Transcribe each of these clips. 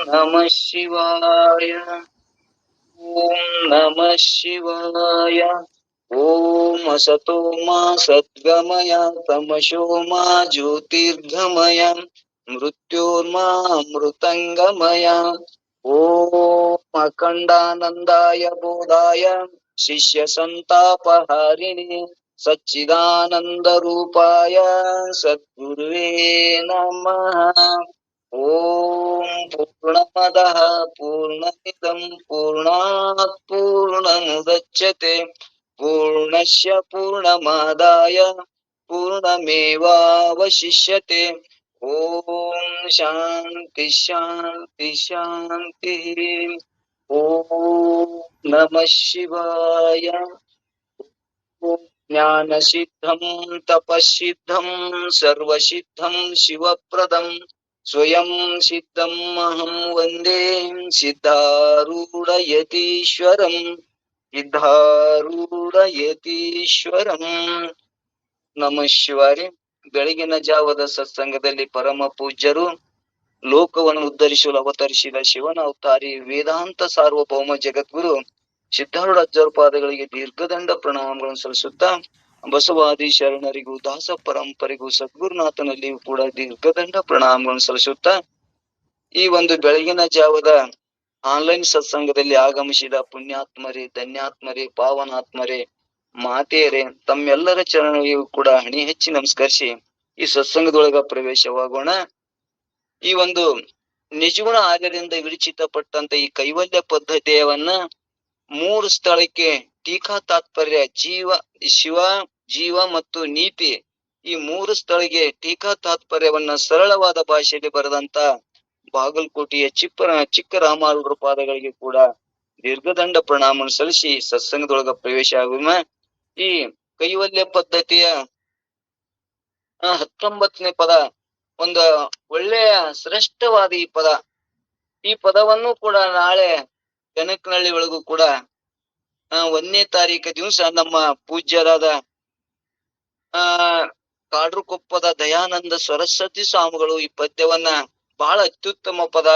ನಮಃ ಶಿವಾಯ. ಓಂ ನಮಃ ಶಿವಾಯ. ಓಂ ಅಸತೋ ಮಾ ಸದ್ಗಮಯ ತಮಸೋ ಮಾ ಜ್ಯೋತಿರ್ಗಮಯ ಮೃತ್ಯೋರ್ಮಾ ಅಮೃತಂಗಮಯ. ಓಂ ಅಖಂಡಾನಂದಾಯ ಬೋಧಾಯ ಶಿಷ್ಯ ಸಂತಾಪಹಾರಿಣಿ ಸಚ್ಚಿದಾನಂದ ರೂಪಾಯ ಸದ್ಗುರುವೇ ನಮಃ. ಓಂ ಪೂರ್ಣಮದಃ ಪೂರ್ಣಮಿದಂ ಪೂರ್ಣಾತ್ ಪೂರ್ಣಮುದಚ್ಯತೆ ಪೂರ್ಣಸ್ಯ ಪೂರ್ಣಮಾದಾಯ ಪೂರ್ಣಮೇವಾವಶಿಷ್ಯತೆ. ಓಂ ಶಾಂತಿ ಶಾಂತಿ ಶಾಂತಿ. ಓಂ ನಮಃ ಶಿವಾಯ. ಜ್ಞಾನ ಸಿದ್ಧಂ ತಪಸ್ಸಿದ್ಧಂ ಸರ್ವಸಿದ್ಧಂ ಶಿವಪ್ರದಂ ಸ್ವಯಂ ಸಿದ್ಧಂ ಅಹಂ ವಂದೇ ಸಿದ್ಧಾರೂಢಯತೀಶ್ವರಂ ಸಿದ್ಧಾರೂಢಯತೀಶ್ವರಂ. ನಮಃ ಶಿವಾಯ. ಬೆಳಗಿನ ಜಾವದ ಸತ್ಸಂಗದಲ್ಲಿ ಪರಮ ಪೂಜ್ಯರು ಲೋಕವನ್ನು ಉದ್ಧರಿಸಲು ಅವತರಿಸಿದ ಶಿವನ ಅವತಾರಿ ವೇದಾಂತ ಸಾರ್ವಭೌಮ ಜಗದ್ಗುರು ಸಿದ್ಧಾರೂಢಾಚಾರ್ಯ ಪಾದಗಳಿಗೆ ದೀರ್ಘದಂಡ ಪ್ರಣಾಮಗಳನ್ನು ಸಲ್ಲಿಸುತ್ತಾ, ಬಸವಾದಿ ಶರಣರಿಗೂ ದಾಸ ಪರಂಪರೆಗೂ ಸದ್ಗುರುನಾಥನಲ್ಲಿಯೂ ಕೂಡ ದೀರ್ಘದಂಡ ಪ್ರಣಾಮಗಳನ್ನು ಸಲ್ಲಿಸುತ್ತಾ, ಈ ಒಂದು ಬೆಳಗಿನ ಜಾವದ ಆನ್ಲೈನ್ ಸತ್ಸಂಗದಲ್ಲಿ ಆಗಮಿಸಿದ ಪುಣ್ಯಾತ್ಮರೇ, ಧನ್ಯಾತ್ಮರೇ, ಪಾವನಾತ್ಮರೇ, ಮಾತೆಯರೇ, ತಮ್ಮೆಲ್ಲರ ಚರಣಗಳಿಗೂ ಕೂಡ ಹಣಿ ಹೆಚ್ಚಿ ನಮಸ್ಕರಿಸಿ ಈ ಸತ್ಸಂಗದೊಳಗ ಪ್ರವೇಶವಾಗೋಣ. ಈ ಒಂದು ನಿಜಗುಣ ಆರ್ಯರಿಂದ ವಿರಚಿತಪಟ್ಟಂತ ಈ ಕೈವಲ್ಯ ಪದ್ಧತಿಯವನ್ನ 3 ಸ್ಥಳಕ್ಕೆ ಟೀಕಾ ತಾತ್ಪರ್ಯ ಶಿವ, ಜೀವ ಮತ್ತು ನೀತಿ, ಈ 3 ಸ್ಥಳಿಗೆ ಟೀಕಾ ತಾತ್ಪರ್ಯವನ್ನ ಸರಳವಾದ ಭಾಷೆಯಲ್ಲಿ ಬರೆದಂತ ಬಾಗಲಕೋಟೆಯ ಚಿಕ್ಕ ರಾಮಾರೂಢರ ಪಾದಗಳಿಗೆ ಕೂಡ ದೀರ್ಘದಂಡ ಪ್ರಣಾಮ ಸಲ್ಲಿಸಿ ಸತ್ಸಂಗದೊಳಗ ಪ್ರವೇಶ ಆಗುವ. ಈ ಕೈವಲ್ಯ ಪದ್ಧತಿಯ 19ನೇ ಪದ ಒಂದು ಒಳ್ಳೆಯ ಶ್ರೇಷ್ಠವಾದ ಈ ಪದ. ಈ ಪದವನ್ನು ಕೂಡ ನಾಳೆ ಬೆನಕನಹಳ್ಳಿ ಒಳಗೂ ಕೂಡ 1ನೇ ತಾರೀಕು ದಿವಸ ನಮ್ಮ ಪೂಜ್ಯರಾದ ಕಾಡ್ರುಕೊಪ್ಪದ ದಯಾನಂದ ಸರಸ್ವತಿ ಸ್ವಾಮಿಗಳು ಈ ಪದ್ಯವನ್ನ ಬಹಳ ಅತ್ಯುತ್ತಮ ಪದ.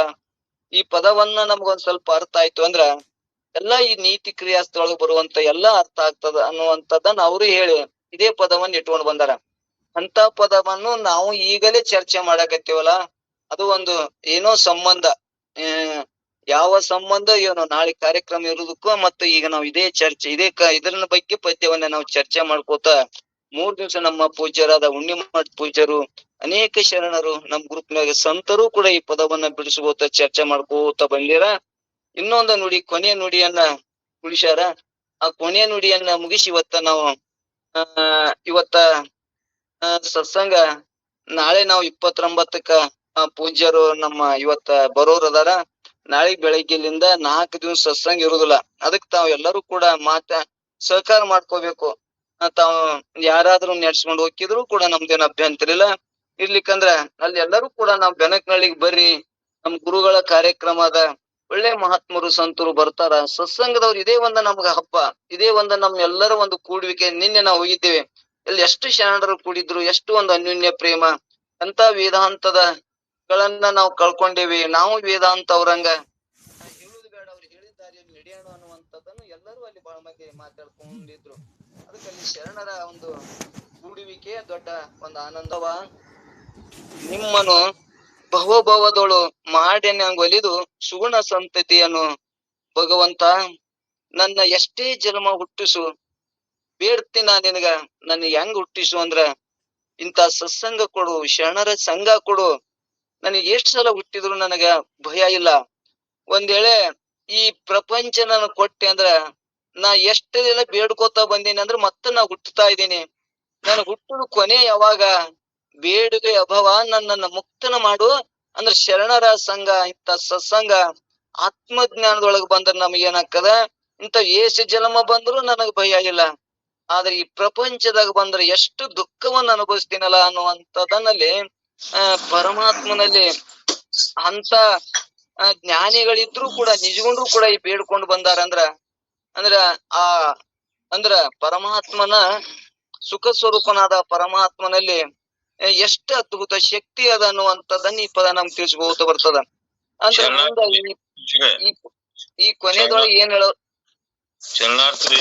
ಈ ಪದವನ್ನ ನಮ್ಗೊಂದ್ ಸ್ವಲ್ಪ ಅರ್ಥ ಆಯ್ತು ಅಂದ್ರ ಎಲ್ಲಾ ಈ ನೀತಿ ಕ್ರಿಯಾಸ್ಥೊಳಗೆ ಬರುವಂತ ಎಲ್ಲಾ ಅರ್ಥ ಆಗ್ತದ ಅನ್ನುವಂಥದ್ದನ್ನ ಅವರು ಹೇಳಿ ಇದೇ ಪದವನ್ನ ಇಟ್ಕೊಂಡು ಬಂದಾರ. ಅಂತ ಪದವನ್ನು ನಾವು ಈಗಲೇ ಚರ್ಚೆ ಮಾಡಕತ್ತೀವಲ್ಲ, ಅದು ಒಂದು ಏನೋ ಸಂಬಂಧ, ಯಾವ ಸಂಬಂಧ ಏನೋ ನಾಳೆ ಕಾರ್ಯಕ್ರಮ ಇರುವುದಕ್ಕೂ ಮತ್ತು ಈಗ ನಾವು ಇದೇ ಚರ್ಚೆ ಇದರ ಬಗ್ಗೆ ಪದ್ಯವನ್ನ ನಾವು ಚರ್ಚೆ ಮಾಡ್ಕೋತ 3 ದಿವಸ ನಮ್ಮ ಪೂಜ್ಯರಾದ ಉಣ್ಣಿಮಠ ಪೂಜ್ಯರು, ಅನೇಕ ಶರಣರು, ನಮ್ ಗ್ರೂಪ್ನಾಗ ಸಂತರು ಕೂಡ ಈ ಪದವನ್ನ ಬಿಡಿಸ್ಕೋತ ಚರ್ಚೆ ಮಾಡ್ಕೋತ ಬಂದಿರ. ಇನ್ನೊಂದು ನುಡಿ, ಕೊನೆಯ ನುಡಿಯನ್ನ ಉಳಿಸ್ಯಾರ. ಆ ಕೊನೆಯ ನುಡಿಯನ್ನ ಮುಗಿಸಿ ಇವತ್ತ ಸತ್ಸಂಗ ನಾಳೆ ನಾವು 29ಕ್ಕ ಪೂಜ್ಯರು ನಮ್ಮ ಇವತ್ತ ಬರೋರದಾರ. ನಾಳೆ ಬೆಳಗ್ಗೆಲಿಂದ 4 ದಿವಸ ಸತ್ಸಂಗ ಇರುದಿಲ್ಲ. ಅದಕ್ ತಾವ್ ಎಲ್ಲರೂ ಕೂಡ ಸಹಕಾರ ಮಾಡ್ಕೋಬೇಕು. ತಾವು ಯಾರಾದ್ರೂ ನಡ್ಸ್ಕೊಂಡು ಹೋಗಿದ್ರು ಕೂಡ ನಮ್ದೇನ್ ಅಭ್ಯಂತರ ಇಲ್ಲ. ಇರ್ಲಿಕ್ಕಂದ್ರ ಅಲ್ಲಿ ಎಲ್ಲರೂ ಕೂಡ ನಾವ್ ಬೆನಕನಹಳ್ಳಿಗೆ ಬರ್ರಿ, ನಮ್ ಗುರುಗಳ ಕಾರ್ಯಕ್ರಮ ಅದ, ಒಳ್ಳೆ ಮಹಾತ್ಮರು ಸಂತರು ಬರ್ತಾರ. ಸತ್ಸಂಗದವ್ರು ಇದೇ ಒಂದ ನಮ್ಗ ಹಬ್ಬ, ಇದೇ ಒಂದ ನಮ್ ಎಲ್ಲರ ಒಂದು ಕೂಡುವಿಕೆ. ನಿನ್ನೆ ನಾವು ಹೋಗಿದ್ದೇವೆ, ಇಲ್ಲಿ ಎಷ್ಟು ಶರಣರು ಕೂಡಿದ್ರು, ಎಷ್ಟು ಒಂದು ಅನ್ಯೋನ್ಯ ಪ್ರೇಮ. ಅಂತ ವೇದಾಂತದ ಗಳನ್ನ ನಾವು ಕಳ್ಕೊಂಡೇವಿ. ನಾವು ವೇದಾಂತ ಅವ್ರಂಗ ಹೇಳುದು ಬೇಡ, ಅವ್ರು ಹೇಳಿದ ದಾರಿಯಲ್ಲಿ ನಡೆಯೋಣ ಅನ್ನುವಂಥದ್ದನ್ನು ಎಲ್ಲರೂ ಅಲ್ಲಿ ಬಹಳ ಮಂದಿ ಮಾತಾಡ್ಕೊಂಡಿದ್ರು. ಅದಕ್ಕಲ್ಲಿ ಶರಣರ ಒಂದು ಕೂಡುವಿಕೆ ದೊಡ್ಡ ಒಂದು ಆನಂದವ. ನಿಮ್ಮನು ಭವಭವದೊಳು ಒಲಿದು ಸುಗುಣ ಸಂತತಿಯನ್ನು ಭಗವಂತ ನನ್ನ ಎಷ್ಟೇ ಜನ್ಮ ಹುಟ್ಟಿಸು, ಬೇಡ್ತೀನ ನಿನಗ, ನನ್ನ ಹೆಂಗ್ ಹುಟ್ಟಿಸು ಅಂದ್ರ ಇಂತ ಸತ್ಸಂಗ ಕೊಡು, ಶರಣರ ಸಂಘ ಕೊಡು. ನನಗೆ ಎಷ್ಟ್ ಸಲ ಹುಟ್ಟಿದ್ರು ನನಗ ಭಯ ಇಲ್ಲ. ಒಂದ್ ವೇಳೆ ಈ ಪ್ರಪಂಚ ನಾನು ಕೊಟ್ಟೆ ಅಂದ್ರ ನಾ ಎಷ್ಟೆಲ್ಲ ಬೇಡ್ಕೋತಾ ಬಂದೀನಿ ಅಂದ್ರ ಮತ್ತೆ ನಾ ಹುಟ್ಟುತ್ತಾ ಇದ್ದೀನಿ. ನಾನು ಹುಟ್ಟುದು ಕೊನೆ ಯಾವಾಗ? ಬೇಡುಗೆ ಅಭವ ನನ್ನನ್ನ ಮುಕ್ತನ ಮಾಡು ಅಂದ್ರ ಶರಣರ ಸಂಘ, ಇಂತ ಸತ್ಸಂಗ ಆತ್ಮಜ್ಞಾನದೊಳಗ್ ಬಂದ್ರ ನಮಗ್ ಏನಾಗ್ತದ? ಇಂತ ಏಸು ಜನ್ಮ ಬಂದ್ರು ನನಗ್ ಭಯ ಇಲ್ಲ. ಆದ್ರೆ ಈ ಪ್ರಪಂಚದಾಗ ಬಂದ್ರೆ ಎಷ್ಟು ದುಃಖವನ್ನ ಅನುಭವಿಸ್ತೀನಲ್ಲ ಅನ್ನುವಂಥದ್ದನ್ನಲ್ಲಿ ಪರಮಾತ್ಮನಲ್ಲಿ ಅಂತ ಜ್ಞಾನಿಗಳಿದ್ರು ಕೂಡ ನಿಜಗೊಂಡ್ರು ಕೂಡ ಈ ಬೇಡ್ಕೊಂಡು ಬಂದಾರ ಅಂದ್ರ ಪರಮಾತ್ಮನ ಸುಖ ಸ್ವರೂಪನಾದ ಪರಮಾತ್ಮನಲ್ಲಿ ಎಷ್ಟು ಅದ್ಭುತ ಶಕ್ತಿ ಅದ ಅನ್ನುವಂಥದ್ದನ್ನ ಈ ಪದ ನಮ್ಗೆ ತಿಳಿಸ್ಕೋತ ಬರ್ತದ. ಅಂದ್ರೆ ಮುಂದ ಈ ಕೊನೆದೊಳಗೆ ಏನ್ ಹೇಳೋ ಶರಣಾರ್ಥಿ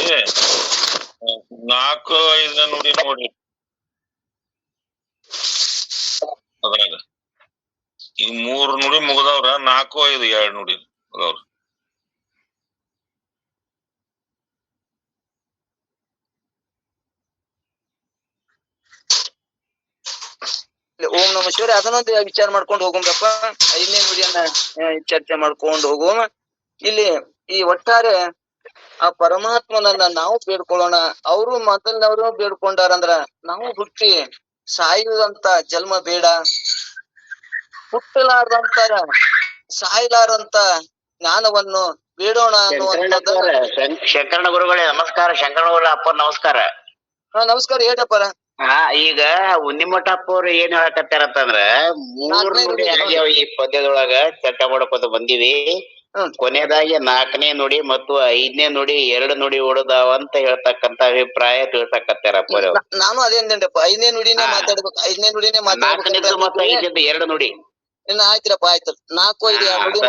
4-5 ನುಡಿ ನೋಡ್ರಿ ಅದ್ರಾಗ ಈಗ 3 ನುಡಿ ಮುಗದವ್ರ 4-5 2 ನುಡಿ ಮುಗದವ್ರ. ಓಂ ನಮ ಶಿವರೇ ಅದನ್ನೊಂದು ವಿಚಾರ ಮಾಡ್ಕೊಂಡು ಹೋಗುಂಬಪ್ಪ. 5ನೇ ನುಡಿಯನ್ನ ಚರ್ಚೆ ಮಾಡ್ಕೊಂಡು ಹೋಗುವ. ಇಲ್ಲಿ ಈ ಒಟ್ಟಾರೆ ಆ ಪರಮಾತ್ಮನನ್ನ ನಾವು ಬೇಡ್ಕೊಳ್ಳೋಣ. ಅವರು ಮೊದಲನವರು ಬೇಡ್ಕೊಂಡಾರಂದ್ರ ನಾವು ಹುಟ್ಟಿ ಸಾಯುವಂತ ಜನ್ಮ ಬೇಡ, ಹುಟ್ಟಲಾರ್ದಂತಾರ ಸಾಯಲಾರಂತ ಜ್ಞಾನವನ್ನು ಬೇಡೋಣ ಅನ್ನುವಂಥದ್ದನ್ನ. ಶಂಕರಣ ಗುರುಗಳೇ ನಮಸ್ಕಾರ. ಶಂಕರಣ ಗುರುಗಳ ಅಪ್ಪ ನಮಸ್ಕಾರ. ನಮಸ್ಕಾರ ಹೇಳಪ್ಪರ. ಈಗ ಉನ್ನಿಮಠಪ್ಪ ಅವ್ರು ಏನ್ ಹೇಳಕತ್ತಾರಂತಂದ್ರ 3 ನುಡಿ ಆಗ್ಯಾವ ಈ ಪದ್ಯದೊಳಗ ಚರ್ಚೆ ಮಾಡ್ಕೊತ ಬಂದಿವಿ. ಕೊನೆಯದಾಗಿ 4ನೇ ನುಡಿ ಮತ್ತು 5ನೇ ನುಡಿ 2 ನುಡಿ ಉಳಿದಾವ ಅಂತ ಹೇಳ್ತಕ್ಕಂತ ಅಭಿಪ್ರಾಯ ತಿಳ್ಸಕತ್ತಾರಪ್ಪ. ನಾನು ಅದೇ ಅಂದೇನಪ್ಪ, 5ನೇ ನುಡಿನೇ ಮಾತಾಡ್ಬೇಕು, 5ನೇ ನುಡಿನೇ ಮಾತಾಡ್ಬೇಕು ಮತ್ತು 5ನೇದು 2 ನುಡಿ. ಆಯ್ತ್ರಪ್ಪ ಆಯ್ತು. 4-5 ನುಡಿ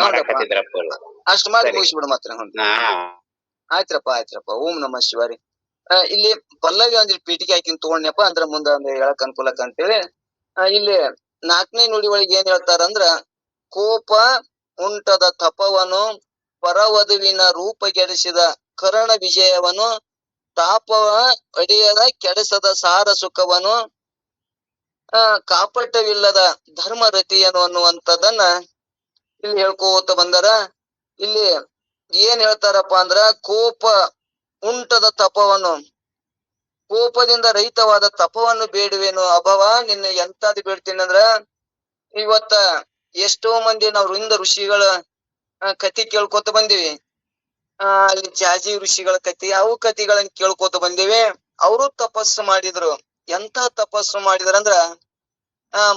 ಮಾಡಕತ್ತಿದ್ರಪ್ಪ ಅಷ್ಟು ಮಾಡಿ ಮುಗಿಸ್ಬಿಡು ಮಾತ್ರ. ಆಯ್ತ್ರಪ್ಪ ಆಯ್ತ್ರಪ್ಪ. ಓಂ ನಮಃ ಶಿವಾರಿ. ಇಲ್ಲಿ ಪಲ್ಲವಿ ಒಂದಿಟ್ಟು ಪೀಠಿಗೆ ಹಾಕಿನ ತಗೊಂಡ್ನಪ್ಪ ಅಂದ್ರ ಮುಂದ ಹೇಳಕ್ ಅನುಕೂಲಕ್ಕ ಅಂತೇಳಿ. ಇಲ್ಲಿ 4ನೇ ನುಡಿ ಒಳಗೆ ಏನ್ ಹೇಳ್ತಾರಂದ್ರ, ಕೋಪ ಉಂಟದ ತಪವನು, ಪರವಧುವಿನ ರೂಪಗೆಡಿಸಿದ ಕರ್ಣ ವಿಜಯವನು, ತಾಪವ ಅಡಿಯದ ಕೆಡಿಸದ ಸಾರ ಸುಖವನು, ಕಾಪಟವಿಲ್ಲದ ಧರ್ಮ ರತಿಯನು ಅನ್ನುವಂಥದ್ದನ್ನ ಇಲ್ಲಿ ಹೇಳ್ಕೋತ ಬಂದಾರ. ಇಲ್ಲಿ ಏನ್ ಹೇಳ್ತಾರಪ್ಪ ಅಂದ್ರ, ಕೋಪ ಉಂಟದ ತಪವನ್ನು, ಕೋಪದಿಂದ ರಹಿತವಾದ ತಪವನ್ನು ಬೇಡುವೇನು ಅಭವ, ನಿನ್ನ ಎಂತಾದ್ ಬೇಡ್ತೀನಿ ಅಂದ್ರ, ಇವತ್ತ ಎಷ್ಟೋ ಮಂದಿ ನಾವು ಹಿಂದ ಋಷಿಗಳ ಕತಿ ಕೇಳ್ಕೊತ ಬಂದಿವಿ. ಅಲ್ಲಿ ಜಾಜಿ ಋಷಿಗಳ ಕತಿ, ಅವು ಕತಿಗಳನ್ನ ಕೇಳ್ಕೊತ ಬಂದಿವಿ. ಅವರು ತಪಸ್ಸು ಮಾಡಿದ್ರು. ಎಂತ ತಪಸ್ಸು ಮಾಡಿದ್ರಂದ್ರ,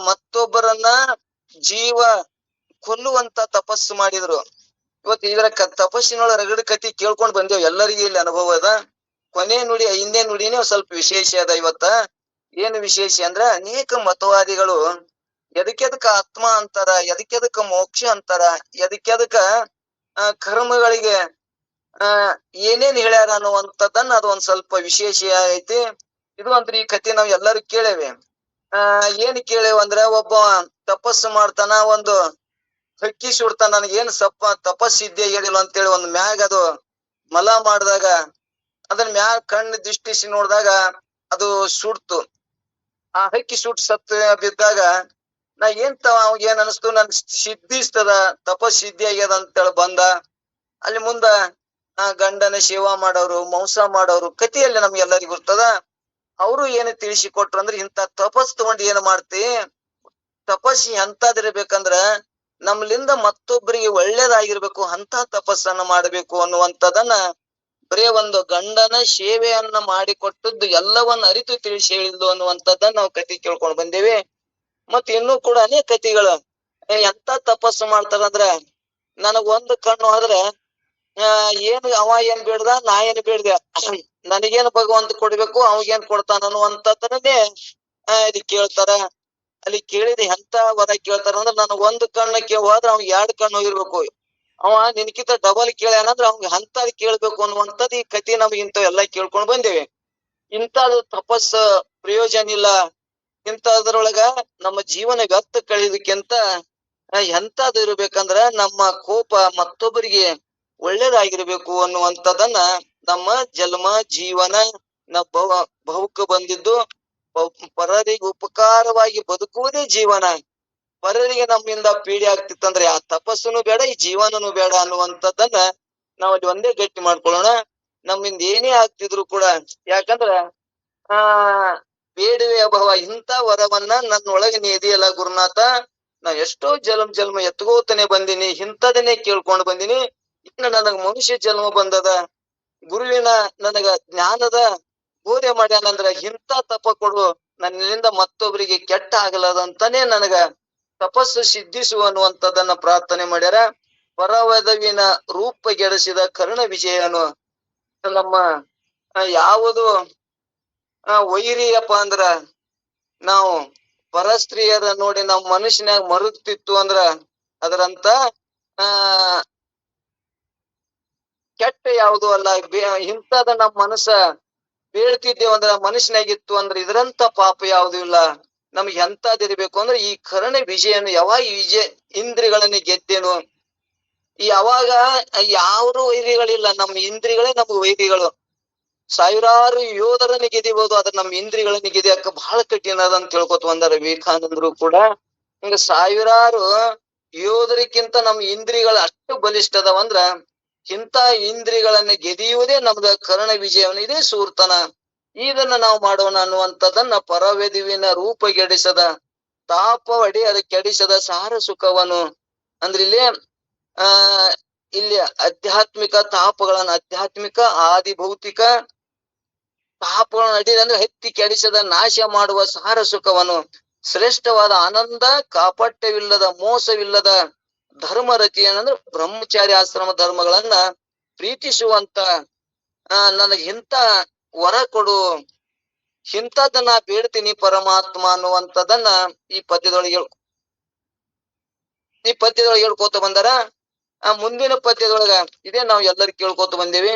ಮತ್ತೊಬ್ಬರನ್ನ ಜೀವ ಕೊಲ್ಲುವಂತ ತಪಸ್ಸು ಮಾಡಿದ್ರು. ಇವತ್ತು ಇದರ ತಪಸ್ಸಿನೊಳ ರಗಡ ಕತಿ ಕೇಳ್ಕೊಂಡ್ ಬಂದೇವ್, ಎಲ್ಲರಿಗೂ ಇಲ್ಲಿ ಅನುಭವ ಅದ. ಕೊನೆ ನುಡಿ 5ನೇ ನುಡಿನೇ ಸ್ವಲ್ಪ ವಿಶೇಷ ಅದ. ಇವತ್ತ ಏನು ವಿಶೇಷ ಅಂದ್ರ, ಅನೇಕ ಮತವಾದಿಗಳು ಎದಕ್ಕೆದಕ್ಕ ಆತ್ಮ ಅಂತಾರ, ಎದಕ್ಕೆದಕ್ಕ ಮೋಕ್ಷ ಅಂತಾರ, ಎದಕ್ಕೆದಕ್ಕ ಕರ್ಮಗಳಿಗೆ ಏನೇನ್ ಹೇಳ್ಯಾರ ಅನ್ನುವಂಥದ್ದನ್ನ ಅದು ಒಂದ್ ಸ್ವಲ್ಪ ವಿಶೇಷ ಐತಿ. ಇದು ಅಂದ್ರೆ ಈ ಕತಿ ನಾವ್ ಎಲ್ಲರೂ ಕೇಳೇವಿ. ಏನ್ ಕೇಳೇವ ಅಂದ್ರ, ಒಬ್ಬ ತಪಸ್ಸು ಮಾಡ್ತಾನ, ಒಂದು ಹಕ್ಕಿ ಸುಡ್ತಾನ, ನನಗೇನ್ ತಪಸ್ಸಿದ್ದೆ ಹೇಳಿಲ್ಲ ಅಂತೇಳಿ ಒಂದ್ ಮ್ಯಾಗ ಅದು ಮಲ ಮಾಡಿದಾಗ ಅದನ್ನ ಮ್ಯಾಗ ಕಣ್ಣು ದೃಷ್ಟಿಸಿ ನೋಡಿದಾಗ ಅದು ಸುಡ್ತು. ಆ ಹಕ್ಕಿ ಸುಟ್ಟು ಸತ್ತು ಬಿದ್ದಾಗ ನಾ ಅವಾಗ ಏನ್ ಅನಿಸ್ತು, ನನ್ ಸಿದ್ಧಿಸ್ತದ, ತಪಸ್ಸಿದ್ಧಿ ಆಗ್ಯದ ಅಂತೇಳಿ ಬಂದ. ಅಲ್ಲಿ ಮುಂದ ಗಂಡನ ಸೇವಾ ಮಾಡೋರು, ಮಾಂಸ ಮಾಡೋರು ಕತಿಯಲ್ಲಿ ನಮ್ಗೆಲ್ಲರಿಗೂ ಇರ್ತದ. ಅವರು ಏನು ತಿಳಿಸಿ ಕೊಟ್ರು ಅಂದ್ರೆ, ಇಂತ ತಪಸ್ ತಗೊಂಡು ಏನ್ ಮಾಡ್ತಿ, ತಪಸ್ಸಿ ಎಂತಾದಿರ್ಬೇಕಂದ್ರ ನಮ್ಲಿಂದ ಮತ್ತೊಬ್ಬರಿಗೆ ಒಳ್ಳೇದಾಗಿರ್ಬೇಕು, ಅಂತ ತಪಸ್ಸನ್ನ ಮಾಡ್ಬೇಕು ಅನ್ನುವಂಥದನ್ನ ಬರೇ ಒಂದು ಗಂಡನ ಸೇವೆಯನ್ನ ಮಾಡಿಕೊಟ್ಟದ್ದು ಎಲ್ಲವನ್ನ ಅರಿತು ತಿಳಿಸಿ ಹೇಳಿದ್ಲು ಅನ್ನುವಂಥದ್ದನ್ನ ನಾವು ಕತಿ ಕೇಳ್ಕೊಂಡ್ ಬಂದೇವಿ. ಮತ್ ಇನ್ನೂ ಕೂಡ ಅನೇಕ ಕತಿಗಳು ಎಂತ ತಪಸ್ಸು ಮಾಡ್ತಾರಂದ್ರ, ನನಗ್ ಒಂದು ಕಣ್ಣು ಆದ್ರೆ ಅವ ಏನ್ ಬೇಡ್ದ, ನಾ ಏನ್ ಬೇಡ್ದೆ, ನನಗೇನ್ ಭಗವಂತ ಕೊಡ್ಬೇಕು, ಅವಾಗೇನ್ ಕೊಡ್ತಾನ ಅನ್ನುವಂಥದ್ದನ್ನೇ ಇದು ಕೇಳ್ತಾರ. ಅಲ್ಲಿ ಕೇಳಿದ ಎಂತ ವರ ಕೇಳ್ತಾರ ಅಂದ್ರ, ನನಗ್ ಒಂದು ಕಣ್ಣಕ್ಕೆ ಹೋದ್ರ ಅವ್ನ್ 2 ಕಣ್ಣು ಇರ್ಬೇಕು, ಅವ ನಿನ್ಕಿಂತ ಡಬಲ್ ಕೇಳ್ಯಾನಂದ್ರ ಅವ್ನಿಗೆ ಅಂತದ್ ಕೇಳ್ಬೇಕು ಅನ್ನುವಂಥದ್ದು ಈ ಕತಿ ನಮ್ಗೆ ಇಂಥವ್ ಎಲ್ಲಾ ಕೇಳ್ಕೊಂಡ್ ಬಂದೇವಿ. ಇಂಥದ್ ತಪಸ್ಸ ಪ್ರಯೋಜನ ಇಲ್ಲ, ಇಂಥದ್ರೊಳಗ ನಮ್ಮ ಜೀವನ ವ್ಯರ್ಥ ಕಳೆದಕ್ಕಿಂತ ಎಂತದ್ ಇರ್ಬೇಕಂದ್ರ ನಮ್ಮ ಕೋಪ ಮತ್ತೊಬ್ಬರಿಗೆ ಒಳ್ಳೇದಾಗಿರ್ಬೇಕು ಅನ್ನುವಂಥದ್ದನ್ನ ನಮ್ಮ ಜನ್ಮ ಜೀವನ ಭವಕ್ಕೆ ಬಂದಿದ್ದು ಪರರಿಗೆ ಉಪಕಾರವಾಗಿ ಬದುಕುವುದೇ ಜೀವನ. ಪರರಿಗೆ ನಮ್ಮಿಂದ ಪೀಡೆ ಆಗ್ತಿತ್ತಂದ್ರೆ ಆ ತಪಸ್ಸುನು ಬೇಡ, ಈ ಜೀವನನು ಬೇಡ ಅನ್ನುವಂಥದ್ದನ್ನ ನಾವ್ ಅಲ್ಲಿ ಒಂದೇ ಗಟ್ಟಿ ಮಾಡ್ಕೊಳ್ಳೋಣ. ನಮ್ಮಿಂದ ಏನೇ ಆಗ್ತಿದ್ರು ಕೂಡ, ಯಾಕಂದ್ರ ಬೇಡವೇ ಅಭವ, ಇಂಥ ವರವನ್ನ ನನ್ನೊಳಗೆ ನೀ ಇದೆಯಲ್ಲ ಗುರುನಾಥ, ನಾ ಎಷ್ಟೋ ಜನ್ಮ ಎತ್ಕೋತಾನೆ ಬಂದಿನಿ, ಇಂಥದನ್ನೇ ಕೇಳ್ಕೊಂಡ್ ಬಂದಿನಿ. ಇನ್ನು ನನಗ್ ಮನುಷ್ಯ ಜನ್ಮ ಬಂದದ, ಗುರುವಿನ ನನಗ ಜ್ಞಾನದ ಬೋಧೆ ಮಾಡ್ಯಾನಂದ್ರ ಇಂಥ ತಪ ಕೊಡು, ನನ್ನಿಂದ ಮತ್ತೊಬ್ಬರಿಗೆ ಕೆಟ್ಟ ಆಗಲ್ಲದಂತಾನೆ ನನಗ ತಪಸ್ಸು ಸಿದ್ಧಿಸುವ ಅನ್ನುವಂಥದ್ದನ್ನ ಪ್ರಾರ್ಥನೆ ಮಾಡ್ಯಾರ. ಪರವಧವಿನ ರೂಪಗೆಡಿಸಿದ ಕರ್ಣ ವಿಜಯನು. ನಮ್ಮ ಯಾವುದು ವೈರಿಯಪ್ಪ ಅಂದ್ರ ನಾವು ಪರಸ್ತ್ರೀಯರ ನೋಡಿ ನಮ್ ಮನುಷ್ಯನ್ಯಾಗ ಮರುತ್ತಿತ್ತು ಅಂದ್ರ ಅದರಂತ ಆ ಕೆಟ್ಟ ಯಾವುದು ಅಲ್ಲ. ಇಂಥದ ನಮ್ ಮನಸ್ಸ ಬೀಳ್ತಿದ್ದೇವ ಅಂದ್ರ ಮನುಷ್ಯನಾಗಿತ್ತು ಅಂದ್ರ ಇದರಂತ ಪಾಪ ಯಾವುದು ಇಲ್ಲ. ನಮ್ಗೆ ಎಂತದಿರ್ಬೇಕು ಅಂದ್ರೆ ಈ ಕರ್ಣ ವಿಜಯನು ಯಾವಾಗ ವಿಜಯ ಇಂದ್ರಿಯಗಳನ್ನ ಗೆದ್ದೇನು, ಯಾವಾಗ ಯಾರು ವೈರಿಗಳಿಲ್ಲ, ನಮ್ಮ ಇಂದ್ರಿಯಗಳೇ ನಮ್ಗೆ ವೈರಿಗಳು. ಸಾವಿರಾರು ಯೋಧರನ್ನ ಗೆದಿಬಹುದು, ಆದ್ರೆ ನಮ್ಮ ಇಂದ್ರಿಯಗಳನ್ನ ಗೆದಿಯಕ್ಕ ಬಹಳ ಕಠಿಣ ಅದ ಅಂತ ತಿಳ್ಕೊತ ಬಂದಾರ ವಿವೇಕಾನಂದರು ಕೂಡ. ಹಿಂಗ ಸಾವಿರಾರು ಯೋಧರಿಗಿಂತ ನಮ್ಮ ಇಂದ್ರಿಯಗಳು ಅಷ್ಟು ಬಲಿಷ್ಠ ಅದಾವಂದ್ರ ಇಂಥ ಇಂದ್ರಿಯಗಳನ್ನ ಗೆದಿಯುವುದೇ ನಮ್ದ ಕರ್ಣ ವಿಜಯವನ್ನ, ಇದೇ ಸೂರ್ತನ. ಇದನ್ನ ನಾವು ಮಾಡೋಣ ಅನ್ನುವಂಥದ್ದನ್ನ ಪರವೆದುವಿನ ರೂಪಗೆಡಿಸದ ತಾಪವಡಿ ಅದು ಕೆಡಿಸದ ಸಾರ ಸುಖವನು ಅಂದ್ರೆ ಇಲ್ಲಿ ಆಧ್ಯಾತ್ಮಿಕ ತಾಪಗಳನ್ನ, ಆಧ್ಯಾತ್ಮಿಕ ಆದಿ ಭೌತಿಕ ತಾಪಗಳನ್ನ ಅಡಿ ಅಂದ್ರೆ ಹತ್ತಿ ಕೆಡಿಸದ ನಾಶ ಮಾಡುವ ಸಾರ ಸುಖವನು, ಶ್ರೇಷ್ಠವಾದ ಆನಂದ ಕಾಪಟ್ಯವಿಲ್ಲದ ಮೋಸವಿಲ್ಲದ ಧರ್ಮರತಿ ಏನಂದ್ರೆ ಬ್ರಹ್ಮಚಾರಿ ಆಶ್ರಮ ಧರ್ಮಗಳನ್ನ ಪ್ರೀತಿಸುವಂತ ನನಗೆ ಇಂಥ ವರ ಕೊಡು, ಇಂಥದನ್ನ ಬೇಡ್ತೀನಿ ಪರಮಾತ್ಮ ಅನ್ನುವಂಥದ್ದನ್ನ ಈ ಪದ್ಯದೊಳಗೆ ಹೇಳ್ಕೋತ ಬಂದಾರ. ಮುಂದಿನ ಪದ್ಯದೊಳಗ ಇದೇ ನಾವು ಎಲ್ಲರೂ ಕೇಳ್ಕೊತ ಬಂದೇವಿ.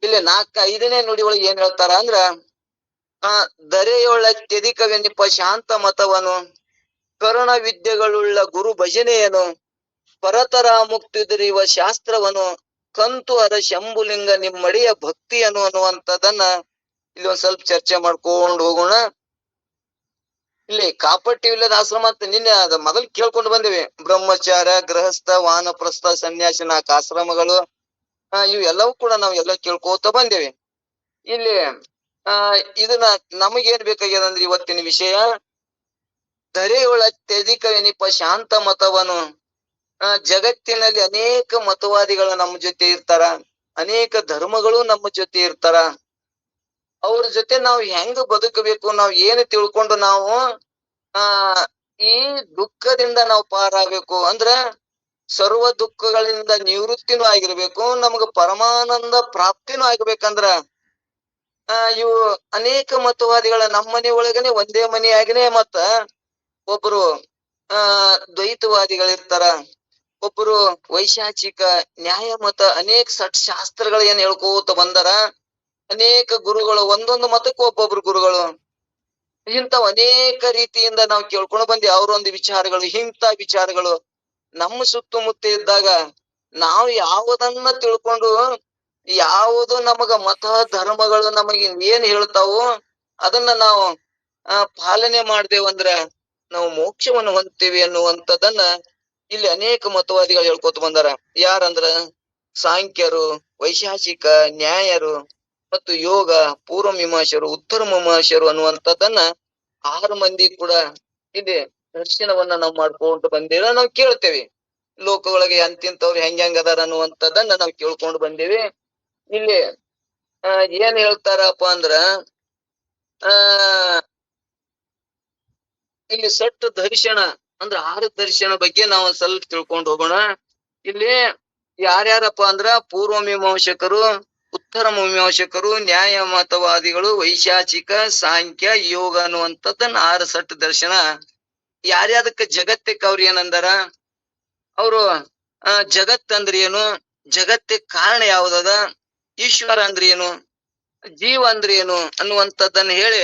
ಇಲ್ಲಿ 4-5ನೇ ನುಡಿ ಒಳಗೆ ಏನ್ ಹೇಳ್ತಾರ ಅಂದ್ರ ದರೆಯೊಳತ್ಯಧಿಕವೆನಿಪ ಶಾಂತ ಮತವನು, ಕರುಣ ವಿದ್ಯೆಗಳುಳ್ಳ ಗುರು ಭಜನೆಯನು, ಪರತರ ಮುಕ್ತಿದರಿವ ಶಾಸ್ತ್ರವನು, ಕಂತು ಅದ ಶಂಭುಲಿಂಗ ನಿಮ್ಮಡಿಯ ಭಕ್ತಿಯನು ಅನ್ನುವಂಥದ್ದನ್ನ ಇಲ್ಲಿ ಒಂದ್ ಸ್ವಲ್ಪ ಚರ್ಚೆ ಮಾಡ್ಕೊಂಡು ಹೋಗೋಣ. ಇಲ್ಲಿ ಕಾಪಟ್ಯವಿಲ್ಲದ ಆಶ್ರಮ ಅಂತ ನಿನ್ನೆ ಅದ ಮೊದಲು ಕೇಳ್ಕೊಂಡು ಬಂದಿವಿ. ಬ್ರಹ್ಮಚಾರ, ಗೃಹಸ್ಥ, ವಾನಪ್ರಸ್ಥ, ಸನ್ಯಾಸಿ 4 ಆಶ್ರಮಗಳು, ಇವು ಎಲ್ಲವೂ ಕೂಡ ನಾವು ಎಲ್ಲ ಕೇಳ್ಕೋತ ಬಂದೇವಿ. ಇಲ್ಲಿ ಇದನ್ನ ನಮಗೇನ್ ಬೇಕಾಗ್ಯದ ಅಂದ್ರೆ ಇವತ್ತಿನ ವಿಷಯ ದರೆಯೊಳತ್ಯಧಿಕವೆನಿಪ ಶಾಂತ ಮತವನು. ಜಗತ್ತಿನಲ್ಲಿ ಅನೇಕ ಮತವಾದಿಗಳು ನಮ್ಮ ಜೊತೆ ಇರ್ತಾರ, ಅನೇಕ ಧರ್ಮಗಳು ನಮ್ಮ ಜೊತೆ ಇರ್ತಾರ. ಅವ್ರ ಜೊತೆ ನಾವು ಹೆಂಗ ಬದುಕಬೇಕು, ನಾವು ಏನು ತಿಳ್ಕೊಂಡು ನಾವು ಈ ದುಃಖದಿಂದ ನಾವು ಪಾರಾಗಬೇಕು ಅಂದ್ರ ಸರ್ವ ದುಃಖಗಳಿಂದ ನಿವೃತ್ತಿನೂ ಆಗಿರ್ಬೇಕು, ನಮಗ ಪರಮಾನಂದ ಪ್ರಾಪ್ತಿನೂ ಆಗ್ಬೇಕಂದ್ರ ಇವು ಅನೇಕ ಮತವಾದಿಗಳ ನಮ್ಮ ಮನೆ ಒಳಗನೆ ಒಂದೇ ಮನೆಯಾಗನೆ ಮತ್ತ ಒಬ್ರು ದ್ವೈತವಾದಿಗಳಿರ್ತಾರ, ಒಬ್ರು ವೈಶಾಚಿಕ ನ್ಯಾಯ ಮತ, ಅನೇಕ ಶಾಸ್ತ್ರಗಳು ಏನ್ ಹೇಳ್ಕೋತ ಬಂದಾರ. ಅನೇಕ ಗುರುಗಳು, ಒಂದೊಂದು ಮತಕ್ಕೆ ಒಬ್ಬೊಬ್ರು ಗುರುಗಳು, ಇಂಥವ್ ಅನೇಕ ರೀತಿಯಿಂದ ನಾವು ಕೇಳ್ಕೊಂಡು ಬಂದಿ. ಅವ್ರೊಂದು ವಿಚಾರಗಳು, ಇಂಥ ವಿಚಾರಗಳು ನಮ್ಮ ಸುತ್ತಮುತ್ತ ಇದ್ದಾಗ ನಾವು ಯಾವುದನ್ನ ತಿಳ್ಕೊಂಡು, ಯಾವುದು ನಮಗ ಮತ ಧರ್ಮಗಳು ನಮಗೆ ಏನ್ ಹೇಳ್ತಾವು ಅದನ್ನ ನಾವು ಪಾಲನೆ ಮಾಡ್ದೇವಂದ್ರ ನಾವು ಮೋಕ್ಷವನ್ನು ಹೊಂದ್ತೇವೆ ಅನ್ನುವಂಥದ್ದನ್ನ ಇಲ್ಲಿ ಅನೇಕ ಮತವಾದಿಗಳು ಹೇಳ್ಕೊತ ಬಂದಾರ. ಯಾರಂದ್ರ ಸಾಂಖ್ಯರು, ವೈಶಾಚಿಕ ನ್ಯಾಯರು ಮತ್ತು ಯೋಗ, ಪೂರ್ವ ಮೀಮಾಂಸರು, ಉತ್ತರ ಮೀಮಾಂಸರು ಅನ್ನುವಂಥದ್ದನ್ನ 6 ಮಂದಿ ಕೂಡ ಇಲ್ಲಿ ದರ್ಶನವನ್ನ ನಾವು ಮಾಡ್ಕೊಂಡು ಬಂದೇವ. ನಾವು ಕೇಳ್ತೇವೆ ಲೋಕದೊಳಗೆ ಅಂತಿಂತವ್ರು ಹೆಂಗ್ ಅದಾರ ಅನ್ನುವಂಥದ್ದನ್ನ ನಾವು ಕೇಳ್ಕೊಂಡು ಬಂದೇವಿ. ಇಲ್ಲಿ ಏನ್ ಹೇಳ್ತಾರಪ್ಪ ಅಂದ್ರ ಇಲ್ಲಿ ಸಟ್ ದರ್ಶನ ಅಂದ್ರ 6 ದರ್ಶನ ಬಗ್ಗೆ ನಾವು ಒಂದ್ ಸ್ವಲ್ಪ ತಿಳ್ಕೊಂಡು ಹೋಗೋಣ. ಇಲ್ಲಿ ಯಾರ್ಯಾರಪ್ಪ ಅಂದ್ರ ಪೂರ್ವ ಮೀಮಾಂಸಕರು, ಉತ್ತರ ಮೀಮಾಂಸಕರು, ನ್ಯಾಯ ಮತವಾದಿಗಳು, ವೈಶಾಚಿಕ, ಸಾಂಖ್ಯ, ಯೋಗ ಅನ್ನುವಂಥದ್ದನ್ನ 6 ಸಟ್ ದರ್ಶನ. ಯಾರ್ಯಾದಕ್ಕ ಜಗತ್ತಿಗೆ ಅವ್ರ ಏನಂದಾರ, ಅವರು ಜಗತ್ ಅಂದ್ರೆ ಏನು, ಜಗತ್ತಿಗೆ ಕಾರಣ ಯಾವ್ದದ, ಈಶ್ವರ ಅಂದ್ರೆ ಏನು, ಜೀವ ಅಂದ್ರೆ ಏನು ಅನ್ನುವಂಥದ್ದನ್ನ ಹೇಳಿ,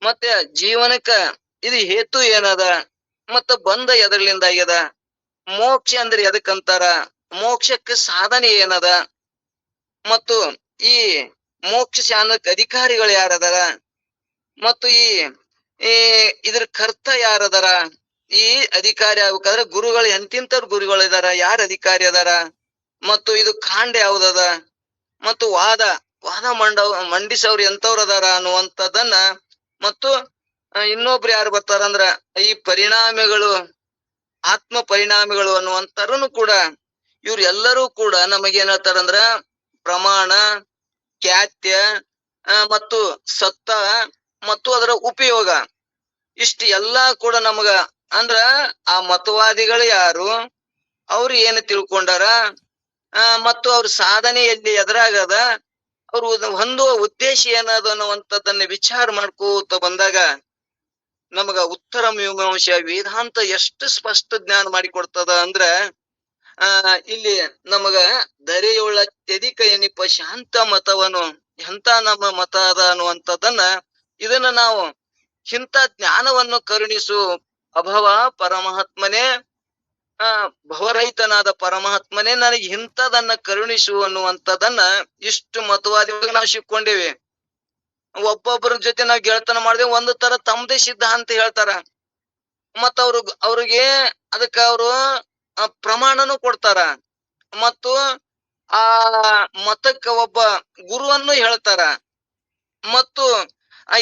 ಮತ್ತೆ ಜೀವನಕ್ಕ ಇದು ಹೇತು ಏನದ, ಮತ್ತ ಬಂಧ ಎದರ್ಲಿಂದ ಆಗ್ಯದ, ಮೋಕ್ಷ ಅಂದ್ರೆ ಎದಕ್ಕಂತಾರ, ಮೋಕ್ಷಕ್ಕೆ ಸಾಧನೆ ಏನದ, ಮತ್ತು ಈ ಮೋಕ್ಷ ಶಾನಕ್ಕೆ ಅಧಿಕಾರಿಗಳು ಯಾರದಾರ, ಮತ್ತು ಇದ್ರ ಕರ್ತ ಯಾರದಾರ, ಈ ಅಧಿಕಾರಿ ಆಗ್ಬೇಕಾದ್ರೆ ಗುರುಗಳು ಎಂತಿಂತವ್ರ ಗುರುಗಳು ಇದಾರ, ಯಾರ ಅಧಿಕಾರಿ ಅದಾರ, ಮತ್ತು ಇದು ಕಾಂಡ ಯಾವ್ದದ, ಮತ್ತು ವಾದ ಮಂಡಿಸವ್ರು ಎಂತವ್ರ ಅದಾರ ಅನ್ನುವಂಥದ್ದನ್ನ, ಮತ್ತು ಇನ್ನೊಬ್ರು ಯಾರು ಬರ್ತಾರಂದ್ರ ಈ ಪರಿಣಾಮಿಗಳು, ಆತ್ಮ ಪರಿಣಾಮಿಗಳು ಅನ್ನುವಂತಾರನು ಕೂಡ, ಇವ್ರು ಎಲ್ಲರೂ ಕೂಡ ನಮಗೇನ್ ಹೇಳ್ತಾರಂದ್ರ ಪ್ರಮಾಣ, ಖ್ಯಾತ್ಯ ಮತ್ತು ಸತ್ತ ಮತ್ತು ಅದರ ಉಪಯೋಗ, ಇಷ್ಟು ಎಲ್ಲಾ ಕೂಡ ನಮಗ ಅಂದ್ರ ಆ ಮತವಾದಿಗಳು ಯಾರು, ಅವ್ರು ಏನು ತಿಳ್ಕೊಂಡಾರ, ಮತ್ತು ಅವ್ರ ಸಾಧನೆ ಎಲ್ಲಿ ಎದುರಾಗದ, ಅವ್ರು ಹೊಂದುವ ಉದ್ದೇಶ ಏನದ ಅನ್ನುವಂಥದ್ದನ್ನ ವಿಚಾರ ಮಾಡ್ಕೋತ ಬಂದಾಗ ನಮಗ ಉತ್ತರ ಮೀಮಾಂಸ ವೇದಾಂತ ಎಷ್ಟು ಸ್ಪಷ್ಟ ಜ್ಞಾನ ಮಾಡಿಕೊಡ್ತದ ಅಂದ್ರ ಇಲ್ಲಿ ನಮಗ ಧರೆಯುಳ್ಳ ತ್ಯಧಿಕ ಎನಿಪ ಶಾಂತ ಮತವನು ಎಂತ ನಮ್ಮ ಮತ ಅದ ಅನ್ನುವಂಥದ್ದನ್ನ ಇದನ್ನ ನಾವು ಇಂಥ ಜ್ಞಾನವನ್ನು ಕರುಣಿಸು ಅಭವ ಪರಮಾತ್ಮನೇ ಭವರಹಿತನಾದ ಪರಮಾತ್ಮನೇ ನನಗೆ ಇಂಥದನ್ನ ಕರುಣಿಸು ಅನ್ನುವಂಥದ್ದನ್ನ ಇಷ್ಟು ಮತವಾದಿಗಳಿಗೆ ನಾವು ಸಿಕ್ಕೊಂಡಿವಿ. ಒಬ್ಬೊಬ್ಬರ ಜೊತೆ ನಾವ್ ಗೆಳತನ ಮಾಡಿದ್ರೆ ಒಂದು ತರ ತಮ್ಮದೇ ಸಿದ್ಧಾಂತ ಹೇಳ್ತಾರ. ಮತ್ತ ಅವ್ರಿಗೆ ಅದಕ್ಕ ಅವರು ಪ್ರಮಾಣನು ಕೊಡ್ತಾರ ಮತ್ತು ಆ ಮತಕ್ಕ ಒಬ್ಬ ಗುರುವನ್ನು ಹೇಳ್ತಾರ ಮತ್ತು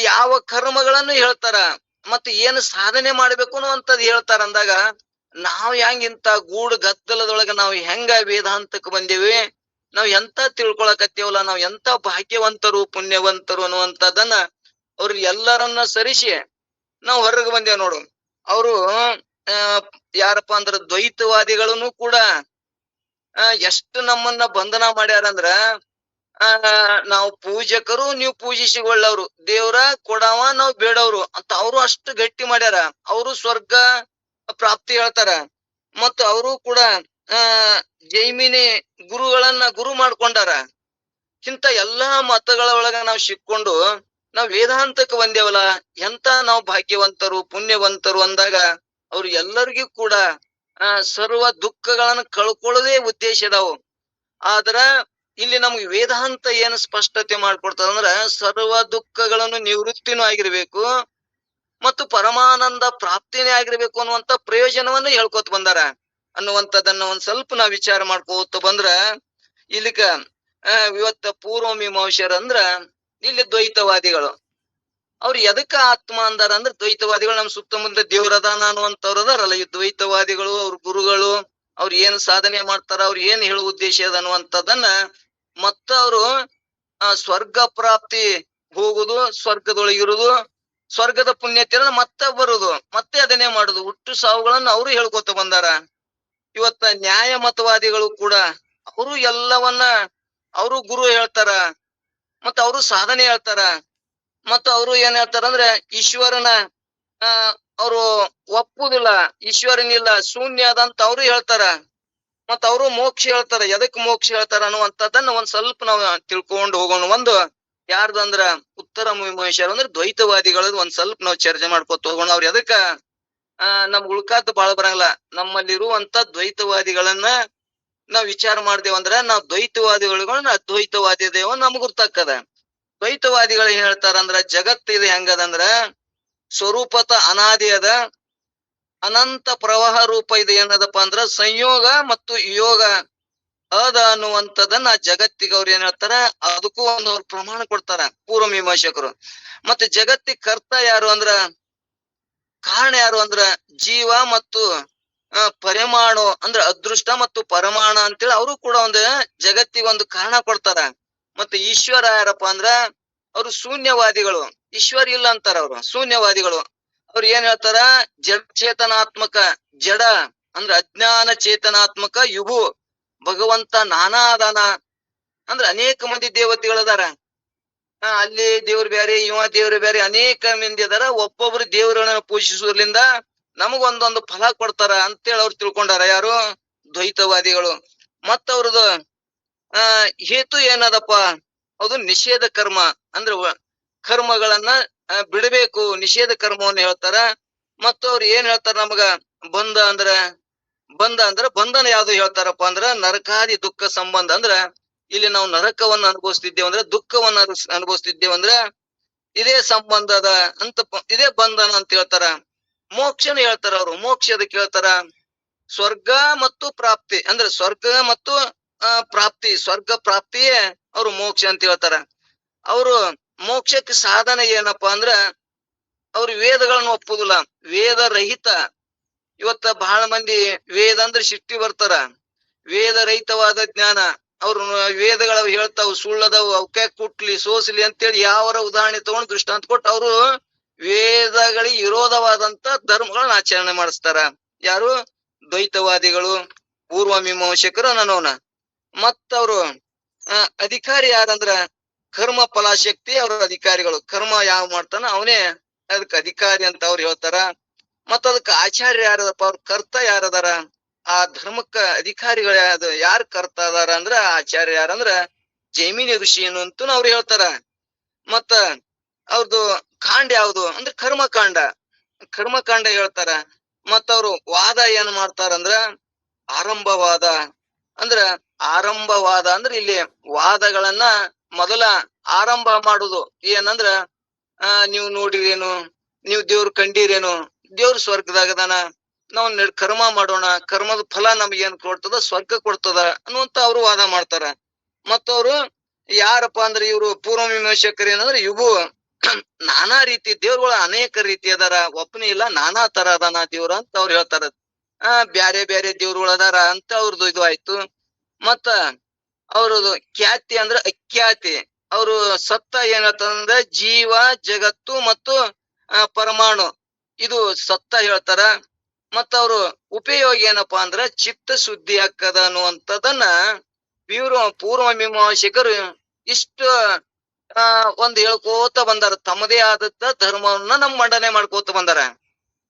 ಯಾವ ಕರ್ಮಗಳನ್ನು ಹೇಳ್ತಾರ ಮತ್ತು ಏನು ಸಾಧನೆ ಮಾಡ್ಬೇಕು ಅನ್ನುವಂಥದ್ದು ಹೇಳ್ತಾರ. ಅಂದಾಗ ನಾವ್ ಹೆಂಗ್ ಇಂತ ಗೂಡು ಗದ್ದಲದೊಳಗ ನಾವು ಹೆಂಗ ವೇದಾಂತಕ್ಕೆ ಬಂದೇವಿ, ನಾವ್ ಎಂತ ತಿಳ್ಕೊಳಕತ್ತೇವಲ್ಲ, ನಾವ್ ಎಂತ ಭಾಗ್ಯವಂತರು ಪುಣ್ಯವಂತರು ಅನ್ನುವಂಥದ್ದನ್ನ ಅವ್ರ ಎಲ್ಲರನ್ನ ಸರಿಸಿ ನಾವ್ ಹೊರಗೆ ಬಂದೇವ್ ನೋಡು. ಅವರು ಯಾರಪ್ಪ ಅಂದ್ರ ದ್ವೈತವಾದಿಗಳನ್ನು ಕೂಡ ಎಷ್ಟು ನಮ್ಮನ್ನ ಬಂಧನ ಮಾಡ್ಯಾರಂದ್ರ ನಾವು ಪೂಜಕರು, ನೀವು ಪೂಜಿಸಿಕೊಳ್ಳವ್ರು, ದೇವ್ರ ಕೊಡವ ನಾವ್ ಬೇಡವ್ರು ಅಂತ ಅವರು ಅಷ್ಟು ಗಟ್ಟಿ ಮಾಡ್ಯಾರ. ಅವರು ಸ್ವರ್ಗ ಪ್ರಾಪ್ತಿ ಹೇಳ್ತಾರ ಮತ್ತು ಅವರು ಕೂಡ ಜೈಮಿನಿ ಗುರುಗಳನ್ನ ಗುರು ಮಾಡ್ಕೊಂಡಾರ. ಇಂತ ಎಲ್ಲಾ ಮತಗಳ ಒಳಗ ನಾವು ಸಿಕ್ಕೊಂಡು ನಾವ್ ವೇದಾಂತಕ್ಕೆ ಬಂದೇವಲ್ಲ, ಎಂತ ನಾವು ಭಾಗ್ಯವಂತರು ಪುಣ್ಯವಂತರು ಅಂದಾಗ ಅವ್ರು ಎಲ್ಲರಿಗೂ ಕೂಡ ಸರ್ವ ದುಃಖಗಳನ್ನ ಕಳ್ಕೊಳ್ಳೋದೇ ಉದ್ದೇಶ ಇದಾವು. ಆದ್ರ ಇಲ್ಲಿ ನಮ್ಗೆ ವೇದಾಂತ ಏನು ಸ್ಪಷ್ಟತೆ ಮಾಡ್ಕೊಡ್ತದಂದ್ರ ಸರ್ವ ದುಃಖಗಳನ್ನು ನಿವೃತ್ತಿನೂ ಆಗಿರ್ಬೇಕು ಮತ್ತು ಪರಮಾನಂದ ಪ್ರಾಪ್ತಿನೇ ಆಗಿರ್ಬೇಕು ಅನ್ನುವಂತ ಪ್ರಯೋಜನವನ್ನು ಹೇಳ್ಕೊತ ಬಂದಾರ ಅನ್ನುವಂಥದ್ದನ್ನ ಒಂದ್ ಸ್ವಲ್ಪ ನಾವ್ ವಿಚಾರ ಮಾಡ್ಕೋತ ಬಂದ್ರ ಇಲ್ಲಿಕ ಇವತ್ತ ಪೂರ್ವ ಮೀಮಾಂಸರ ಅಂದ್ರ ಇಲ್ಲಿ ದ್ವೈತವಾದಿಗಳು. ಅವ್ರು ಎದಕ್ಕ ಆತ್ಮ ಅಂದಾರ ಅಂದ್ರ ದ್ವೈತವಾದಿಗಳು ನಮ್ ಸುತ್ತಮುತ್ತ ದೇವ್ರದಾನ ಅನ್ನುವಂಥವ್ರು ಅದಾರಲ್ಲ, ಈ ದ್ವೈತವಾದಿಗಳು ಅವ್ರ ಗುರುಗಳು ಅವ್ರು ಏನ್ ಸಾಧನೆ ಮಾಡ್ತಾರ, ಅವ್ರು ಏನ್ ಹೇಳುವ ಉದ್ದೇಶ ಅದ ಅನ್ನುವಂಥದ್ದನ್ನ ಮತ್ತ ಅವರು ಸ್ವರ್ಗ ಪ್ರಾಪ್ತಿ ಹೋಗುದು, ಸ್ವರ್ಗದೊಳಗಿರುದು, ಸ್ವರ್ಗದ ಪುಣ್ಯತೆಯನ್ನ ಮತ್ತೆ ಬರುದು, ಮತ್ತೆ ಅದನ್ನೇ ಮಾಡುದು, ಹುಟ್ಟು ಸಾವುಗಳನ್ನ ಅವರು ಹೇಳ್ಕೊತ ಬಂದಾರ. ಇವತ್ತ ನ್ಯಾಯ ಮತವಾದಿಗಳು ಕೂಡ ಅವರು ಎಲ್ಲವನ್ನ ಅವರು ಗುರು ಹೇಳ್ತಾರ ಮತ್ತ ಅವರು ಸಾಧನೆ ಹೇಳ್ತಾರ ಮತ್ತ ಅವರು ಏನ್ ಹೇಳ್ತಾರ ಅಂದ್ರೆ ಈಶ್ವರನ ಅವರು ಒಪ್ಪುದಿಲ್ಲ, ಈಶ್ವರನಿಲ್ಲ, ಶೂನ್ಯ ಅದಂತ ಅವರು ಹೇಳ್ತಾರ. ಮತ್ತ ಅವರು ಮೋಕ್ಷ ಹೇಳ್ತಾರ. ಎದಕ್ ಮೋಕ್ಷ ಹೇಳ್ತಾರ ಅನ್ನುವಂಥದ್ದನ್ನ ಒಂದ್ ಸ್ವಲ್ಪ ನಾವು ತಿಳ್ಕೊಂಡು ಹೋಗೋಣ. ಒಂದು ಯಾರ್ದಂದ್ರ ಉತ್ತರ ಮೀಮಾಂಸರು ಅಂದ್ರೆ ದ್ವೈತವಾದಿಗಳದ್ ಒಂದ್ ಸ್ವಲ್ಪ ನಾವು ಚರ್ಚೆ ಮಾಡ್ಕೊತ ಹೋಗೋಣ. ಅವ್ರ ಎದಕ್ಕ ನಮ್ಗ್ ಉಳ್ಕಾತ ಬಾಳ ಬರಂಗಿಲ್ಲ. ನಮ್ಮಲ್ಲಿರುವಂತ ದ್ವೈತವಾದಿಗಳನ್ನ ನಾವ್ ವಿಚಾರ ಮಾಡ್ದೇವಂದ್ರ ನಾವ್ ದ್ವೈತವಾದಿಗಳನ್ನ ಅದ್ವೈತವಾದಿ ದೇವ ನಮ್ಗ್ ಗುರ್ತಾಕದ. ದ್ವೈತವಾದಿಗಳು ಏನ್ ಹೇಳ್ತಾರ ಅಂದ್ರ ಜಗತ್ ಇದು ಹೆಂಗದಂದ್ರ ಸ್ವರೂಪತ ಅನಾದಿ ಅದ, ಅನಂತ ಪ್ರವಾಹ ರೂಪ ಇದು ಏನದಪ್ಪ ಅಂದ್ರ ಸಂಯೋಗ ಮತ್ತು ಯೋಗ ಅದ ಅನ್ನುವಂಥದ್ದನ್ನ ಜಗತ್ತಿಗೆ ಅವ್ರು ಏನ್ ಹೇಳ್ತಾರ ಅದಕ್ಕೂ ಒಂದು ಅವ್ರು ಪ್ರಮಾಣ ಕೊಡ್ತಾರ ಪೂರ್ವ ಮೀಮಾಂಸಕರು. ಮತ್ತೆ ಜಗತ್ತಿಗೆ ಕರ್ತ ಯಾರು ಅಂದ್ರ ಕಾರಣ ಯಾರು ಅಂದ್ರ ಜೀವ ಮತ್ತು ಪರಿಮಾಣು ಅಂದ್ರ ಅದೃಷ್ಟ ಮತ್ತು ಪರಮಾಣ ಅಂತೇಳಿ ಅವರು ಕೂಡ ಒಂದು ಜಗತ್ತಿಗೆ ಒಂದು ಕಾರಣ ಕೊಡ್ತಾರ. ಮತ್ತೆ ಈಶ್ವರ ಯಾರಪ್ಪ ಅಂದ್ರ ಅವ್ರು ಶೂನ್ಯವಾದಿಗಳು, ಈಶ್ವರ ಇಲ್ಲ ಅಂತಾರ ಅವ್ರು, ಶೂನ್ಯವಾದಿಗಳು. ಅವ್ರು ಏನ್ ಹೇಳ್ತಾರ ಜಡ ಚೇತನಾತ್ಮಕ, ಜಡ ಅಂದ್ರ ಅಜ್ಞಾನ ಚೇತನಾತ್ಮಕ ಯುಗು ಭಗವಂತ ನಾನಾ ಅದಾನ ಅಂದ್ರ ಅನೇಕ ಮಂದಿ ದೇವತೆಗಳದಾರ. ಅಲ್ಲಿ ದೇವ್ರ ಬ್ಯಾರೆ, ಇವ ದೇವ್ರ ಬ್ಯಾರೆ, ಅನೇಕ ಮಂದಿ ಅದಾರ. ಒಬ್ಬೊಬ್ರು ದೇವರನ್ನ ಪೂಜಿಸುವುದ್ರಿಂದ ನಮಗೊಂದೊಂದು ಫಲ ಕೊಡ್ತಾರ ಅಂತೇಳಿ ಅವ್ರು ತಿಳ್ಕೊಂಡಾರ. ಯಾರು ದ್ವೈತವಾದಿಗಳು. ಮತ್ತ ಅವ್ರದ್ದು ಹೇತು ಏನದಪ್ಪ, ಅದು ನಿಷೇಧ ಕರ್ಮ ಅಂದ್ರ ಕರ್ಮಗಳನ್ನ ಬಿಡಬೇಕು, ನಿಷೇಧ ಕರ್ಮವನ್ನು ಹೇಳ್ತಾರ. ಮತ್ತ ಅವ್ರು ಏನ್ ಹೇಳ್ತಾರ ನಮಗ ಬಂಧ ಅಂದ್ರ ಬಂಧನ ಯಾವ್ದು ಹೇಳ್ತಾರಪ್ಪ ಅಂದ್ರ ನರಕಾದಿ ದುಃಖ ಸಂಬಂಧ. ಅಂದ್ರ ಇಲ್ಲಿ ನಾವು ನರಕವನ್ನ ಅನುಭವಿಸ್ತಿದ್ದೇವಂದ್ರ, ದುಃಖವನ್ನ ಅನುಭವಿಸ್ತಿದ್ದೇವಂದ್ರ ಇದೇ ಸಂಬಂಧದ ಅಂತ, ಇದೇ ಬಂಧನ ಅಂತ ಹೇಳ್ತಾರ. ಮೋಕ್ಷನ ಹೇಳ್ತಾರ ಅವ್ರು. ಮೋಕ್ಷ ಅದಕ್ಕೆ ಹೇಳ್ತಾರ ಸ್ವರ್ಗ ಮತ್ತು ಪ್ರಾಪ್ತಿ ಅಂದ್ರೆ ಸ್ವರ್ಗ ಮತ್ತು ಪ್ರಾಪ್ತಿ, ಸ್ವರ್ಗ ಪ್ರಾಪ್ತಿಯೇ ಅವ್ರು ಮೋಕ್ಷ ಅಂತ ಹೇಳ್ತಾರ. ಅವರು ಮೋಕ್ಷಕ್ಕೆ ಸಾಧನ ಏನಪ್ಪಾ ಅಂದ್ರ ಅವ್ರು ವೇದಗಳನ್ನ ಒಪ್ಪುದಿಲ್ಲ, ವೇದ ರಹಿತ. ಇವತ್ತ ಬಹಳ ಮಂದಿ ವೇದ ಅಂದ್ರೆ ಸಿಟ್ಟಿ ಬರ್ತಾರ, ವೇದ ರಹಿತವಾದ ಜ್ಞಾನ. ಅವ್ರು ವೇದಗಳ ಹೇಳ್ತಾವ್ ಸುಳ್ಳದವು, ಅವಕ್ಕೆ ಕುಟ್ಲಿ ಸೋಸಲಿ ಅಂತೇಳಿ ಯಾವರ ಉದಾಹರಣೆ ತಗೊಂಡು ದೃಷ್ಟಾಂತ ಕೊಟ್ಟು ಅವರು ವೇದಗಳಿಗೆ ವಿರೋಧವಾದಂತ ಧರ್ಮಗಳನ್ನ ಆಚರಣೆ ಮಾಡಿಸ್ತಾರ. ಯಾರು ದ್ವೈತವಾದಿಗಳು, ಪೂರ್ವ ಮೀಮಾಂಸಕರು ಅನ್ನೋನ. ಮತ್ತವ್ರು ಅಧಿಕಾರಿ ಯಾರಂದ್ರ ಕರ್ಮ ಫಲಾಶಕ್ತಿ ಅವ್ರ ಅಧಿಕಾರಿಗಳು. ಕರ್ಮ ಯಾವ ಮಾಡ್ತಾನ ಅವನೇ ಅದಕ್ಕೆ ಅಧಿಕಾರಿ ಅಂತ ಅವ್ರು ಹೇಳ್ತಾರ. ಮತ್ತ ಅದಕ್ಕೆ ಆಚಾರ್ಯ ಯಾರದಪ್ಪ, ಅವ್ರ ಕರ್ತ ಯಾರದಾರ, ಆ ಧರ್ಮಕ್ಕ ಅಧಿಕಾರಿಗಳು ಯಾರು ಕರ್ತ ಅದಾರ ಅಂದ್ರ ಆಚಾರ್ಯ ಯಾರಂದ್ರ ಜೈಮಿನಿ ಋಷಿ ಅಂತ ಅವ್ರು ಹೇಳ್ತಾರ. ಮತ್ತ ಅವ್ರದ್ದು ಕಾಂಡ ಯಾವುದು ಅಂದ್ರೆ ಕರ್ಮಕಾಂಡ, ಕರ್ಮಕಾಂಡ ಹೇಳ್ತಾರ. ಮತ್ತ ಅವ್ರು ವಾದ ಏನ್ ಮಾಡ್ತಾರಂದ್ರ ಆರಂಭವಾದ. ಅಂದ್ರ ಆರಂಭವಾದ ಅಂದ್ರೆ ಇಲ್ಲಿ ವಾದಗಳನ್ನ ಮೊದಲ ಆರಂಭ ಮಾಡುದು ಏನಂದ್ರ ನೀವು ನೋಡಿರೇನು, ನೀವು ದೇವ್ರ ಕಂಡಿರೇನು, ದೇವ್ರ ಸ್ವರ್ಗದಾಗದಾನ, ನಾವು ಕರ್ಮ ಮಾಡೋಣ, ಕರ್ಮದ ಫಲ ನಮ್ಗೆ ಏನ್ ಕೊಡ್ತದ, ಸ್ವರ್ಗ ಕೊಡ್ತದ ಅನ್ನುವಂತ ಅವ್ರು ವಾದ ಮಾಡ್ತಾರ. ಮತ್ತವ್ರು ಯಾರಪ್ಪ ಅಂದ್ರೆ ಇವ್ರು ಪೂರ್ವ ಮೀಮಾಂಸಕರು ಏನಂದ್ರೆ ಇವು ನಾನಾ ರೀತಿ ದೇವ್ರುಗಳ ಅನೇಕ ರೀತಿ ಅದಾರ, ಒಬ್ಬನೇ ಇಲ್ಲ, ನಾನಾ ತರ ಅದಾನ ದೇವ್ರ ಅಂತ ಅವ್ರು ಹೇಳ್ತಾರ. ಬ್ಯಾರೆ ಬ್ಯಾರೆ ದೇವ್ರುಗಳು ಅದಾರ ಅಂತ ಅವ್ರದ್ದು ಇದು ಆಯ್ತು. ಮತ್ತ ಅವ್ರದ್ದು ಖ್ಯಾತಿ ಅಂದ್ರೆ ಅಖ್ಯಾತಿ. ಅವರು ಸತ್ತ ಏನಂತಂದ್ರೆ ಜೀವ, ಜಗತ್ತು ಮತ್ತು ಪರಮಾಣು, ಇದು ಸತ್ತ ಹೇಳ್ತಾರ. ಮತ್ತ ಅವ್ರು ಉಪಯೋಗ ಏನಪ್ಪಾ ಅಂದ್ರ ಚಿತ್ತ ಶುದ್ಧಿ ಹಾಕದ ಅನ್ನುವಂಥದ್ದನ್ನ ಪೂರ್ವ ಮೀಮಾಂಸಕರು ಇಷ್ಟ ಒಂದ್ ಹೇಳ್ಕೋತ ಬಂದಾರ. ತಮ್ಮದೇ ಆದತ್ತ ಧರ್ಮವನ್ನ ನಮ್ ಮಂಡನೆ ಮಾಡ್ಕೋತ ಬಂದಾರ.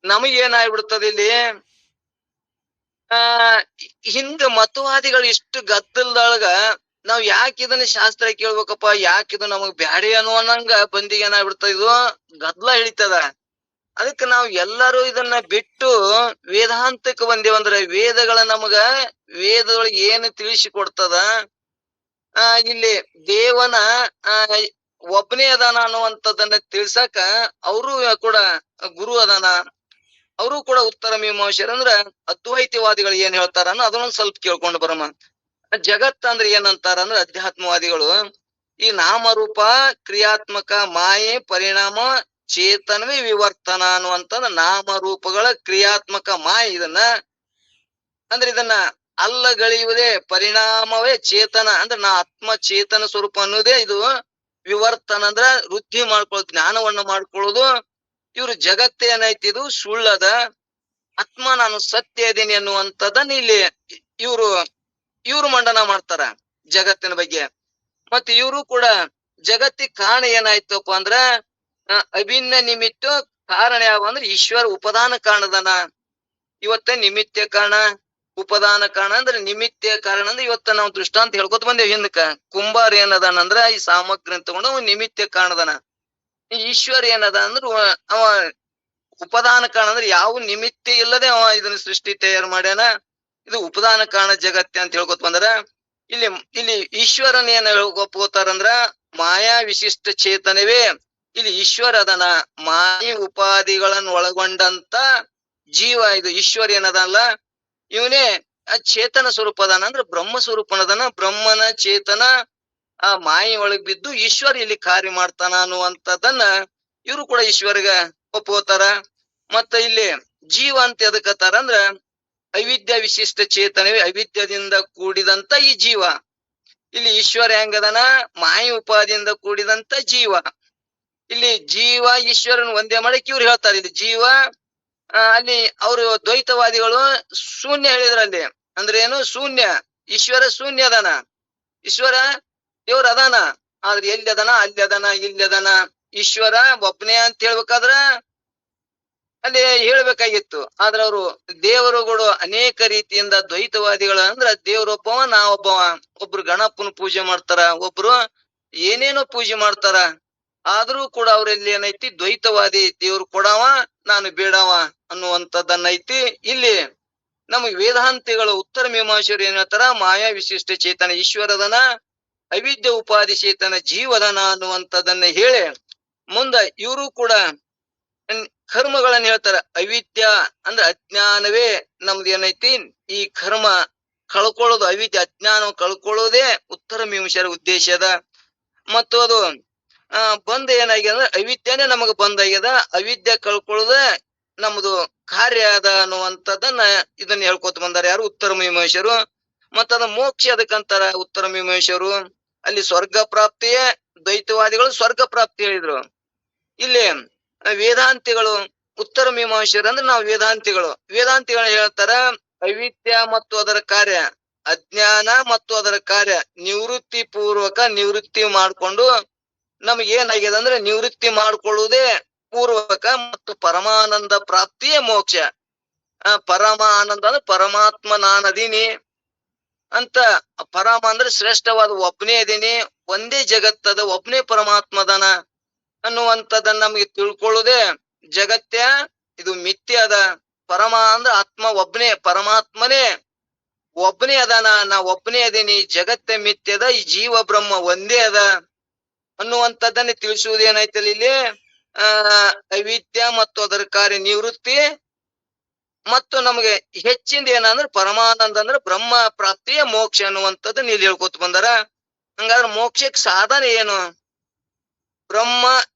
ನಮಗೇನಾಗ್ಬಿಡ್ತದ ಇಲ್ಲಿ ಹಿಂದ ಮತವಾದಿಗಳು ಇಷ್ಟು ಗದ್ದಲದೊಳಗ ನಾವ್ ಯಾಕೆ ಇದನ್ನ ಶಾಸ್ತ್ರ ಕೇಳ್ಬೇಕಪ್ಪ, ಯಾಕಿದು ನಮಗ್ ಬ್ಯಾರೆ ಅನ್ನುವಂಗ ಬಂದಿಗೆ ಏನಾಗ್ಬಿಡ್ತದ, ಇದು ಗದ್ದಲ ಹಿಡಿತದ. ಅದಕ್ಕೆ ನಾವ್ ಎಲ್ಲರೂ ಇದನ್ನ ಬಿಟ್ಟು ವೇದಾಂತಕ್ಕೆ ಬಂದೇವಂದ್ರೆ ವೇದಗಳ ನಮಗ ವೇದದೊಳಗೆ ಏನು ತಿಳಿಸಿಕೊಡ್ತದ, ಇಲ್ಲಿ ದೇವನ ಒಬ್ಬನೇ ಅದಾನ ಅನ್ನುವಂಥದ್ದನ್ನ ತಿಳ್ಸಕ ಅವರು ಕೂಡ ಗುರು ಅದಾನ. ಅವರು ಕೂಡ ಉತ್ತರ ಮೀಮಾಂಸರು ಅಂದ್ರ ಅದ್ವೈತವಾದಿಗಳು ಏನ್ ಹೇಳ್ತಾರ ಅದನ್ನೊಂದ್ ಸ್ವಲ್ಪ ಕೇಳ್ಕೊಂಡು ಬರಮ್ಮ. ಜಗತ್ ಅಂದ್ರೆ ಏನಂತಾರ ಅಂದ್ರೆ ಅಧ್ಯಾತ್ಮವಾದಿಗಳು ಈ ನಾಮರೂಪ ಕ್ರಿಯಾತ್ಮಕ ಮಾಯೆ ಪರಿಣಾಮ ಚೇತನವೇ ವಿವರ್ತನ ಅನ್ನುವಂತ ನಾಮರೂಪಗಳ ಕ್ರಿಯಾತ್ಮಕ ಮಾಯೆ, ಇದನ್ನ ಅಲ್ಲಗಳೆಯುವುದೇ ಪರಿಣಾಮವೇ ಚೇತನ ಅಂದ್ರೆ ನಾ ಆತ್ಮ ಚೇತನ ಸ್ವರೂಪ ಅನ್ನೋದೇ ಇದು ವಿವರ್ತನ ಅಂದ್ರ ವೃದ್ಧಿ ಮಾಡ್ಕೊಳ್ಳೋದು, ಜ್ಞಾನವನ್ನ ಮಾಡ್ಕೊಳ್ಳೋದು. ಇವ್ರು ಜಗತ್ತೇ ಏನೈತಿ ಇದು ಸುಳ್ಳದ, ಆತ್ಮ ನಾನು ಸತ್ಯ ಇದ್ದೀನಿ ಅನ್ನುವಂಥದ್ದನ್ನ ಇಲ್ಲಿ ಇವ್ರು ಮಂಡನ ಮಾಡ್ತಾರ ಜಗತ್ತಿನ ಬಗ್ಗೆ. ಮತ್ತೆ ಇವರು ಕೂಡ ಜಗತ್ತಿಗೆ ಕಾರಣ ಏನಾಯ್ತಪ್ಪ ಅಂದ್ರ ಅಭಿನ್ನ ನಿಮಿತ್ತ ಕಾರಣ ಯಾವ ಅಂದ್ರೆ ಈಶ್ವರ ಉಪದಾನ ಕಾರಣದನ. ಇವತ್ತ ನಿಮಿತ್ತ ಕಾರಣ ಉಪದಾನ ಕಾರಣ ಅಂದ್ರೆ ನಿಮಿತ್ತ ಕಾರಣ ಅಂದ್ರೆ ಇವತ್ತ ನಾವು ದೃಷ್ಟಾಂತ ಹೇಳ್ಕೊತ ಬಂದೇವ್ ಹಿಂದಕ್ಕ. ಕುಂಬಾರ ಏನದಾನಂದ್ರ ಈ ಸಾಮಗ್ರಿ ತಗೊಂಡು ಅವ ನಿಮಿತ್ತ ಕಾರಣದನ. ಈಶ್ವರ ಏನದ ಅಂದ್ರ ಅವ ಉಪದಾನ ಕಾರಣ ಅಂದ್ರೆ ಯಾವ ನಿಮಿತ್ತ ಇಲ್ಲದೆ ಅವ ಇದನ್ನ ಸೃಷ್ಟಿ ತಯಾರು ಮಾಡ್ಯಾನ. ಇದು ಉಪದಾನ ಕಾರಣ ಜಗತ್ತೆ ಅಂತ ಹೇಳ್ಕೊತ ಬಂದ್ರ ಇಲ್ಲಿ ಈಶ್ವರನ್ ಏನ್ ಒಪ್ಕೋತಾರಂದ್ರ ಮಾಯಾ ವಿಶಿಷ್ಟ ಚೇತನವೇ ಇಲ್ಲಿ ಈಶ್ವರ ಅದನ. ಮಾಯಿ ಉಪಾಧಿಗಳನ್ನು ಒಳಗೊಂಡಂತ ಜೀವ ಇದು ಈಶ್ವರ ಏನದಲ್ಲ ಇವನೇ ಚೇತನ ಸ್ವರೂಪ ಅದಾನ ಅಂದ್ರೆ ಬ್ರಹ್ಮ ಸ್ವರೂಪನದನ. ಬ್ರಹ್ಮನ ಚೇತನ ಆ ಮಾಯಿ ಒಳಗ್ ಬಿದ್ದು ಈಶ್ವರ ಇಲ್ಲಿ ಕಾರ್ಯ ಮಾಡ್ತಾನ ಅನ್ನುವಂಥದ್ದನ್ನ ಇವ್ರು ಕೂಡ ಈಶ್ವರ್ಗ ಒಪ್ಕೋತಾರ. ಮತ್ತ ಇಲ್ಲಿ ಜೀವ ಅಂತ ಎದಕತ್ತಾರ ಅಂದ್ರ ಅವಿದ್ಯ ವಿಶಿಷ್ಟ ಚೇತನವೇ ಅವಿದ್ಯದಿಂದ ಕೂಡಿದಂತ ಈ ಜೀವ. ಇಲ್ಲಿ ಈಶ್ವರ ಹೆಂಗದನ ಮಾಯಿ ಉಪಾದಿಯಿಂದ ಕೂಡಿದಂತ ಜೀವ. ಇಲ್ಲಿ ಜೀವ ಈಶ್ವರನ್ ಒಂದೇ ಮಾಡಕ್ ಇವ್ರು ಹೇಳ್ತಾರೆ. ಇಲ್ಲಿ ಜೀವ ಅಲ್ಲಿ ಅವರು ದ್ವೈತವಾದಿಗಳು ಶೂನ್ಯ ಹೇಳಿದ್ರಲ್ಲಿ ಅಂದ್ರೆ ಏನು ಶೂನ್ಯ, ಈಶ್ವರ ಶೂನ್ಯ ಅದಾನ, ಈಶ್ವರ ದೇವ್ರ ಅದಾನ, ಆದ್ರೆ ಎಲ್ಲಿ ಅದಾನ ಅಲ್ಲಿ ಅದಾನ ಇಲ್ಲಿ ಅದಾನ. ಈಶ್ವರ ಒಬ್ಬನೇ ಅಂತ ಹೇಳ್ಬೇಕಾದ್ರ ಅಲ್ಲಿ ಹೇಳ್ಬೇಕಾಗಿತ್ತು. ಆದ್ರೆ ಅವರು ದೇವರುಗಳು ಅನೇಕ ರೀತಿಯಿಂದ ದ್ವೈತವಾದಿಗಳ ಅಂದ್ರ ದೇವ್ರೊಬ್ಬವ ನಾ ಒಬ್ಬವ. ಒಬ್ರು ಗಣಪನ ಪೂಜೆ ಮಾಡ್ತಾರ, ಒಬ್ರು ಏನೇನೋ ಪೂಜೆ ಮಾಡ್ತಾರ. ಆದ್ರೂ ಕೂಡ ಅವ್ರಲ್ಲಿ ಏನೈತಿ ದ್ವೈತವಾದಿ, ದೇವ್ರು ಕೊಡವ ನಾನು ಬೇಡವ ಅನ್ನುವಂಥದ್ದನ್ನೈತಿ. ಇಲ್ಲಿ ನಮಗ್ ವೇದಾಂತಿಗಳು ಉತ್ತರ ಮೀಮಾಂಸರು ಏನ್ ಹೇಳ್ತಾರ, ಮಾಯಾ ವಿಶಿಷ್ಟ ಚೇತನ ಈಶ್ವರದನ, ಅವಿದ್ಯ ಉಪಾಧಿ ಚೇತನ ಜೀವದನ ಅನ್ನುವಂಥದ್ದನ್ನ ಹೇಳಿ ಮುಂದ ಇವರು ಕೂಡ ಕರ್ಮಗಳನ್ನ ಹೇಳ್ತಾರ. ಅವಿದ್ಯ ಅಂದ್ರೆ ಅಜ್ಞಾನವೇ ನಮ್ದು ಏನೈತಿ ಈ ಕರ್ಮ ಕಳ್ಕೊಳ್ಳೋದು, ಅವಿದ್ಯ ಅಜ್ಞಾನ ಕಳ್ಕೊಳ್ಳೋದೇ ಉತ್ತರ ಮೀಮಾಂಸರ ಉದ್ದೇಶ ಅದ. ಮತ್ತು ಅದು ಬಂದ ಏನಾಗ್ಯದ ಅಂದ್ರೆ ಅವಿದ್ಯನೇ ನಮಗ ಬಂದಾಗ್ಯದ, ಅವಿದ್ಯೆ ಕಳ್ಕೊಳ್ಳೋದ ನಮ್ದು ಕಾರ್ಯ ಅದ ಅನ್ನುವಂಥದ್ದನ್ನ ಇದನ್ನ ಹೇಳ್ಕೊತ ಬಂದಾರ ಯಾರು ಉತ್ತರ ಮೀಮಾಂಸರು. ಮತ್ತ ಅದ ಮೋಕ್ಷ ಅದಕ್ಕಂತಾರ ಉತ್ತರ ಮೀಮಾಂಸರು. ಅಲ್ಲಿ ಸ್ವರ್ಗ ಪ್ರಾಪ್ತಿಯೇ ದ್ವೈತವಾದಿಗಳು ಸ್ವರ್ಗ ಪ್ರಾಪ್ತಿ ಹೇಳಿದ್ರು. ಇಲ್ಲಿ ವೇದಾಂತಿಗಳು ಉತ್ತರ ಮೀಮಾಂಸರು ಅಂದ್ರೆ ನಾವು ವೇದಾಂತಿಗಳು ಹೇಳ್ತಾರ ಅವಿದ್ಯ ಮತ್ತು ಅದರ ಕಾರ್ಯ, ಅಜ್ಞಾನ ಮತ್ತು ಅದರ ಕಾರ್ಯ ನಿವೃತ್ತಿ ಪೂರ್ವಕ ನಿವೃತ್ತಿ ಮಾಡ್ಕೊಂಡು ನಮ್ಗೆ ಏನಾಗ್ಯದ ಅಂದ್ರೆ ನಿವೃತ್ತಿ ಮಾಡ್ಕೊಳ್ಳುವುದೇ ಪೂರ್ವಕ ಮತ್ತು ಪರಮಾನಂದ ಪ್ರಾಪ್ತಿಯೇ ಮೋಕ್ಷ. ಪರಮ ಆನಂದ ಅಂದ್ರೆ ಪರಮಾತ್ಮ ನಾನದೀನಿ ಅಂತ. ಪರಮ ಅಂದ್ರೆ ಶ್ರೇಷ್ಠವಾದ ಒಬ್ಬನೇ ಅದೀನಿ, ಒಂದೇ ಜಗತ್ತದ, ಒಬ್ಬನೇ ಪರಮಾತ್ಮದನ ಅನ್ನುವಂಥದ್ದನ್ನ ನಮಗೆ ತಿಳ್ಕೊಳ್ಳುದೇ ಜಗತ್ಯ ಇದು ಮಿಥ್ಯ ಅದ. ಪರಮ ಅಂದ್ರೆ ಆತ್ಮ ಒಬ್ಬನೇ, ಪರಮಾತ್ಮನೇ ಒಬ್ಬನೇ ಅದಾನ, ನಾ ಒಬ್ಬನೇ ಅದೀನಿ, ಜಗತ್ತೇ ಮಿಥ್ಯದ, ಈ ಜೀವ ಬ್ರಹ್ಮ ಒಂದೇ ಅದ ಅನ್ನುವಂಥದ್ದನ್ನೇ ತಿಳಿಸುವುದೇನಾಯ್ತಲ್ಲ ಇಲ್ಲಿ ಅವಿದ್ಯ ಮತ್ತು ಅದರ ಕಾರ್ಯ ನಿವೃತ್ತಿ ಮತ್ತು ನಮಗೆ ಹೆಚ್ಚಿಂದ ಏನಂದ್ರೆ ಪರಮಾನಂದ ಅಂದ್ರೆ ಬ್ರಹ್ಮ ಪ್ರಾಪ್ತಿಯ ಮೋಕ್ಷ ಅನ್ನುವಂಥದ್ದನ್ನ ಇಲ್ಲಿ ಹೇಳ್ಕೊತ ಬಂದಾರ. ಹಂಗಾದ್ರೆ ಮೋಕ್ಷಕ್ಕೆ ಸಾಧನ ಏನು? ಬ್ರಹ್ಮ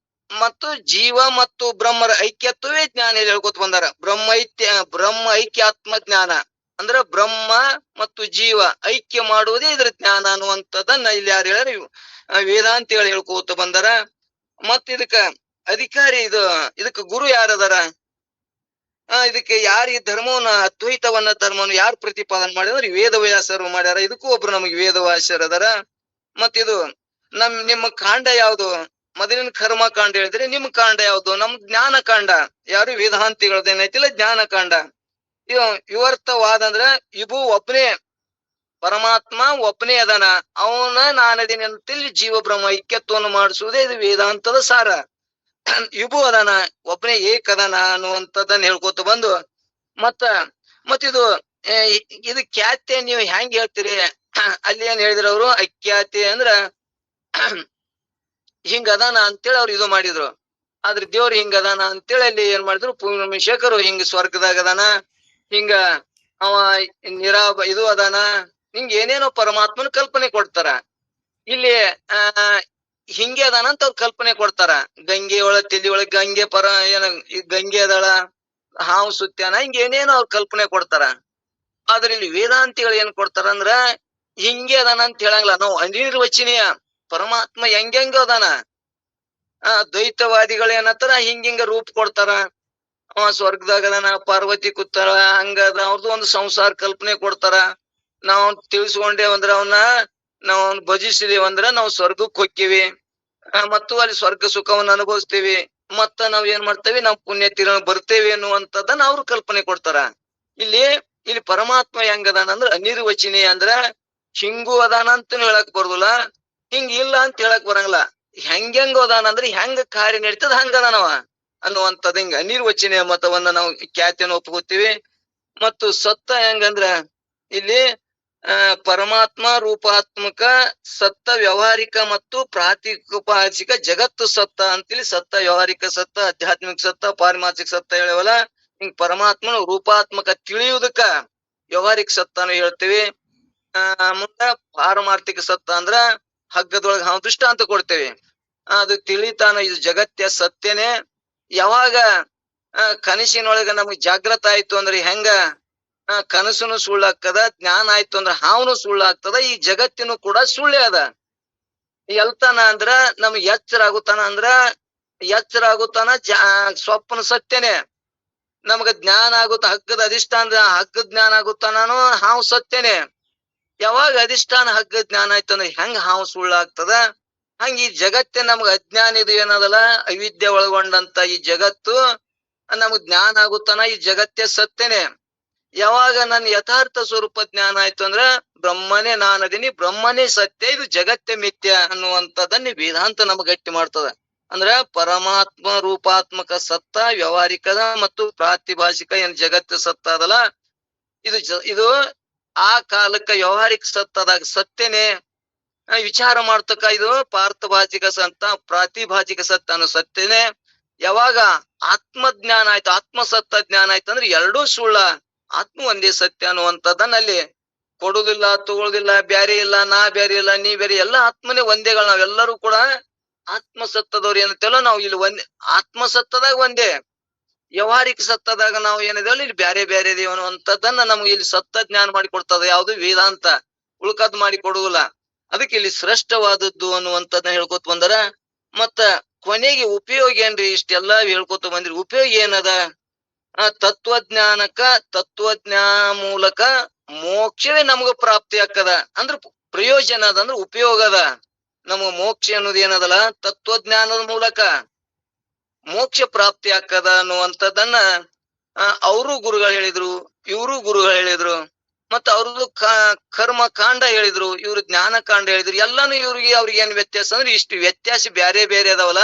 ಮತ್ತು ಜೀವ ಮತ್ತು ಬ್ರಹ್ಮರ ಐಕ್ಯತ್ವವೇ ಜ್ಞಾನ ಇಲ್ಲಿ ಹೇಳ್ಕೊತ ಬಂದಾರ. ಬ್ರಹ್ಮ ಐಕ್ಯಾತ್ಮ ಜ್ಞಾನ ಅಂದ್ರೆ ಬ್ರಹ್ಮ ಮತ್ತು ಜೀವ ಐಕ್ಯ ಮಾಡುವುದೇ ಇದ್ರ ಜ್ಞಾನ ಅನ್ನುವಂಥದ್ದನ್ನ ಇಲ್ಲಿ ಯಾರು ಹೇಳ್ಯಾರ? ವೇದಾಂತಿಗಳು ಹೇಳ್ಕೋತ ಬಂದಾರ. ಮತ್ ಇದಕ್ಕ ಅಧಿಕಾರಿ ಇದಕ್ಕೆ ಗುರು ಯಾರದಾರ? ಇದಕ್ಕೆ ಯಾರು ಈ ಧರ್ಮವನ್ನ ಅದ್ವೈತವನ್ನ ಧರ್ಮವನ್ನು ಯಾರು ಪ್ರತಿಪಾದನೆ ಮಾಡಿದ್ರೆ ವೇದವ್ಯಾಸರು ಮಾಡ್ಯಾರ. ಇದಕ್ಕೂ ಒಬ್ರು ನಮಗೆ ವೇದವ್ಯಾಸರು ಅದಾರ. ಮತ್ತಿದು ನಿಮ್ಮ ಕಾಂಡ ಯಾವ್ದು? ಮೊದಲಿನ ಕರ್ಮ ಕಾಂಡ ಹೇಳಿದ್ರೆ ನಿಮ್ ಕಾಂಡ ಯಾವ್ದು? ನಮ್ ಜ್ಞಾನ ಕಾಂಡ. ಯಾರು ವೇದಾಂತಿಗಳದೇನೈತಿಲ್ಲ ಜ್ಞಾನ ಕಾಂಡ. ವಿವರ್ತವಾದ ಅಂದ್ರ ಇವು ಒಬ್ಬನೇ ಪರಮಾತ್ಮ ಒಬ್ಬನೇ ಅದಾನ, ಅವನ ನಾನದೀನಿ ಅಂತೇಳಿ ಜೀವ ಬ್ರಹ್ಮ ಐಕ್ಯತ್ವವನ್ನು ಮಾಡಿಸುವುದೇ ಇದು ವೇದಾಂತದ ಸಾರ. ಇಬು ಅದಾನ, ಒಬ್ಬನೇ ಏಕದಾನ ಅನ್ನುವಂಥದ್ದನ್ನ ಹೇಳ್ಕೊತ ಬಂದು ಮತ್ತಿದು ಖ್ಯಾತೆ ನೀವು ಹೆಂಗ್ ಹೇಳ್ತೀರಿ? ಅಲ್ಲಿ ಏನ್ ಹೇಳಿದ್ರು ಅವರು? ಅಖ್ಯಾತಿ ಅಂದ್ರ ಹಿಂಗ ಅದಾನ ಅಂತೇಳಿ ಅವ್ರು ಇದು ಮಾಡಿದ್ರು. ಆದ್ರೆ ದೇವ್ರು ಹಿಂಗ ಅದಾನ ಅಂತೇಳಿ ಅಲ್ಲಿ ಏನ್ ಮಾಡಿದ್ರು? ಪೂರ್ಣಮಿಶಕರು ಹಿಂಗ ಸ್ವರ್ಗದಾಗ ಅದಾನ, ಹಿಂಗ ಅವ ಇದು ಅದಾನ, ಹಿಂಗ ಏನೇನೋ ಪರಮಾತ್ಮನ ಕಲ್ಪನೆ ಕೊಡ್ತಾರ. ಇಲ್ಲಿ ಹಿಂಗೆ ಅದಾನ ಅಂತ ಅವ್ರ ಕಲ್ಪನೆ ಕೊಡ್ತಾರ. ಗಂಗೆ ತಲಿ ಒಳಗ್ ಗಂಗೆ ಗಂಗೆ ಅದಾಳ, ಹಾವು ಸುತ್ಯಾನ, ಹಿಂಗ ಏನೇನೋ ಅವ್ರ ಕಲ್ಪನೆ ಕೊಡ್ತಾರ. ಆದ್ರೆ ಇಲ್ಲಿ ವೇದಾಂತಿಗಳು ಏನ್ ಕೊಡ್ತಾರ ಅಂದ್ರ ಹಿಂಗೆ ಅದಾನ ಅಂತ ಹೇಳಂಗಿಲ್ಲ. ನಾವು ಅನಿರ್ವಚನೀಯ ಪರಮಾತ್ಮ ಹೆಂಗ ಅದಾನ. ದ್ವೈತವಾದಿಗಳು ಏನತ್ತಾರ ಹಿಂಗ ರೂಪ ಕೊಡ್ತಾರ. ಅವ ಸ್ವರ್ಗದಾಗ ಅದಾನ, ಪಾರ್ವತಿ ಕೂತಾಳ, ಹಂಗದ ಅವ್ರದ್ದು ಒಂದು ಸಂಸಾರ ಕಲ್ಪನೆ ಕೊಡ್ತಾರ. ನಾವ್ ತಿಳಿಸ್ಕೊಂಡೇವಂದ್ರ ನಾವ್ ಭಜಿಸಿದೇವಂದ್ರ ನಾವು ಸ್ವರ್ಗಕ್ಕೆ ಹೋಗ್ತೀವಿ ಮತ್ತು ಅಲ್ಲಿ ಸ್ವರ್ಗ ಸುಖವನ್ನು ಅನುಭವಿಸ್ತೀವಿ. ಮತ್ತ ನಾವ್ ಏನ್ ಮಾಡ್ತೇವಿ? ನಾವ್ ಪುಣ್ಯ ತೀರ ಬರ್ತೇವೆ ಅನ್ನುವಂಥದ್ದನ್ನ ಅವ್ರು ಕಲ್ಪನೆ ಕೊಡ್ತಾರ. ಇಲ್ಲಿ ಪರಮಾತ್ಮ ಹೆಂಗದಾನ ಅಂದ್ರ ಅನಿರ್ವಚನೀಯ ಅಂದ್ರ ಹಿಂಗೂ ಅದಾನ ಅಂತ ಹೇಳಕ್ ಬರುದಿಲ್ಲ, ಹಿಂಗ ಇಲ್ಲ ಅಂತ ಹೇಳಕ್ ಬರಂಗಿಲ್ಲ. ಹೆಂಗ ಅದಾನ ಅಂದ್ರೆ ಹೆಂಗ ಕಾರ್ಯ ನಡೀತದ ಹಂಗ ಅದಾನವ ಅನ್ನುವಂಥದ್ದು. ಹಿಂಗ ಅನಿರ್ವಚನೀಯ ಮತವನ್ನ ನಾವು ಖ್ಯಾತಿಯನ್ನು ಒಪ್ಕೋತೀವಿ. ಮತ್ತು ಸತ್ತ ಹೆಂಗಂದ್ರ ಇಲ್ಲಿ ಪರಮಾತ್ಮ ರೂಪಾತ್ಮಕ ಸತ್ತ, ವ್ಯವಹಾರಿಕ ಮತ್ತು ಪ್ರಾತಿಪಾದಿಕ ಜಗತ್ತು ಸತ್ತ ಅಂತೇಳಿ ಸತ್ತ, ವ್ಯವಹಾರಿಕ ಸತ್ತ, ಆಧ್ಯಾತ್ಮಿಕ ಸತ್ತ, ಪಾರಮಾರ್ಥಿಕ ಸತ್ತ ಹೇಳವಲ್ಲ. ಹಿಂಗ್ ಪರಮಾತ್ಮನ ರೂಪಾತ್ಮಕ ತಿಳಿಯುವುದಕ್ಕ ವ್ಯವಹಾರಿಕ ಸತ್ತಾನು ಹೇಳ್ತೇವಿ. ಮುಂದ ಪಾರಮಾರ್ಥಿಕ ಸತ್ತ ಅಂದ್ರ ಹಗ್ಗದೊಳಗ ನಾವು ದೃಷ್ಟಾಂತ ಕೊಡ್ತೇವಿ. ಅದು ತಿಳಿತಾನ ಇದು ಜಗತ್ಯ ಸತ್ಯನೇ. ಯಾವಾಗ ಕನಸಿನೊಳಗ ನಮಗ್ ಜಾಗೃತ ಆಯ್ತು ಅಂದ್ರೆ ಹೆಂಗ ಕನಸುನು ಸುಳ್ಳಾಗ್ತದ, ಜ್ಞಾನ ಆಯ್ತು ಅಂದ್ರ ಹಾವನು ಸುಳ್ಳಾಗ್ತದ, ಈ ಜಗತ್ತಿನೂ ಕೂಡ ಸುಳ್ಳೇ ಅದ. ಎಲ್ತಾನ ಅಂದ್ರ ನಮ್ಗ್ ಎಚ್ಚರ ಆಗುತ್ತಾನ ಸ್ವಪ್ನ ಸತ್ಯನೇ. ನಮ್ಗ ಜ್ಞಾನ ಆಗುತ್ತ ಹಗ್ಗದ ಅಧಿಷ್ಠಾನ ಹಗ್ಗದ ಜ್ಞಾನ ಆಗುತ್ತಾನೋ ಹಾವು ಸತ್ಯನೇ. ಯಾವಾಗ ಅಧಿಷ್ಠಾನ ಹಗ್ಗ ಜ್ಞಾನ ಆಯ್ತಂದ್ರೆ ಹೆಂಗ್ ಹಾವು ಸುಳ್ಳಾಗ್ತದ? ಹಂಗ ಈ ಜಗತ್ತೇ ನಮ್ಗ ಅಜ್ಞಾನ ಇದು ಏನದಲ್ಲ ಅವಿದ್ಯೆ ಒಳಗೊಂಡಂತ ಈ ಜಗತ್ತು ನಮ್ಗ್ ಜ್ಞಾನ ಆಗುತ್ತಾನ, ಈ ಜಗತ್ತೇ ಸತ್ಯನೇ. ಯಾವಾಗ ನನ್ನ ಯಥಾರ್ಥ ಸ್ವರೂಪ ಜ್ಞಾನ ಆಯ್ತು ಅಂದ್ರ ಬ್ರಹ್ಮನೇ ನಾನದೀನಿ, ಬ್ರಹ್ಮನೇ ಸತ್ಯ, ಇದು ಜಗತ್ತೇ ಮಿಥ್ಯ ಅನ್ನುವಂಥದ್ದನ್ನ ವೇದಾಂತ ನಮ್ಗೆ ಗಟ್ಟಿ ಮಾಡ್ತದ. ಅಂದ್ರ ಪರಮಾತ್ಮ ರೂಪಾತ್ಮಕ ಸತ್ತ, ವ್ಯವಹಾರಿಕದ ಮತ್ತು ಪ್ರಾತಿಭಾಷಿಕ ಏನ್ ಜಗತ್ತು ಸತ್ತ ಅದಲ್ಲ, ಇದು ಆ ಕಾಲಕ್ಕ ವ್ಯವಹಾರಿಕ ಸತ್ತದಾಗ ಸತ್ಯನೇ. ವಿಚಾರ ಮಾಡ್ತಕ್ಕ ಇದು ಪಾರ್ಥಭಾಷಿಕ ಸತ್ತ, ಪ್ರಾತಿಭಾಷಿಕ ಸತ್ತ ಅನ್ನೋ ಸತ್ಯನೇ. ಯಾವಾಗ ಆತ್ಮಜ್ಞಾನ ಆಯ್ತು, ಆತ್ಮಸತ್ತ ಜ್ಞಾನ ಆಯ್ತು ಅಂದ್ರೆ ಎರಡೂ ಸುಳ್ಳ, ಆತ್ಮ ಒಂದೇ ಸತ್ಯ ಅನ್ನುವಂಥದ್ದನ್ನ ಅಲ್ಲಿ ಕೊಡುದಿಲ್ಲ, ತಗೊಳುದಿಲ್ಲ, ಬ್ಯಾರೆ ಇಲ್ಲ, ನಾ ಬ್ಯಾರೆ ಇಲ್ಲ, ನೀ ಬೇರೆ, ಎಲ್ಲ ಆತ್ಮನೇ ಒಂದೇಗಳು. ನಾವೆಲ್ಲರೂ ಕೂಡ ಆತ್ಮಸತ್ತದವ್ರು ಏನಂತೇವಲ್ಲ ನಾವು ಇಲ್ಲಿ ಒಂದೇ, ಆತ್ಮಸತ್ತದಾಗ ಒಂದೇ. ವ್ಯವಹಾರಿಕ ಸತ್ತದಾಗ ನಾವು ಏನಿದೇವಲ್ಲ ಇಲ್ಲಿ ಬ್ಯಾರೆ ಬ್ಯಾರೆ ದೇವ ಅನ್ನುವಂಥದ್ದನ್ನ ನಮ್ಗೆ ಇಲ್ಲಿ ಸತ್ತ ಜ್ಞಾನ ಮಾಡಿ ಕೊಡ್ತದ ಯಾವ್ದು ವೇದಾಂತ, ಉಳ್ಕದ್ ಮಾಡಿ ಕೊಡುದಿಲ್ಲ. ಅದಕ್ಕೆ ಇಲ್ಲಿ ಶ್ರೇಷ್ಠವಾದದ್ದು ಅನ್ನುವಂಥದ್ದನ್ನ ಹೇಳ್ಕೊತ ಬಂದಾರ. ಮತ್ತ ಕೊನೆಗೆ ಉಪಯೋಗ ಏನ್ರಿ? ಇಷ್ಟೆಲ್ಲಾ ಹೇಳ್ಕೊತ ಬಂದ್ರಿ, ಉಪಯೋಗ ಏನದ? ತತ್ವಜ್ಞಾನ ಮೂಲಕ ಮೋಕ್ಷವೇ ನಮ್ಗ ಪ್ರಾಪ್ತಿ ಆಕ್ಕದ. ಅಂದ್ರ ಪ್ರಯೋಜನ ಅದ, ಅಂದ್ರ ಉಪಯೋಗ ಅದ. ನಮಗ ಮೋಕ್ಷ ಅನ್ನೋದು ಏನದಲ್ಲ ತತ್ವಜ್ಞಾನದ ಮೂಲಕ ಮೋಕ್ಷ ಪ್ರಾಪ್ತಿ ಆಕ್ಕದ ಅನ್ನುವಂಥದ್ದನ್ನ ಅವರು ಗುರುಗಳು ಹೇಳಿದ್ರು, ಇವರು ಗುರುಗಳು ಹೇಳಿದ್ರು, ಮತ್ತ ಅವ್ರದ್ದು ಕರ್ಮ ಕಾಂಡ ಹೇಳಿದ್ರು, ಇವ್ರು ಜ್ಞಾನ ಕಾಂಡ ಹೇಳಿದ್ರು. ಎಲ್ಲಾನು ಅವ್ರಿಗೆ ಏನ್ ವ್ಯತ್ಯಾಸ ಅಂದ್ರೆ ಇಷ್ಟು ವ್ಯತ್ಯಾಸ ಬ್ಯಾರೆ ಬೇರೆ ಅದಾವಲ್ಲ.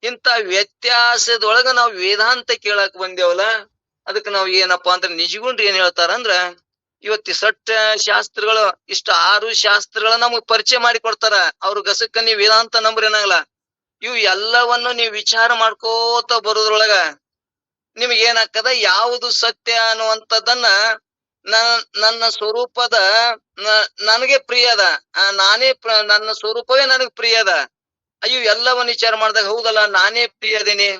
ಇಂತ ವ್ಯತ್ಯಾಸದೊಳಗ ನಾವು ವೇದಾಂತ ಕೇಳಕ್ ಬಂದೇವಲ್ಲ, ಅದಕ್ಕೆ ನಾವ್ ಏನಪ್ಪಾ ಅಂದ್ರೆ ನಿಜಗುಂಡ್ರಿ ಏನ್ ಹೇಳ್ತಾರ ಅಂದ್ರ, ಇವತ್ತು ಸಟ್ಟ ಶಾಸ್ತ್ರಗಳು ಇಷ್ಟ 6 ಶಾಸ್ತ್ರಗಳ ನಮಗ್ ಪರಿಚಯ ಮಾಡಿ ಕೊಡ್ತಾರ. ಅವ್ರ ಗಸಕ್ಕ ನೀವ್ ವೇದಾಂತ ನಂಬ್ರಿ ಏನಾಗಲ್ಲ. ಇವು ಎಲ್ಲವನ್ನು ನೀವ್ ವಿಚಾರ ಮಾಡ್ಕೋತ ಬರೋದ್ರೊಳಗ ನಿಮ್ಗೆ ಏನಾಗ್ತದ, ಯಾವುದು ಸತ್ಯ ಅನ್ನುವಂಥದ್ದನ್ನ ನನ್ನ ಸ್ವರೂಪದ ನನಗೆ ಪ್ರಿಯದ, ನಾನೇ ನನ್ನ ಸ್ವರೂಪವೇ ನನಗ್ ಪ್ರಿಯದ. ಅಯ್ಯೋ ಎಲ್ಲವನ್ನ ವಿಚಾರ ಮಾಡಿದಾಗ ಹೌದಲ್ಲ, ನಾನೇ ಪ್ರಿಯದೇನೆ.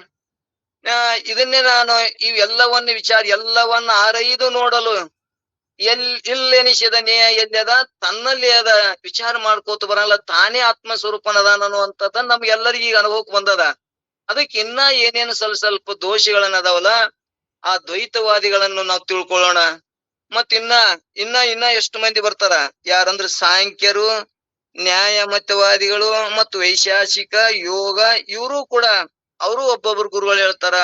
ಇದನ್ನೇ ನಾನು ಇವೆಲ್ಲವನ್ನ ಎಲ್ಲವನ್ನ ಆರೈದು ನೋಡಲು ಇಲ್ಲೆನಿಸಿದ ನೇಯ ಎಲ್ಲಿಯದ, ತನ್ನಲ್ಲಿ ಅದ ವಿಚಾರ ಮಾಡ್ಕೋತ ಬರಲ್ಲ, ತಾನೇ ಆತ್ಮ ಸ್ವರೂಪನದ ಅನ್ನುವಂಥದ್ದನ್ನ ನಮ್ಗೆಲ್ಲರಿಗೂ ಈಗ ಅನುಭವಕ್ಕೆ ಬಂದದ. ಅದಕ್ಕೆ ಇನ್ನ ಏನೇನು ಸ್ವಲ್ಪ ದೋಷಗಳನ್ನ ಅದಾವಲ್ಲ, ಆ ದ್ವೈತವಾದಿಗಳನ್ನು ನಾವು ತಿಳ್ಕೊಳ್ಳೋಣ. ಮತ್ ಇನ್ನ ಎಷ್ಟು ಮಂದಿ ಬರ್ತಾರ, ಯಾರಂದ್ರ ಸಾಂಖ್ಯರು, ನ್ಯಾಯಮತವಾದಿಗಳು ಮತ್ತು ವೈಶಾಸಿಕ ಯೋಗ, ಇವರು ಕೂಡ ಅವರು ಒಬ್ಬೊಬ್ರು ಗುರುಗಳು ಹೇಳ್ತಾರ.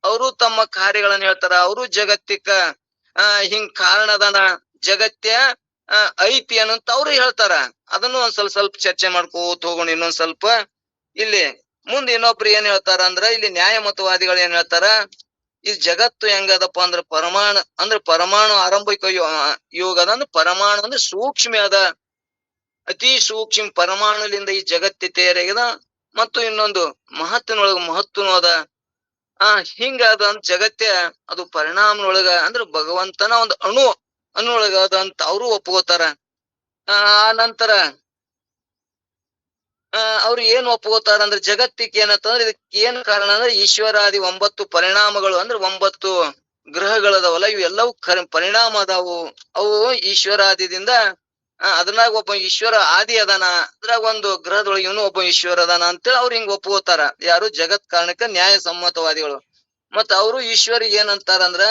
ಅವರು ತಮ್ಮ ಕಾರ್ಯಗಳನ್ನ ಹೇಳ್ತಾರ. ಅವರು ಜಗತ್ತಿಕ ಹಿಂಗ್ ಕಾರಣದನ ಜಗತ್ಯ ಐತಿ ಅನ್ನಂತ ಅವ್ರು ಹೇಳ್ತಾರ. ಅದನ್ನು ಒಂದ್ ಸ್ವಲ್ಪ ಚರ್ಚೆ ಮಾಡ್ಕೋತ ಹೋಗೋಣ. ಇನ್ನೊಂದ್ ಸ್ವಲ್ಪ ಇಲ್ಲಿ ಮುಂದೆ ಇನ್ನೊಬ್ರು ಏನ್ ಹೇಳ್ತಾರ ಅಂದ್ರ, ಇಲ್ಲಿ ನ್ಯಾಯಮತವಾದಿಗಳು ಏನ್ ಹೇಳ್ತಾರ, ಈ ಜಗತ್ತು ಹೆಂಗದಪ್ಪ ಅಂದ್ರ ಪರಮಾಣು ಆರಂಭಿಕ ಯೋಗದ ಅಂದ್ರೆ ಪರಮಾಣು ಅಂದ್ರೆ ಸೂಕ್ಷ್ಮ ಅದ, ಅತಿ ಸೂಕ್ಷ್ಮ ಪರಮಾಣುಲಿಂದ ಈ ಜಗತ್ತಿ ತಯಾರಾಗ್ಯದ. ಮತ್ತು ಇನ್ನೊಂದು ಮಹತ್ತಿನೊಳಗ ಮಹತ್ವನು ಅದ. ಹಿಂಗಾದ ಅಂತ ಜಗತ್ತೇ ಅದು ಪರಿಣಾಮನೊಳಗ ಅಂದ್ರೆ ಭಗವಂತನ ಒಂದು ಅಣುವೊಳಗ ಅದ ಅಂತ ಅವರು ಒಪ್ಕೋತಾರ. ಆ ನಂತರ ಅವ್ರು ಏನ್ ಒಪ್ಕೋತಾರ ಅಂದ್ರೆ, ಜಗತ್ತಿಗೆ ಏನಂತಂದ್ರೆ ಇದಕ್ಕೆ ಏನ್ ಕಾರಣ ಅಂದ್ರೆ ಈಶ್ವರಾದಿ 9 ಪರಿಣಾಮಗಳು ಅಂದ್ರೆ 9 ಗ್ರಹಗಳದಾವಲ್ಲ, ಇವೆಲ್ಲವೂ ಪರಿಣಾಮ ಅದಾವು. ಅವು ಈಶ್ವರಾದಿದಿಂದ ಅದ್ರಾಗ ಒಬ್ಬ ಈಶ್ವರ ಆದಿ ಅದಾನ, ಅದ್ರಾಗ ಒಂದು ಗ್ರಹದೊಳಗೆ ಇವನು ಒಬ್ಬ ಈಶ್ವರ ಅದಾನ ಅಂತೇಳಿ ಅವ್ರು ಹಿಂಗ್ ಒಪ್ಕೋತಾರ. ಯಾರು ಜಗತ್ ಕಾರಣಕ್ಕ ನ್ಯಾಯ ಸಮ್ಮತವಾದಿಗಳು. ಮತ್ತ ಅವರು ಈಶ್ವರಿಗೆ ಏನಂತಾರ ಅಂದ್ರ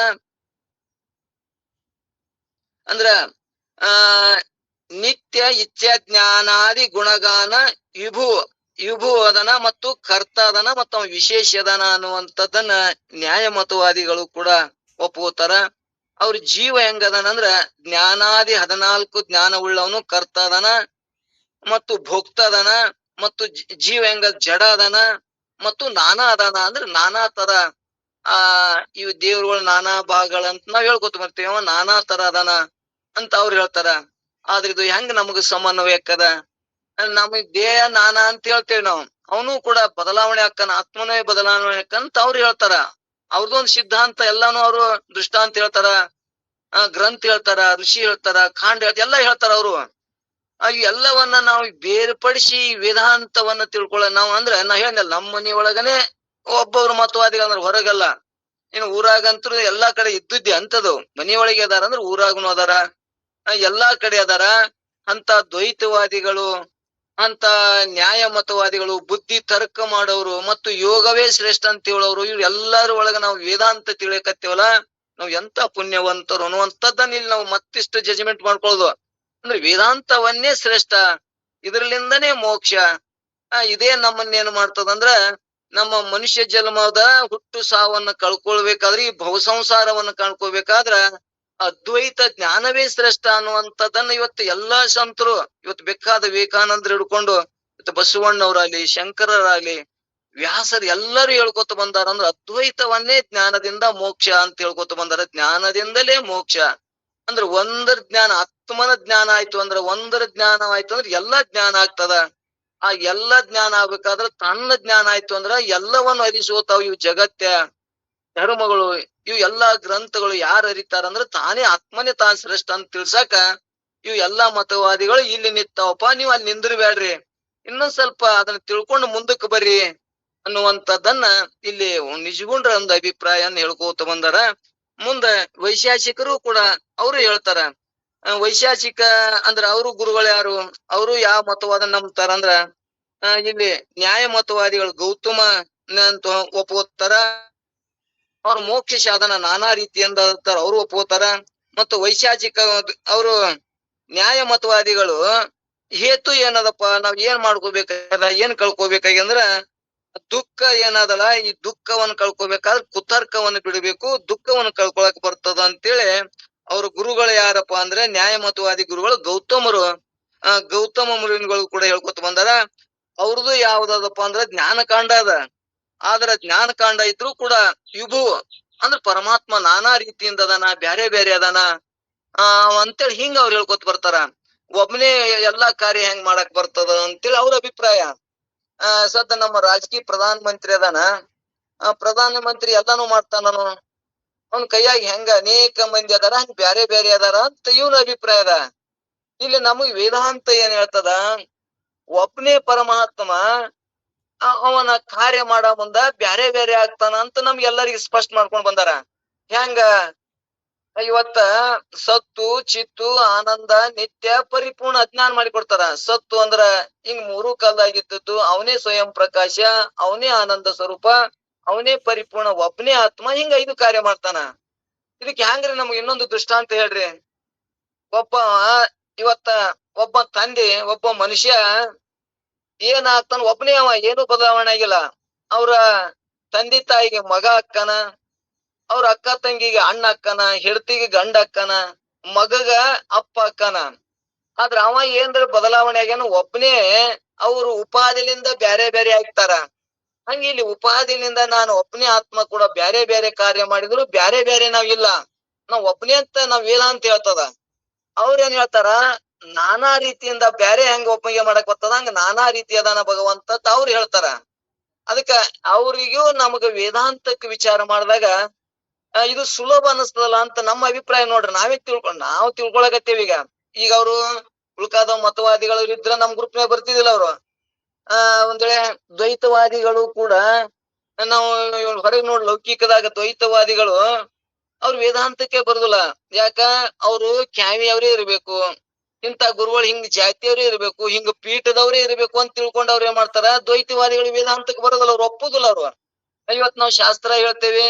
ನಿತ್ಯ ಇಚ್ಛಾ ಜ್ಞಾನಾದಿ ಗುಣಗಾನ ವಿಭು ಅದನ ಮತ್ತು ಕರ್ತ ಅದನ ಮತ್ತು ವಿಶೇಷ ಅದನ ಅನ್ನುವಂಥದ್ದನ್ನ ನ್ಯಾಯಮತವಾದಿಗಳು ಕೂಡ ಒಪ್ಕೋತಾರ. ಅವ್ರ ಜೀವ ಹೆಂಗದನ ಅಂದ್ರ ಜ್ಞಾನಾದಿ 14 ಜ್ಞಾನ ಉಳ್ಳವನು ಕರ್ತ ಅದನ ಮತ್ತು ಭೋಕ್ತ ಅದನ. ಮತ್ತು ಜೀವ ಹೆಂಗ ಜಡ ಅದನ ಮತ್ತು ನಾನಾ ಅದಾನ ಅಂದ್ರೆ ನಾನಾ ತರ ಇವ್ ದೇವ್ರುಗಳು ನಾನಾ ಭಾಗಗಳಂತ ನಾವ್ ಹೇಳ್ಕೊತ ಬರ್ತೀವಿ. ಅವ ನಾನಾ ತರ ಅದಾನ ಅಂತ ಅವ್ರು ಹೇಳ್ತಾರ. ಆದ್ರೆ ಇದು ಹೆಂಗ್ ನಮಗ್ ಸಮನ್ವಯಕ್ಕದ, ನಮಗ್ ದೇಹ ನಾನಾ ಅಂತ ಹೇಳ್ತೇವಿ ನಾವು, ಅವನು ಕೂಡ ಬದಲಾವಣೆ ಅಕ್ಕನ, ಆತ್ಮನೇ ಬದಲಾವಣೆ ಅಕ್ಕಂತ ಅವ್ರು ಹೇಳ್ತಾರ. ಅವ್ರದೊಂದು ಸಿದ್ಧಾಂತ ಎಲ್ಲಾನು ಅವರು ದೃಷ್ಟಾಂತ ಹೇಳ್ತಾರ, ಗ್ರಂಥ ಹೇಳ್ತಾರ, ಋಷಿ ಹೇಳ್ತಾರ, ಖಾಂಡ ಎಲ್ಲ ಹೇಳ್ತಾರ ಅವರು. ಎಲ್ಲವನ್ನ ನಾವು ಬೇರ್ಪಡಿಸಿ ವೇದಾಂತವನ್ನ ನಾವು ಅಂದ್ರೆ ನಾ ಹೇಳಿದ್ನಲ್ಲ, ನಮ್ಮ ಮನಿ ಒಳಗನೆ ಒಬ್ಬೊಬ್ರು ಮತವಾದಿಗಳು ಅಂದ್ರೆ ಹೊರಗಲ್ಲ. ಇನ್ನು ಊರಾಗಂತೂ ಎಲ್ಲಾ ಕಡೆ ಇದ್ದಿದ್ದೆ ಅಂತದು. ಮನಿಯೊಳಗೆ ಅದಾರ ಅಂದ್ರೆ ಊರಾಗನು ಅದಾರ, ಎಲ್ಲಾ ಕಡೆ ಅದಾರ. ಅಂತ ದ್ವೈತವಾದಿಗಳು, ಅಂತ ನ್ಯಾಯ ಮತವಾದಿಗಳು, ಬುದ್ಧಿ ತರ್ಕ ಮಾಡೋರು ಮತ್ತು ಯೋಗವೇ ಶ್ರೇಷ್ಠ ಅಂತ ಹೇಳೋರು, ಇವ್ರು ಎಲ್ಲಾರ ಒಳಗ ನಾವು ವೇದಾಂತ ತಿಳಿಯಕತ್ತೇವಲ್ಲ, ನಾವ್ ಎಂತ ಪುಣ್ಯವಂತರು ಅನ್ನುವಂಥದ್ದನ್ನ ಇಲ್ಲಿ ನಾವು ಮತ್ತಿಷ್ಟು ಜಜ್ಮೆಂಟ್ ಮಾಡ್ಕೊಳ್ಳೋದು. ಅಂದ್ರೆ ವೇದಾಂತವನ್ನೇ ಶ್ರೇಷ್ಠ, ಇದ್ರಲಿಂದನೇ ಮೋಕ್ಷ. ಇದೇ ನಮ್ಮನ್ನೇನು ಮಾಡ್ತದಂದ್ರ, ನಮ್ಮ ಮನುಷ್ಯ ಜನ್ಮದ ಹುಟ್ಟು ಸಾವನ್ನ ಕಳ್ಕೊಳ್ಬೇಕಾದ್ರೆ, ಈ ಭವಸಂಸಾರವನ್ನ ಕಳ್ಕೊಳ್ಬೇಕಾದ್ರ ಅದ್ವೈತ ಜ್ಞಾನವೇ ಶ್ರೇಷ್ಠ ಅನ್ನುವಂಥದ್ದನ್ನ ಇವತ್ತು ಎಲ್ಲಾ ಸಂತರು, ಇವತ್ತು ಬೇಕಾದ ವಿವೇಕಾನಂದರು ಹಿಡ್ಕೊಂಡು ಇವತ್ತು ಬಸವಣ್ಣವರಾಗ್ಲಿ, ಶಂಕರರಾಗ್ಲಿ, ವ್ಯಾಸರು ಎಲ್ಲರೂ ಹೇಳ್ಕೊತ ಬಂದಾರ. ಅಂದ್ರೆ ಅದ್ವೈತವನ್ನೇ ಜ್ಞಾನದಿಂದ ಮೋಕ್ಷ ಅಂತ ಹೇಳ್ಕೊತ ಬಂದಾರ. ಜ್ಞಾನದಿಂದಲೇ ಮೋಕ್ಷ ಅಂದ್ರೆ ಒಂದರ ಜ್ಞಾನ, ಆತ್ಮನ ಜ್ಞಾನ ಆಯ್ತು ಅಂದ್ರೆ, ಒಂದರ ಜ್ಞಾನ ಆಯ್ತು ಅಂದ್ರೆ ಎಲ್ಲಾ ಜ್ಞಾನ ಆಗ್ತದ. ಆ ಎಲ್ಲಾ ಜ್ಞಾನ ಆಗ್ಬೇಕಾದ್ರೆ ತನ್ನ ಜ್ಞಾನ ಆಯ್ತು ಅಂದ್ರ ಎಲ್ಲವನ್ನು ಅರಿಸೋತಾವ್ ಇವು ಜಗತ್ಯ ಧರ್ಮಗಳು, ಇವು ಎಲ್ಲಾ ಗ್ರಂಥಗಳು ಯಾರು ಅರಿತಾರಂದ್ರ ತಾನೇ ಆತ್ಮನೇ ತಾನ್ ಶ್ರೇಷ್ಠ ಅಂತ ತಿಳ್ಸಾಕ ಇವು ಎಲ್ಲಾ ಮತವಾದಿಗಳು ಇಲ್ಲಿ ನಿಂತಾವಪ್ಪ, ನೀವ್ ಅಲ್ಲಿ ನಿಂದಿರ್ಬೇಡ್ರಿ, ಇನ್ನೊಂದ್ ಸ್ವಲ್ಪ ಅದನ್ನ ತಿಳ್ಕೊಂಡು ಮುಂದಕ್ಕೆ ಬರ್ರಿ ಅನ್ನುವಂಥದ್ದನ್ನ ಇಲ್ಲಿ ನಿಜಗುಂಡ್ರ ಒಂದು ಅಭಿಪ್ರಾಯನ್ನ ಹೇಳ್ಕೋತ ಬಂದಾರ. ಮುಂದೆ ವೈಶಾಸಿಕರು ಕೂಡ ಅವರು ಹೇಳ್ತಾರ. ವೈಶಾಸಿಕ ಅಂದ್ರ ಅವರು ಗುರುಗಳು ಯಾರು, ಅವರು ಯಾವ ಮತವಾದ ನಂಬ್ತಾರ ಅಂದ್ರ, ಇಲ್ಲಿ ನ್ಯಾಯ ಮತವಾದಿಗಳು ಗೌತಮ ಅಂತ ಒಪ್ಕೋತಾರ. ಅವ್ರ ಮೋಕ್ಷ ಸಾಧನ ನಾನಾ ರೀತಿಯಿಂದ ಅವ್ರು ಒಪ್ಕೋತಾರ. ಮತ್ತು ವೈಶಾಚಿಕ ಅವರು ನ್ಯಾಯ ಮತವಾದಿಗಳು ಹೇತು ಏನದಪ್ಪ, ನಾವ್ ಏನ್ ಮಾಡ್ಕೋಬೇಕಾಗ್ಯದ, ಏನ್ ಕಳ್ಕೊಬೇಕಾಗ್ಯಂದ್ರ ದುಃಖ ಏನದಲ್ಲ, ಈ ದುಃಖವನ್ನು ಕಳ್ಕೊಬೇಕಾದ್ರೆ ಕುತರ್ಕವನ್ನು ಬಿಡಬೇಕು, ದುಃಖವನ್ನು ಕಳ್ಕೊಳಕ್ ಬರ್ತದ ಅಂತೇಳಿ ಅವ್ರ ಗುರುಗಳು ಯಾರಪ್ಪ ಅಂದ್ರೆ ನ್ಯಾಯಮತವಾದಿ ಗುರುಗಳು ಗೌತಮರು. ಗೌತಮ ಮುನಿಗಳು ಕೂಡ ಹೇಳ್ಕೊತ ಬಂದಾರ. ಅವ್ರದ್ದು ಯಾವ್ದದಪ್ಪ ಅಂದ್ರ ಜ್ಞಾನಕಾಂಡ ಅದ. ಆದ್ರ ಜ್ಞಾನಕಾಂಡ ಇದ್ರು ಕೂಡ ವಿಭು ಅಂದ್ರ ಪರಮಾತ್ಮ ನಾನಾ ರೀತಿಯಿಂದ ಅದಾನ, ಬ್ಯಾರೆ ಬ್ಯಾರೆ ಅದಾನ ಅಂತೇಳಿ ಹಿಂಗ ಅವ್ರು ಹೇಳ್ಕೊತ ಬರ್ತಾರ. ಒಬ್ನೇ ಎಲ್ಲಾ ಕಾರ್ಯ ಹೆಂಗ್ ಮಾಡಕ್ ಬರ್ತದ ಅಂತೇಳಿ ಅವ್ರ ಅಭಿಪ್ರಾಯ. ಸದ್ದ ನಮ್ಮ ರಾಜಕೀಯ ಪ್ರಧಾನ ಮಂತ್ರಿ ಅದಾನ, ಪ್ರಧಾನ ಮಂತ್ರಿ ಎಲ್ಲಾನು ಮಾಡ್ತಾನನು, ಅವ್ನ ಕೈಯಾಗಿ ಹೆಂಗ ಅನೇಕ ಮಂದಿ ಅದಾರ ಹಂಗ ಬ್ಯಾರೆ ಬ್ಯಾರೆ ಅದಾರ ಅಂತ ಇವ್ನ ಅಭಿಪ್ರಾಯ ಅದ. ಇಲ್ಲಿ ನಮಗ್ ವೇದಾಂತ ಏನ್ ಹೇಳ್ತದ, ಒಬ್ನೇ ಪರಮಾತ್ಮ ಅವನ ಕಾರ್ಯ ಮಾಡೋ ಮುಂದ ಬ್ಯಾರೆ ಬ್ಯಾರೆ ಆಗ್ತಾನ ಅಂತ ನಮ್ಗೆಲ್ಲರಿಗೂ ಸ್ಪಷ್ಟ ಮಾಡ್ಕೊಂಡ್ ಬಂದಾರ. ಹೆಂಗ ಇವತ್ತ ಸತ್ತು ಚಿತ್ತು ಆನಂದ ನಿತ್ಯ ಪರಿಪೂರ್ಣ ಅಜ್ಞಾನ ಮಾಡಿಕೊಡ್ತಾರ. ಸತ್ತು ಅಂದ್ರ ಹಿಂಗ್ ಮೂರು ಕಾಲದಾಗಿದ್ದು ಅವನೇ ಸ್ವಯಂ ಪ್ರಕಾಶ, ಅವನೇ ಆನಂದ ಸ್ವರೂಪ, ಅವನೇ ಪರಿಪೂರ್ಣ, ಒಬ್ಬನೇ ಆತ್ಮ, ಹಿಂಗ 5 ಕಾರ್ಯ ಮಾಡ್ತಾನ. ಇದಕ್ಕೆ ಹೆಂಗ್ರಿ ನಮ್ಗೆ ಇನ್ನೊಂದು ದೃಷ್ಟಾಂತ ಹೇಳ್ರಿ. ಇವತ್ತ ಒಬ್ಬ ತಂದೆ, ಒಬ್ಬ ಮನುಷ್ಯ ಏನಾಗ್ತಾನ, ಒಬ್ಬನೇ ಅವ, ಏನು ಬದಲಾವಣೆ ಆಗಿಲ್ಲ. ಅವ್ರ ತಂದೆ ತಾಯಿಗೆ ಮಗ ಅಕ್ಕನ, ಅವ್ರ ಅಕ್ಕ ತಂಗಿಗೆ ಅಣ್ಣ ಅಕ್ಕನ, ಹೆಂಡತಿಗೆ ಗಂಡ ಅಕ್ಕನ, ಮಗಗ ಅಪ್ಪ ಅಕ್ಕನ. ಆದ್ರ ಅವ ಏನ್ರ ಬದಲಾವಣೆ ಆಗ್ಯಾನ, ಒಬ್ಬನೇ. ಅವ್ರು ಉಪಾದಿಲಿಂದ ಬ್ಯಾರೆ ಬ್ಯಾರೆ ಆಗ್ತಾರ. ಹಂಗ ಇಲ್ಲಿ ಉಪಾದಿಲಿಂದ ನಾನು ಒಬ್ಬನೇ ಆತ್ಮ ಕೂಡ ಬ್ಯಾರೆ ಬ್ಯಾರೆ ಕಾರ್ಯ ಮಾಡಿದ್ರು ಬ್ಯಾರೆ ಬ್ಯಾರೆ ನಾವಿಲ್ಲ, ನಾವ್ ಒಬ್ಬನೇ ಅಂತ ನಾವ್ ವೇದಾಂತ ಹೇಳ್ತದ. ಅವ್ರೇನ್ ಹೇಳ್ತಾರ, ನಾನಾ ರೀತಿಯಿಂದ ಬ್ಯಾರೆ ಹೆಂಗ ಒಪ್ಪಿಗೆ ಮಾಡಕ್ ಬರ್ತದ ಹಂಗ ನಾನಾ ರೀತಿ ಅದಾನ ಭಗವಂತ ಅಂತ ಅವ್ರು ಹೇಳ್ತಾರ. ಅದಕ್ಕ ಅವ್ರಿಗೂ ನಮಗ ವೇದಾಂತಕ್ಕೆ ವಿಚಾರ ಮಾಡಿದಾಗ ಇದು ಸುಲಭ ಅನಿಸ್ತದಲ್ಲ ಅಂತ ನಮ್ಮ ಅಭಿಪ್ರಾಯ. ನೋಡ್ರಿ, ನಾವು ತಿಳ್ಕೊಳಕತ್ತೇವಿ. ಈಗ ಅವ್ರು ಉಳ್ಕಾದ ಮತವಾದಿಗಳು ಇದ್ರ ನಮ್ ಗ್ರೂಪ್ನಾಗ ಬರ್ತಿದಿಲ್ಲ ಅವ್ರು. ಒಂದ್ ವೇಳೆ ದ್ವೈತವಾದಿಗಳು ಕೂಡ ನಾವು ಹೊರಗೆ ನೋಡಿ, ಲೌಕಿಕದಾಗ ದ್ವೈತವಾದಿಗಳು ಅವ್ರು ವೇದಾಂತಕ್ಕೆ ಬರುದಿಲ್ಲ. ಯಾಕ, ಅವ್ರು ಕ್ಯಾವಿ ಅವ್ರೇ ಇರ್ಬೇಕು, ಇಂತ ಗುರುಗಳು ಹಿಂಗ್ ಜಾತಿಯವ್ರೇ ಇರ್ಬೇಕು, ಹಿಂಗ ಪೀಠದವ್ರೇ ಇರ್ಬೇಕು ಅಂತ ತಿಳ್ಕೊಂಡ್ ಅವ್ರ ಏನ್ ಮಾಡ್ತಾರ, ದ್ವೈತವಾದಿಗಳು ವೇದಾಂತಕ್ಕೆ ಬರೋದಿಲ್ಲ, ಅವ್ರು ಒಪ್ಪುದಿಲ್ಲ. ಅವ್ರು ಇವತ್ ನಾವ್ ಶಾಸ್ತ್ರ ಹೇಳ್ತೇವಿ,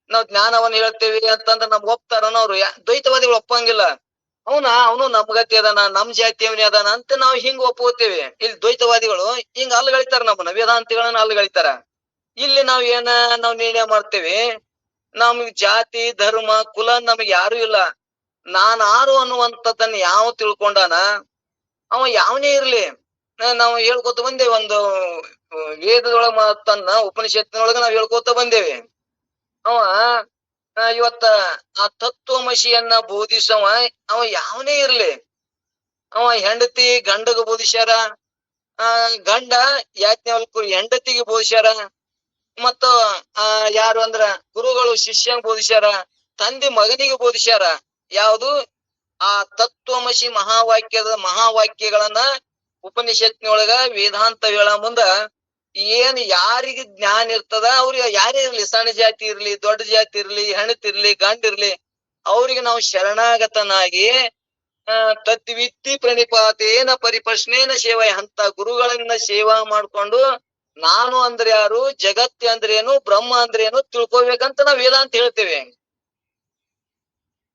ನಾವ್ ಜ್ಞಾನವನ್ನ ಹೇಳ್ತೇವಿ ಅಂತಂದ್ರ ನಮ್ಗೆ ಒಪ್ತಾರನ ಅವ್ರು. ದ್ವೈತವಾದಿಗಳು ಒಪ್ಪಂಗಿಲ್ಲ. ಅವನು ನಮ್ಗತಿ ಅದಾನ, ನಮ್ ಜಾತಿಯವನೇ ಅದಾನ ಅಂತ ನಾವ್ ಹಿಂಗ್ ಒಪ್ಕೋತೇವಿ. ಇಲ್ಲಿ ದ್ವೈತವಾದಿಗಳು ಹಿಂಗ ಅಲ್ಗಳಿತಾರ, ನಮ್ಮನ್ನ ವೇದಾಂತಿಗಳನ್ನ ಅಲ್ಗಳಿತಾರ. ಇಲ್ಲಿ ನಾವ್ ನಿರ್ಣಯ ಮಾಡ್ತೇವಿ, ನಮ್ಗ್ ಜಾತಿ ಧರ್ಮ ಕುಲ ನಮಗ್ ಯಾರು ಇಲ್ಲ. ನಾನಾರು ಅನ್ನುವಂಥದ್ದನ್ನ ಯಾವ ತಿಳ್ಕೊಂಡಾನ ಅವ ಯಾವನೇ ಇರ್ಲಿ. ನಾವು ಹೇಳ್ಕೊತ ಬಂದೇವಿ, ಒಂದು ವೇದದೊಳಗ ಮಾತನ್ನ ಉಪನಿಷತ್ತಿನೊಳಗ ನಾವ್ ಹೇಳ್ಕೊತ ಬಂದೇವಿ. ಅವ ಇವತ್ತ ಆ ತತ್ವಮಸಿಯನ್ನ ಬೋಧಿಸವ ಅವ ಯಾವನೇ ಇರ್ಲಿ, ಅವ ಹೆಂಡತಿ ಗಂಡಗ ಬೋಧಿಸ್ಯಾರ, ಗಂಡ ಯಾಜ್ಞವಲ್ಕ್ಯರು ಹೆಂಡತಿಗೆ ಬೋಧಿಸ್ಯಾರ, ಮತ್ತ ಯಾರು ಅಂದ್ರ ಗುರುಗಳು ಶಿಷ್ಯಂಗ್ ಬೋಧಿಸ್ಯಾರ, ತಂದೆ ಮಗನಿಗೆ ಬೋಧಿಸ್ಯಾರ. ಯಾವುದು ಆ ತತ್ವಮಸಿ ಮಹಾವಾಕ್ಯಗಳನ್ನ ಉಪನಿಷತ್ನೊಳಗ ವೇದಾಂತ ಹೇಳ ಮುಂದ ಏನ್ ಯಾರಿಗೆ ಜ್ಞಾನ ಇರ್ತದ ಅವ್ರಿಗೆ, ಯಾರೇ ಇರ್ಲಿ, ಸಣ್ಣ ಜಾತಿ ಇರ್ಲಿ, ದೊಡ್ಡ ಜಾತಿ ಇರ್ಲಿ, ಹೆಣ್ತಿರ್ಲಿ, ಗಂಡಿರ್ಲಿ, ಅವ್ರಿಗೆ ನಾವು ಶರಣಾಗತನಾಗಿ ತದ್ವಿತ್ತಿ ಪ್ರಣಿಪಾತೇನ ಪರಿಪ್ರಶ್ನೇನ ಸೇವೆ ಅಂತ ಗುರುಗಳನ್ನ ಸೇವಾ ಮಾಡ್ಕೊಂಡು ನಾನು ಅಂದ್ರೆ ಯಾರು, ಜಗತ್ ಅಂದ್ರೇನು, ಬ್ರಹ್ಮ ಅಂದ್ರೇನು ತಿಳ್ಕೊಬೇಕಂತ ನಾವ್ ವೇದಾಂತ ಹೇಳ್ತೇವೆ.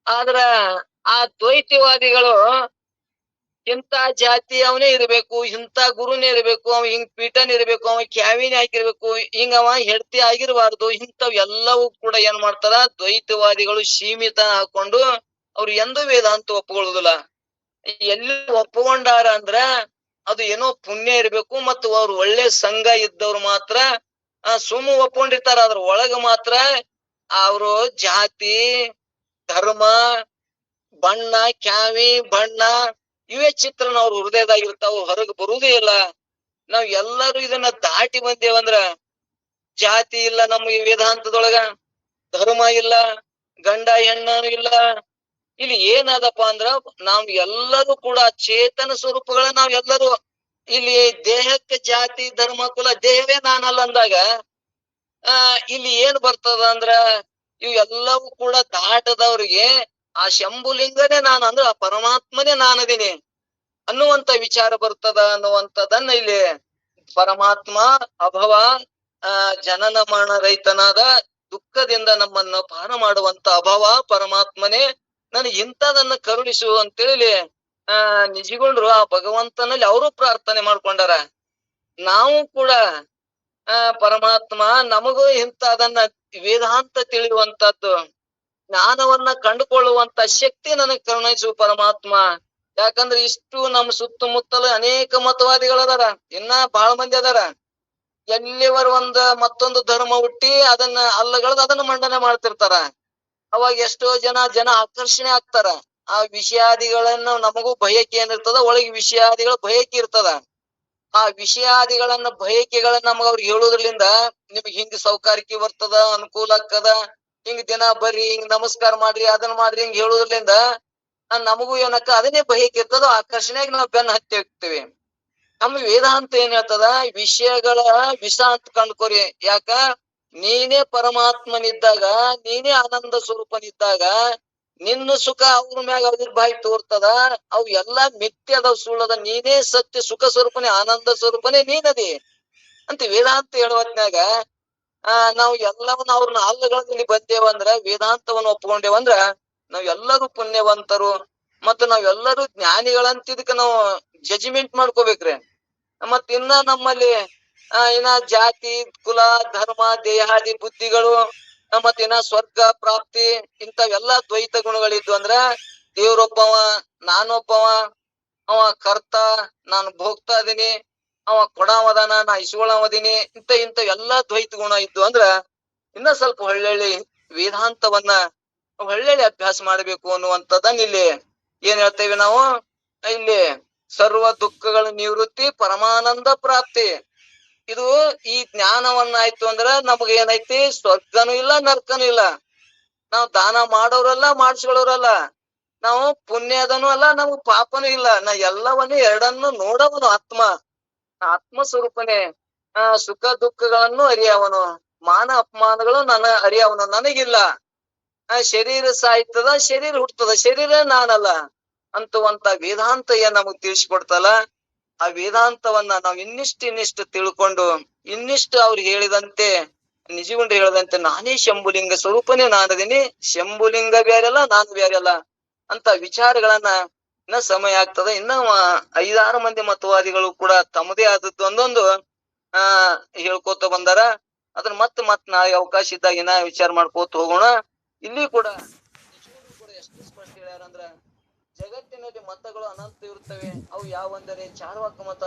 ಆದ್ರ ಆ ದ್ವೈತವಾದಿಗಳು ಇಂತ ಜಾತಿ ಅವನೇ ಇರ್ಬೇಕು, ಇಂತ ಗುರುನೇ ಇರ್ಬೇಕು, ಅವ ಹಿಂಗ್ ಪೀಠನೇ ಇರ್ಬೇಕು, ಅವ ಕ್ಯಾವಿನೇ ಆಗಿರ್ಬೇಕು, ಹಿಂಗ ಅವ ಹೆಂಡತಿ ಆಗಿರ್ಬಾರ್ದು, ಇಂಥವ್ ಎಲ್ಲವೂ ಕೂಡ ಏನ್ ಮಾಡ್ತಾರ, ದ್ವೈತವಾದಿಗಳು ಸೀಮಿತ ಹಾಕೊಂಡು ಅವ್ರು ಎಂದೂ ವೇದಾಂತ ಒಪ್ಕೊಳ್ಳುದಿಲ್ಲ. ಎಲ್ಲಿ ಒಪ್ಕೊಂಡಾರ ಅಂದ್ರ ಅದು ಏನೋ ಪುಣ್ಯ ಇರ್ಬೇಕು, ಮತ್ತು ಅವ್ರು ಒಳ್ಳೆ ಸಂಘ ಇದ್ದವ್ರು ಮಾತ್ರ ಸುಮ್ಮ ಒಪ್ಕೊಂಡಿರ್ತಾರ. ಅದ್ರ ಒಳಗ ಮಾತ್ರ ಅವರು ಜಾತಿ ಧರ್ಮ ಬಣ್ಣ ಕ್ಯಾವಿ ಬಣ್ಣ ಇವೇ ಚಿತ್ರನ ಅವ್ರ ಹೃದಯದಾಗಿರ್ತಾವ, ಹೊರಗೆ ಬರುವುದೇ ಇಲ್ಲ. ನಾವ್ ಎಲ್ಲರೂ ಇದನ್ನ ದಾಟಿ ಬಂದೇವಂದ್ರ ಜಾತಿ ಇಲ್ಲ ನಮ್ಗೆ ವೇದಾಂತದೊಳಗ, ಧರ್ಮ ಇಲ್ಲ, ಗಂಡ ಹೆಣ್ಣು ಇಲ್ಲ. ಇಲ್ಲಿ ಏನಾದಪ್ಪ ಅಂದ್ರ ನಾವ್ ಎಲ್ಲರೂ ಕೂಡ ಚೇತನ ಸ್ವರೂಪಗಳ, ನಾವ್ ಎಲ್ಲರೂ ಇಲ್ಲಿ ದೇಹಕ್ಕೆ ಜಾತಿ ಧರ್ಮ ಕುಲ ದೇಹವೇ ನಾನಲ್ಲ ಅಂದಾಗ ಇಲ್ಲಿ ಏನ್ ಬರ್ತದ ಅಂದ್ರ ಇವ್ ಎಲ್ಲವೂ ಕೂಡ ದಾಟದವ್ರಿಗೆ ಆ ಶಂಭುಲಿಂಗನೇ ನಾನು ಅಂದ್ರೆ ಆ ಪರಮಾತ್ಮನೇ ನಾನದೀನಿ ಅನ್ನುವಂತ ವಿಚಾರ ಬರ್ತದ ಅನ್ನುವಂಥದ್ದನ್ನ ಇಲ್ಲಿ ಪರಮಾತ್ಮ ಅಭವ ಜನನ ಮರಣ ರಹಿತನಾದ ದುಃಖದಿಂದ ನಮ್ಮನ್ನು ಪಾನ ಮಾಡುವಂತ ಅಭವ ಪರಮಾತ್ಮನೇ ನನಗೆ ಇಂಥದನ್ನ ಕರುಣಿಸು ಅಂತೇಳಿ ನಿಜಗೊಂಡ್ರು. ಆ ಭಗವಂತನಲ್ಲಿ ಅವರು ಪ್ರಾರ್ಥನೆ ಮಾಡ್ಕೊಂಡಾರ. ನಾವು ಕೂಡ ಪರಮಾತ್ಮ ನಮಗೂ ಅದನ್ನ ವೇದಾಂತ ತಿಳಿಯುವಂತದ್ದು ಜ್ಞಾನವನ್ನ ಕಂಡುಕೊಳ್ಳುವಂತ ಶಕ್ತಿ ನನಗ್ ಕರುಣಿಸು ಪರಮಾತ್ಮ. ಯಾಕಂದ್ರೆ ಇಷ್ಟು ನಮ್ಮ ಸುತ್ತಮುತ್ತಲು ಅನೇಕ ಮತವಾದಿಗಳದಾರ, ಇನ್ನ ಬಹಳ ಮಂದಿ ಅದಾರ. ಎಲ್ಲಿವರು ಮತ್ತೊಂದು ಧರ್ಮ ಹುಟ್ಟಿ ಅದನ್ನ ಅಲ್ಲಗಳದ್ ಅದನ್ನ ಮಂಡನೆ ಮಾಡ್ತಿರ್ತಾರ. ಅವಾಗ ಎಷ್ಟೋ ಜನ ಆಕರ್ಷಣೆ ಆಗ್ತಾರ. ಆ ವಿಷಯಾದಿಗಳನ್ನ ನಮಗೂ ಬಯಕೆ ಏನಿರ್ತದ, ಒಳಗೆ ವಿಷಯಾದಿಗಳ ಬಯಕೆ ಇರ್ತದ. ಆ ವಿಷಯಾದಿಗಳನ್ನ ಬಯಕೆಗಳನ್ನ ನಮಗ ಅವ್ರಿಗೆ ಹೇಳುದ್ರಲಿಂದ ನಿಮ್ಗೆ ಹಿಂಗ್ ಸೌಕಾರಿಕೆ ಬರ್ತದ, ಅನುಕೂಲ ಆಗ್ತದ, ಹಿಂಗ್ ದಿನ ಬರ್ರಿ, ಹಿಂಗ್ ನಮಸ್ಕಾರ ಮಾಡ್ರಿ, ಅದನ್ನ ಮಾಡ್ರಿ ಹಿಂಗ್ ಹೇಳುದ್ರಲಿಂದ ನಮಗೂ ಏನಕ್ಕ ಅದನ್ನೇ ಬಯಕೆ ಇರ್ತದ. ಆಕರ್ಷಣೆಯಾಗಿ ನಾವು ಬೆನ್ನ ಹತ್ತಿ ಹೋಗ್ತೀವಿ. ನಮ್ಮ ವೇದಾಂತ ಏನ್ ಹೇಳ್ತದ, ವಿಷಯಗಳ ವಿಷ ಅಂತ ಕಂಡ್ಕೋರಿ. ಯಾಕ ನೀನೇ ಪರಮಾತ್ಮನಿದ್ದಾಗ, ನೀನೇ ಆನಂದ ಸ್ವರೂಪನಿದ್ದಾಗ ನಿನ್ನ ಸುಖ ಅವ್ರ ಮ್ಯಾಗ ಅವಿರ್ಭಾಯಿ ತೋರ್ತದ. ಅವು ಎಲ್ಲಾ ಮಿಥ್ಯ ಅದಾವ್, ಸುಳ್ಳದ. ನೀನೇ ಸತ್ಯ ಸುಖ ಸ್ವರೂಪನೇ, ಆನಂದ ಸ್ವರೂಪನೇ ನೀನದಿ ಅಂತ ವೇದಾಂತ ಹೇಳುವತ್ನಾಗ ನಾವು ಎಲ್ಲವನ್ನ ಅವ್ರನ್ನ ಅಲ್ಲಗಳಲ್ಲಿ ಬಂದೇವಂದ್ರ, ವೇದಾಂತವನ್ನ ಒಪ್ಕೊಂಡೇವಂದ್ರ ನಾವ್ ಎಲ್ಲರೂ ಪುಣ್ಯವಂತರು ಮತ್ತ ನಾವೆಲ್ಲರೂ ಜ್ಞಾನಿಗಳಂತ ಇದಕ್ಕ ನಾವು ಜಜ್ಮೆಂಟ್ ಮಾಡ್ಕೋಬೇಕ್ರಿ. ಮತ್ತ ಇನ್ನ ನಮ್ಮಲ್ಲಿ ಇನ್ನ ಜಾತಿ ಕುಲ ಧರ್ಮ ದೇಹಾದಿ ಬುದ್ಧಿಗಳು ಮತ್ತ ಇನ್ನ ಸ್ವರ್ಗ ಪ್ರಾಪ್ತಿ ಇಂಥವೆಲ್ಲಾ ದ್ವೈತ ಗುಣಗಳಿದ್ವು ಅಂದ್ರ ದೇವ್ರೊಬ್ಬವ, ನಾನೊಬ್ಬವ, ಅವ ಕರ್ತ, ನಾನು ಭೋಗ್ತಾ ಇದೀನಿ, ಅವ ಕೊಡವದಾನ, ನಾ ಇಸ್ಕೊಳವದೀನಿ, ಇಂಥವೆಲ್ಲಾ ದ್ವೈತ ಗುಣ ಇದ್ವು ಅಂದ್ರ ಇನ್ನ ಸ್ವಲ್ಪ ಒಳ್ಳೊಳ್ಳಿ ವೇದಾಂತವನ್ನ ಒಳ್ಳೊಳ್ಳಿ ಅಭ್ಯಾಸ ಮಾಡ್ಬೇಕು ಅನ್ನುವಂಥದ್ದನ್ನ ಇಲ್ಲಿ ಏನ್ ಹೇಳ್ತೇವೆ ನಾವು. ಇಲ್ಲಿ ಸರ್ವ ದುಃಖಗಳ ನಿವೃತ್ತಿ ಪರಮಾನಂದ ಪ್ರಾಪ್ತಿ. ಇದು ಈ ಜ್ಞಾನವನ್ನ ಆಯ್ತು ಅಂದ್ರ ನಮಗ ಏನೈತಿ, ಸ್ವರ್ಗನೂ ಇಲ್ಲ ನರ್ಕನೂ ಇಲ್ಲ. ನಾವು ದಾನ ಮಾಡೋರಲ್ಲ, ಮಾಡಿಸ್ಕೊಳ್ಳೋರಲ್ಲ, ನಾವು ಪುಣ್ಯದನೂ ಅಲ್ಲ, ನಮಗ್ ಪಾಪನೂ ಇಲ್ಲ. ನಾ ಎಲ್ಲವನ್ನೂ ಎರಡನ್ನು ನೋಡವನು ಆತ್ಮ ಸ್ವರೂಪನೇ. ಸುಖ ದುಃಖಗಳನ್ನು ಅರಿಯವನು, ಮಾನ ಅಪಮಾನಗಳು ಅರಿಯವನು ನನಗಿಲ್ಲ. ಶರೀರ ಸಾಯ್ತದ, ಶರೀರ ಹುಟ್ಟತದ, ಶರೀರ ನಾನಲ್ಲ ಅಂತುವಂತ ವೇದಾಂತ ಏನ್ ನಮಗ್ ತಿಳಿಸ್ಕೊಡ್ತಲ್ಲ, ಆ ವೇದಾಂತವನ್ನ ನಾವ್ ಇನ್ನಿಷ್ಟು ತಿಳ್ಕೊಂಡು ಇನ್ನಿಷ್ಟು ಅವ್ರು ಹೇಳಿದಂತೆ ನಿಜಗುಂಡ್ರು ಹೇಳಿದಂತೆ ನಾನೇ ಶಂಭುಲಿಂಗ ಸ್ವರೂಪನೇ ನಾನದೀನಿ, ಶಂಭುಲಿಂಗ ಬೇರೆಲ್ಲ ನಾನು ಬೇರೆಲ್ಲ ಅಂತ ವಿಚಾರಗಳನ್ನ ಇನ್ನ ಸಮಯ ಆಗ್ತದ. ಇನ್ನ 5-6 ಮಂದಿ ಮತವಾದಿಗಳು ಕೂಡ ತಮ್ಮದೇ ಆದದ್ದು ಒಂದೊಂದು ಹೇಳ್ಕೋತ ಬಂದಾರ. ಅದನ್ನ ಮತ್ ನಾಳೆ ಅವಕಾಶ ಇದ್ದಾಗ ಇನ್ನ ವಿಚಾರ ಮಾಡ್ಕೋತ ಹೋಗೋಣ. ಇಲ್ಲಿ ಕೂಡ ಎಷ್ಟು ಸ್ಪಷ್ಟ ಹೇಳ್ಯಾರಂದ್ರ, ಜಗತ್ತಿನಲ್ಲಿ ಮತಗಳು ಅನಂತ ಇರುತ್ತವೆ. ಅವು ಯಾವಂದರೆ ಚಾರ್ವಾಕ ಮತ,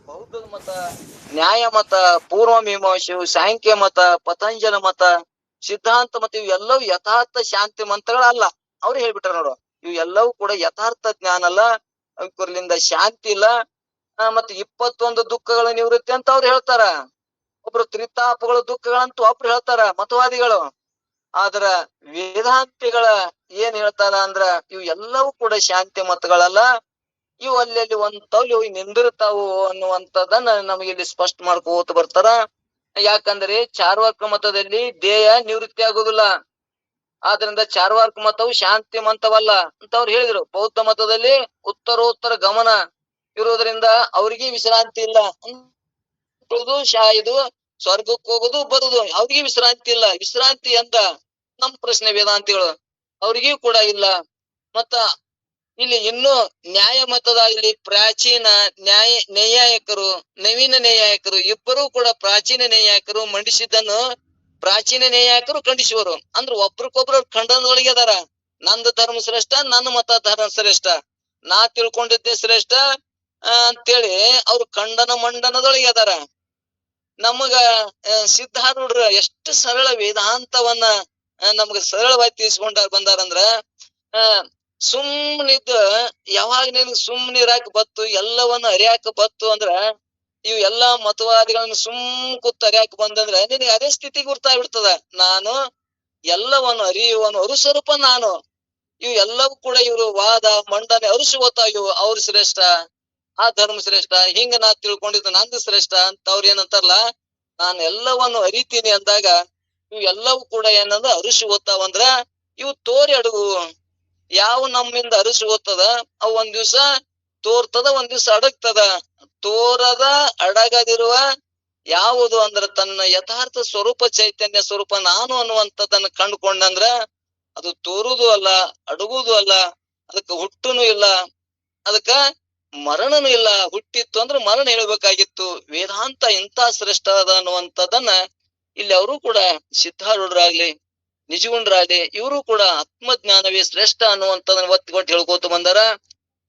ಬೌದ್ಧದ ಮತ, ನ್ಯಾಯ ಮತ, ಪೂರ್ವ ಮೀಮಾಂಸೆ, ಸಾಂಖ್ಯ ಮತ, ಪತಂಜಲ ಮತ, ಸಿದ್ಧಾಂತ ಮತ. ಇವೆಲ್ಲವೂ ಯಥಾರ್ಥ ಶಾಂತಿ ಮಂತ್ರಗಳಲ್ಲ. ಅವ್ರು ಹೇಳ್ಬಿಟ್ಟಾರ ನೋಡು, ಇವು ಎಲ್ಲವೂ ಕೂಡ ಯಥಾರ್ಥ ಜ್ಞಾನ ಅಲ್ಲ, ಅವಕ್ರಲಿಂದ ಶಾಂತಿ ಇಲ್ಲ. ಮತ್ತೆ 21 ದುಃಖಗಳ ನಿವೃತ್ತಿ ಅಂತ ಅವ್ರು ಹೇಳ್ತಾರ. ಒಬ್ರು ತ್ರಿತಾಪಗಳ ದುಃಖಗಳಂತ ಒಬ್ರು ಹೇಳ್ತಾರ ಮತವಾದಿಗಳು. ಆದ್ರ ವೇದಾಂತಿಗಳ ಏನ್ ಹೇಳ್ತಾರ ಅಂದ್ರ, ಇವು ಎಲ್ಲವೂ ಕೂಡ ಶಾಂತಿ ಮತಗಳಲ್ಲ, ಇವು ಅಲ್ಲಿ ಒಂತವ್ಲಿ ಹೋಗಿ ನಿಂದಿರ್ತಾವು ಅನ್ನುವಂಥದ್ದನ್ನ ನಮಗೆ ಇಲ್ಲಿ ಸ್ಪಷ್ಟ ಮಾಡ್ಕೋತ ಬರ್ತಾರ. ಯಾಕಂದ್ರೆ ಚಾರ್ವಾಕ ಮತದಲ್ಲಿ ದೇಹ ನಿವೃತ್ತಿ ಆಗುದಿಲ್ಲ, ಆದ್ರಿಂದ ಚಾರ್ವಾಕ ಮತವು ಶಾಂತಿ ಮಂತವಲ್ಲ ಅಂತ ಅವ್ರು ಹೇಳಿದ್ರು. ಬೌದ್ಧ ಮತದಲ್ಲಿ ಉತ್ತರೋತ್ತರ ಗಮನ ಇರೋದ್ರಿಂದ ಅವ್ರಿಗೆ ವಿಶ್ರಾಂತಿ ಇಲ್ಲ. ಇದು ಸ್ವರ್ಗಕ್ಕೆ ಹೋಗುದು ಬರುದು, ಅವ್ರಿಗೆ ವಿಶ್ರಾಂತಿ ಇಲ್ಲ. ವಿಶ್ರಾಂತಿ ಅಂತ ನಮ್ ಪ್ರಶ್ನೆ ವೇದಾಂತಿಗಳು, ಅವ್ರಿಗೂ ಕೂಡ ಇಲ್ಲ. ಮತ್ತ ಇಲ್ಲಿ ಇನ್ನು ನ್ಯಾಯ ಮತದಲ್ಲಿ ಪ್ರಾಚೀನ ನ್ಯಾಯಾಯಕರು, ನವೀನ ನ್ಯಾಯಾಯಕರು ಇಬ್ಬರೂ ಕೂಡ ಪ್ರಾಚೀನ ನ್ಯಾಯಾಯಕರು ಮಂಡಿಸಿದ್ದನ್ನು ಪ್ರಾಚೀನ ನ್ಯಾಯಾಯಕರು ಖಂಡಿಸುವರು. ಅಂದ್ರೆ ಒಬ್ರಿಗೊಬ್ರು ಖಂಡನದೊಳಗೆ ಅದಾರ. ನಂದು ಧರ್ಮ ಶ್ರೇಷ್ಠ, ನನ್ನ ಮತ ಧರ್ಮ ಶ್ರೇಷ್ಠ, ನಾ ತಿಳ್ಕೊಂಡಿದ್ದೆ ಶ್ರೇಷ್ಠ ಅಂತೇಳಿ ಅವ್ರು ಖಂಡನ ಮಂಡನದೊಳಗೆ ಅದಾರ. ನಮಗ ಸಿದ್ಧಾರೂಢರು ಎಷ್ಟು ಸರಳ ವೇದಾಂತವನ್ನ ನಮ್ಗ ಸರಳವಾಗಿ ತಿಳಿಸ್ಕೊಂಡ ಬಂದಾರಂದ್ರ, ಸುಮ್ನಿದ್ದ ಯಾವಾಗ ನಿನ್ಗೆ ಸುಮ್ನಿರಾಕ ಬತ್ತು, ಎಲ್ಲವನ್ನ ಅರಿಯಾಕ ಬತ್ತು ಅಂದ್ರ, ಇವು ಎಲ್ಲಾ ಮತವಾದಿಗಳನ್ನ ಕೂತ್ ಅರಿಯಾಕ ಬಂದಂದ್ರ ನಿನಗೆ ಅದೇ ಸ್ಥಿತಿ ಗುರ್ತಾಗ್ಬಿಡ್ತದ. ನಾನು ಎಲ್ಲವನ್ನು ಅರಿಯುವನು, ಅರುಸ್ವರೂಪ ನಾನು. ಇವು ಎಲ್ಲವೂ ಕೂಡ ಇವರು ವಾದ ಮಂಡನೆ ಅರುಸುವತ್ತ ಇವು ಅವ್ರ ಶ್ರೇಷ್ಠ, ಆ ಧರ್ಮ ಶ್ರೇಷ್ಠ, ಹಿಂಗ ನಾ ತಿಳ್ಕೊಂಡಿದ್ದು ನಂದು ಶ್ರೇಷ್ಠ ಅಂತ ಅವ್ರ ಏನಂತಾರಲ್ಲ, ನಾನು ಎಲ್ಲವನ್ನು ಅರಿತೀನಿ ಅಂದಾಗ ಇವು ಎಲ್ಲವೂ ಕೂಡ ಏನಂದ್ರ ಅರುಸು ಓದ್ತಾವಂದ್ರ ಇವು ತೋರಿ ಅಡಗು. ಯಾವ ನಮ್ಮಿಂದ ಅರುಸು ಓದ್ತದ ಅವು ಒಂದ್ ದಿವ್ಸ ತೋರ್ತದ, ಒಂದ್ ದಿವ್ಸ ಅಡಗ್ತದ. ತೋರದ ಅಡಗದಿರುವ ಯಾವುದು ಅಂದ್ರ ತನ್ನ ಯಥಾರ್ಥ ಸ್ವರೂಪ ಚೈತನ್ಯ ಸ್ವರೂಪ ನಾನು ಅನ್ನುವಂಥದ್ದನ್ನ ಕಂಡುಕೊಂಡಂದ್ರ ಅದು ತೋರುದು ಅಲ್ಲ, ಅಡಗುದು ಅಲ್ಲ, ಅದಕ್ಕ ಹುಟ್ಟುನು ಇಲ್ಲ, ಅದಕ್ಕ ಮರಣನೂ ಇಲ್ಲ, ಹುಟ್ಟಿತ್ತು ಅಂದ್ರೆ ಮರಣ ಹೇಳ್ಬೇಕಾಗಿತ್ತು. ವೇದಾಂತ ಇಂತ ಶ್ರೇಷ್ಠ ಅದ ಅನ್ನುವಂಥದ್ದನ್ನ ಇಲ್ಲಿ ಅವರು ಕೂಡ ಸಿದ್ಧಾರೂಢರಾಗ್ಲಿ ನಿಜಗುಂಡ್ರಾಗ್ಲಿ ಇವರು ಕೂಡ ಆತ್ಮಜ್ಞಾನವೇ ಶ್ರೇಷ್ಠ ಅನ್ನುವಂಥದ್ದನ್ನ ಒತ್ತಿಕೊಟ್ಟು ಹೇಳ್ಕೋತ ಬಂದಾರ.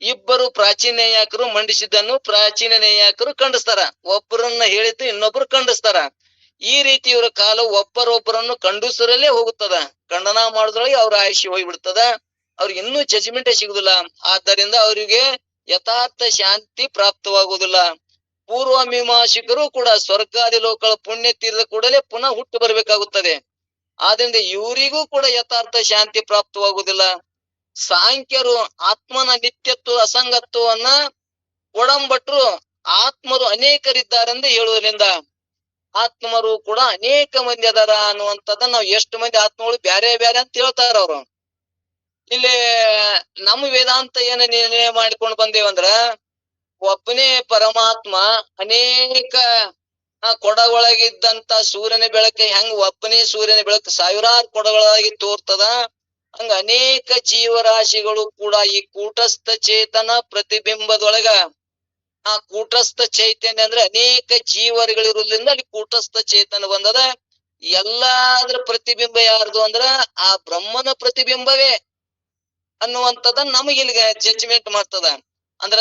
ಇಬ್ಬರು ಪ್ರಾಚೀನ ನೇಯಾಕರು ಮಂಡಿಸಿದ್ದನ್ನು ಪ್ರಾಚೀನ ನೇಯಾಕರು ಖಂಡಿಸ್ತಾರ, ಒಬ್ಬರನ್ನ ಹೇಳಿದ್ದು ಇನ್ನೊಬ್ರು ಖಂಡಿಸ್ತಾರ. ಈ ರೀತಿ ಇವರ ಕಾಲ ಒಬ್ಬರೊಬ್ಬರನ್ನು ಖಂಡಿಸರಲ್ಲೇ ಹೋಗುತ್ತದ. ಖಂಡನ ಮಾಡಿದ್ರೊಳಗೆ ಅವ್ರ ಆಯುಷ್ಯ ಹೋಗ್ಬಿಡ್ತದ, ಅವ್ರಿಗೆ ಇನ್ನೂ ಜಜ್ಮೆಂಟ್ ಸಿಗುದಿಲ್ಲ. ಆದ್ದರಿಂದ ಅವರಿಗೆ ಯಥಾರ್ಥ ಶಾಂತಿ ಪ್ರಾಪ್ತವಾಗುವುದಿಲ್ಲ. ಪೂರ್ವ ಮೀಮಾಂಸಿಕರು ಕೂಡ ಸ್ವರ್ಗಾದಿ ಲೋಕಗಳ ಪುಣ್ಯ ತೀರದ ಕೂಡಲೇ ಪುನಃ ಹುಟ್ಟು ಬರಬೇಕಾಗುತ್ತದೆ. ಆದ್ರಿಂದ ಇವರಿಗೂ ಕೂಡ ಯಥಾರ್ಥ ಶಾಂತಿ ಪ್ರಾಪ್ತವಾಗುವುದಿಲ್ಲ. ಸಾಂಖ್ಯರು ಆತ್ಮನ ನಿತ್ಯತ್ವ ಅಸಂಗತ್ವವನ್ನ ಒಡಂಬಟ್ರು ಆತ್ಮರು ಅನೇಕರಿದ್ದಾರೆಂದು ಹೇಳುವುದರಿಂದ ಆತ್ಮರು ಕೂಡ ಅನೇಕ ಮಂದಿ ಅದಾರ ಅನ್ನುವಂಥದ್ದನ್ನ ನಾವು ಎಷ್ಟು ಮಂದಿ ಆತ್ಮಗಳು ಬ್ಯಾರೆ ಬ್ಯಾರೆ ಅಂತ ಹೇಳ್ತಾರ ಅವ್ರು. ಇಲ್ಲಿ ನಮ್ಮ ವೇದಾಂತ ಏನ ನಿರ್ಣಯ ಮಾಡಿಕೊಂಡು ಬಂದೇವಂದ್ರ ಒಬ್ಬನೇ ಪರಮಾತ್ಮ ಅನೇಕ ಕೊಡಗೊಳಗಿದ್ದಂತ ಸೂರ್ಯನ ಬೆಳಕು ಹೆಂಗ್ ಒಬ್ಬನೇ ಸೂರ್ಯನ ಬೆಳಕು ಸಾವಿರಾರು ಕೊಡಗಳಾಗಿ ತೋರ್ತದ, ಹಂಗ ಅನೇಕ ಜೀವರಾಶಿಗಳು ಕೂಡ ಈ ಕೂಟಸ್ಥ ಚೇತನ ಪ್ರತಿಬಿಂಬದೊಳಗ ಆ ಕೂಟಸ್ಥ ಚೈತನ್ಯ ಅಂದ್ರೆ ಅನೇಕ ಜೀವರುಗಳಿರೋದ್ರಿಂದ ಅಲ್ಲಿ ಕೂಟಸ್ಥ ಚೇತನ ಬಂದದ. ಎಲ್ಲಾದ್ರ ಪ್ರತಿಬಿಂಬ ಯಾರ್ದು ಅಂದ್ರ ಆ ಬ್ರಹ್ಮನ ಪ್ರತಿಬಿಂಬವೇ ಅನ್ನುವಂಥದ್ದನ್ನ ನಮಗೆ ಇಲ್ಲಿಗೆ ಜಡ್ಜ್ಮೆಂಟ್ ಮಾಡ್ತದ. ಅಂದ್ರ